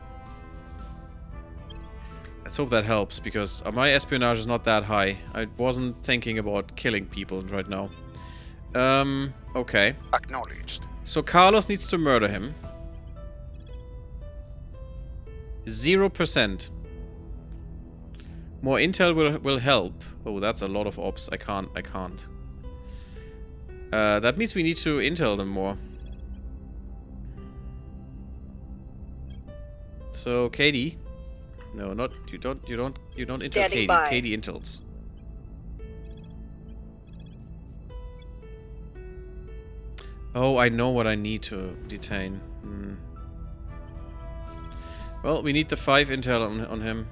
Let's hope that helps, because my espionage is not that high. I wasn't thinking about killing people right now. Okay. Acknowledged. So Carlos needs to murder him. 0%. More intel will help. Oh, that's a lot of ops. I can't. That means we need to intel them more. So Katie. No, not you don't intel Katie. By. Katie intels. Oh, I know what I need to detain. Well, we need the 5 intel on him.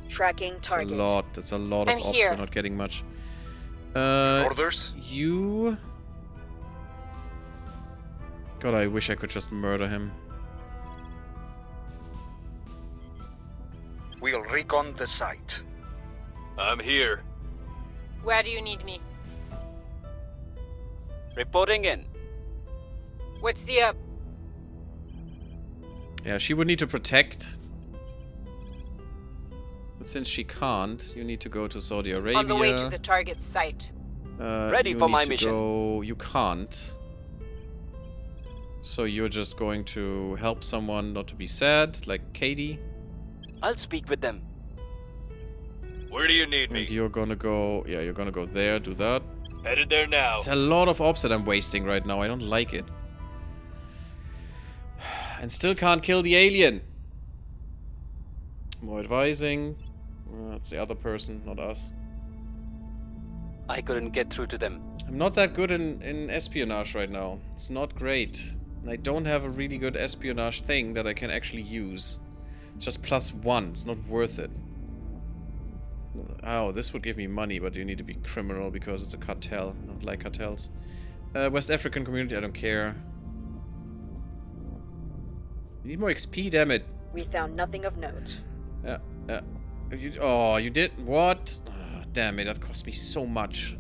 Tracking target. That's a lot of ops. We're not getting much. Orders? You... God, I wish I could just murder him. We'll recon the site. I'm here. Where do you need me? Reporting in. What's the up? Yeah, she would need to protect. But since she can't, you need to go to Saudi Arabia. On the way to the target site. Ready for my mission. You can't. So you're just going to help someone not to be sad, like Katie. I'll speak with them. Where do you need me? And you're gonna go... Yeah, you're gonna go there, do that. Headed there now. It's a lot of ops that I'm wasting right now. I don't like it. And still can't kill the alien. More advising. That's the other person, not us. I couldn't get through to them. I'm not that good in espionage right now. It's not great. I don't have a really good espionage thing that I can actually use. It's just +1. It's not worth it. Oh, this would give me money, but you need to be criminal because it's a cartel. I don't like cartels. West African community, I don't care. You need more XP, damn it. We found nothing of note. You did? What? Oh, damn it, that cost me so much.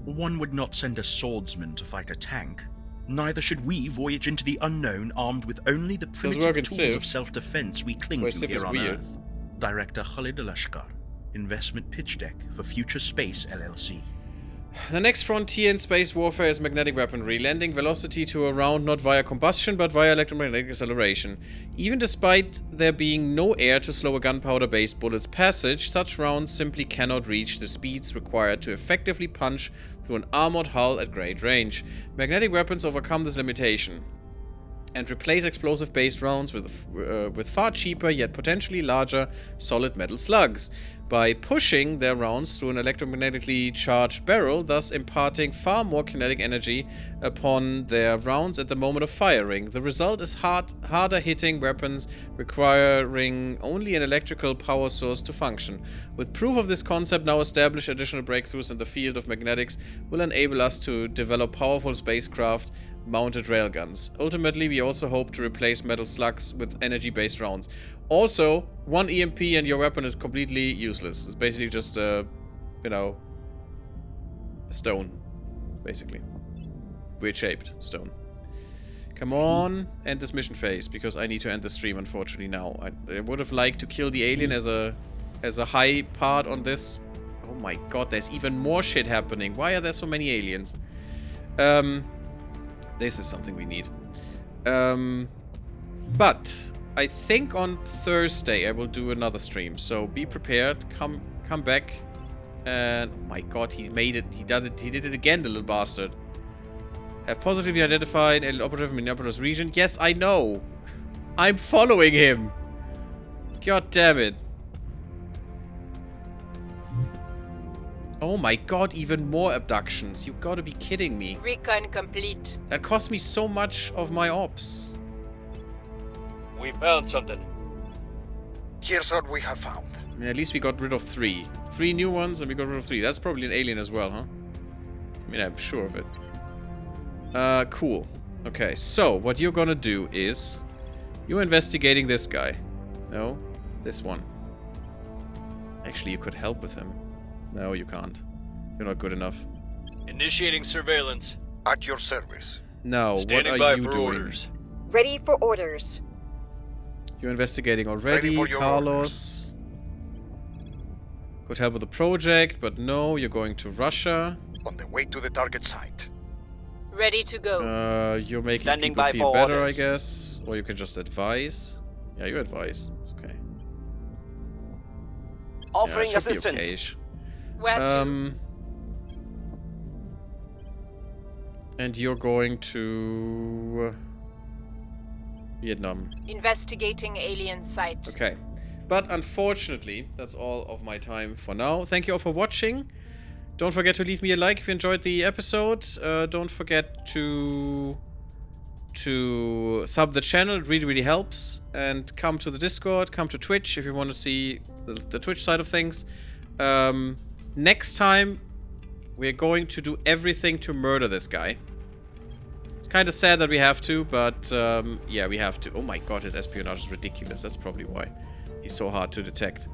One would not send a swordsman to fight a tank. Neither should we voyage into the unknown armed with only the primitive tools of self-defense we cling to here on Earth. Director Khalid Al-Ashkar. Investment pitch deck for Future Space LLC. The next frontier in space warfare is magnetic weaponry, lending velocity to a round not via combustion but via electromagnetic acceleration. Even despite there being no air to slow a gunpowder-based bullet's passage, such rounds simply cannot reach the speeds required to effectively punch through an armored hull at great range. Magnetic weapons overcome this limitation and replace explosive-based rounds with far cheaper yet potentially larger solid metal slugs, by pushing their rounds through an electromagnetically charged barrel, thus imparting far more kinetic energy upon their rounds at the moment of firing. The result is harder hitting weapons requiring only an electrical power source to function. With proof of this concept now established, additional breakthroughs in the field of magnetics will enable us to develop powerful spacecraft mounted railguns. Ultimately, we also hope to replace metal slugs with energy-based rounds. Also, 1 EMP and your weapon is completely useless. It's basically just a stone, basically. Weird-shaped stone. Come on, end this mission phase, because I need to end the stream, unfortunately, now. I would have liked to kill the alien as a high part on this. Oh my god, there's even more shit happening. Why are there so many aliens? This is something we need. But I think on Thursday I will do another stream. So be prepared. Come back. And oh my god, he made it. He did it again, the little bastard. Have positively identified an operative in Minneapolis region. Yes, I know. I'm following him. God damn it. Oh my god, even more abductions. You gotta be kidding me. Recon complete. That cost me so much of my ops. We found something. Here's what we have found. I mean, at least we got rid of 3. 3 new ones and we got rid of 3. That's probably an alien as well, huh? I mean, I'm sure of it. Cool. Okay, so what you're gonna do is... You're investigating this guy. No, this one. Actually, you could help with him. No, you can't. You're not good enough. Initiating surveillance. At your service. No, Standing what by are you for doing? orders. Ready for orders. You're investigating already, Ready for your Carlos. Could help with the project, but no, you're going to Russia. On the way to the target site. Ready to go. You're making Standing people by feel for better, orders. I guess. Or you can just advise. Yeah, you advise. It's okay. Offering yeah, it should be assistance. okay-ish. Where to? And you're going to Vietnam. Investigating alien site. Okay. But unfortunately, that's all of my time for now. Thank you all for watching. Don't forget to leave me a like if you enjoyed the episode. Don't forget to sub the channel. It really, really helps. And come to the Discord. Come to Twitch if you want to see the Twitch side of things. Next time, we're going to do everything to murder this guy. It's kind of sad that we have to, but yeah, we have to. Oh my god, his espionage is ridiculous. That's probably why he's so hard to detect.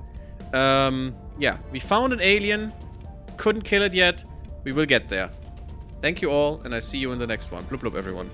Yeah, we found an alien. Couldn't kill it yet. We will get there. Thank you all, and I see you in the next one. Blub blub, everyone.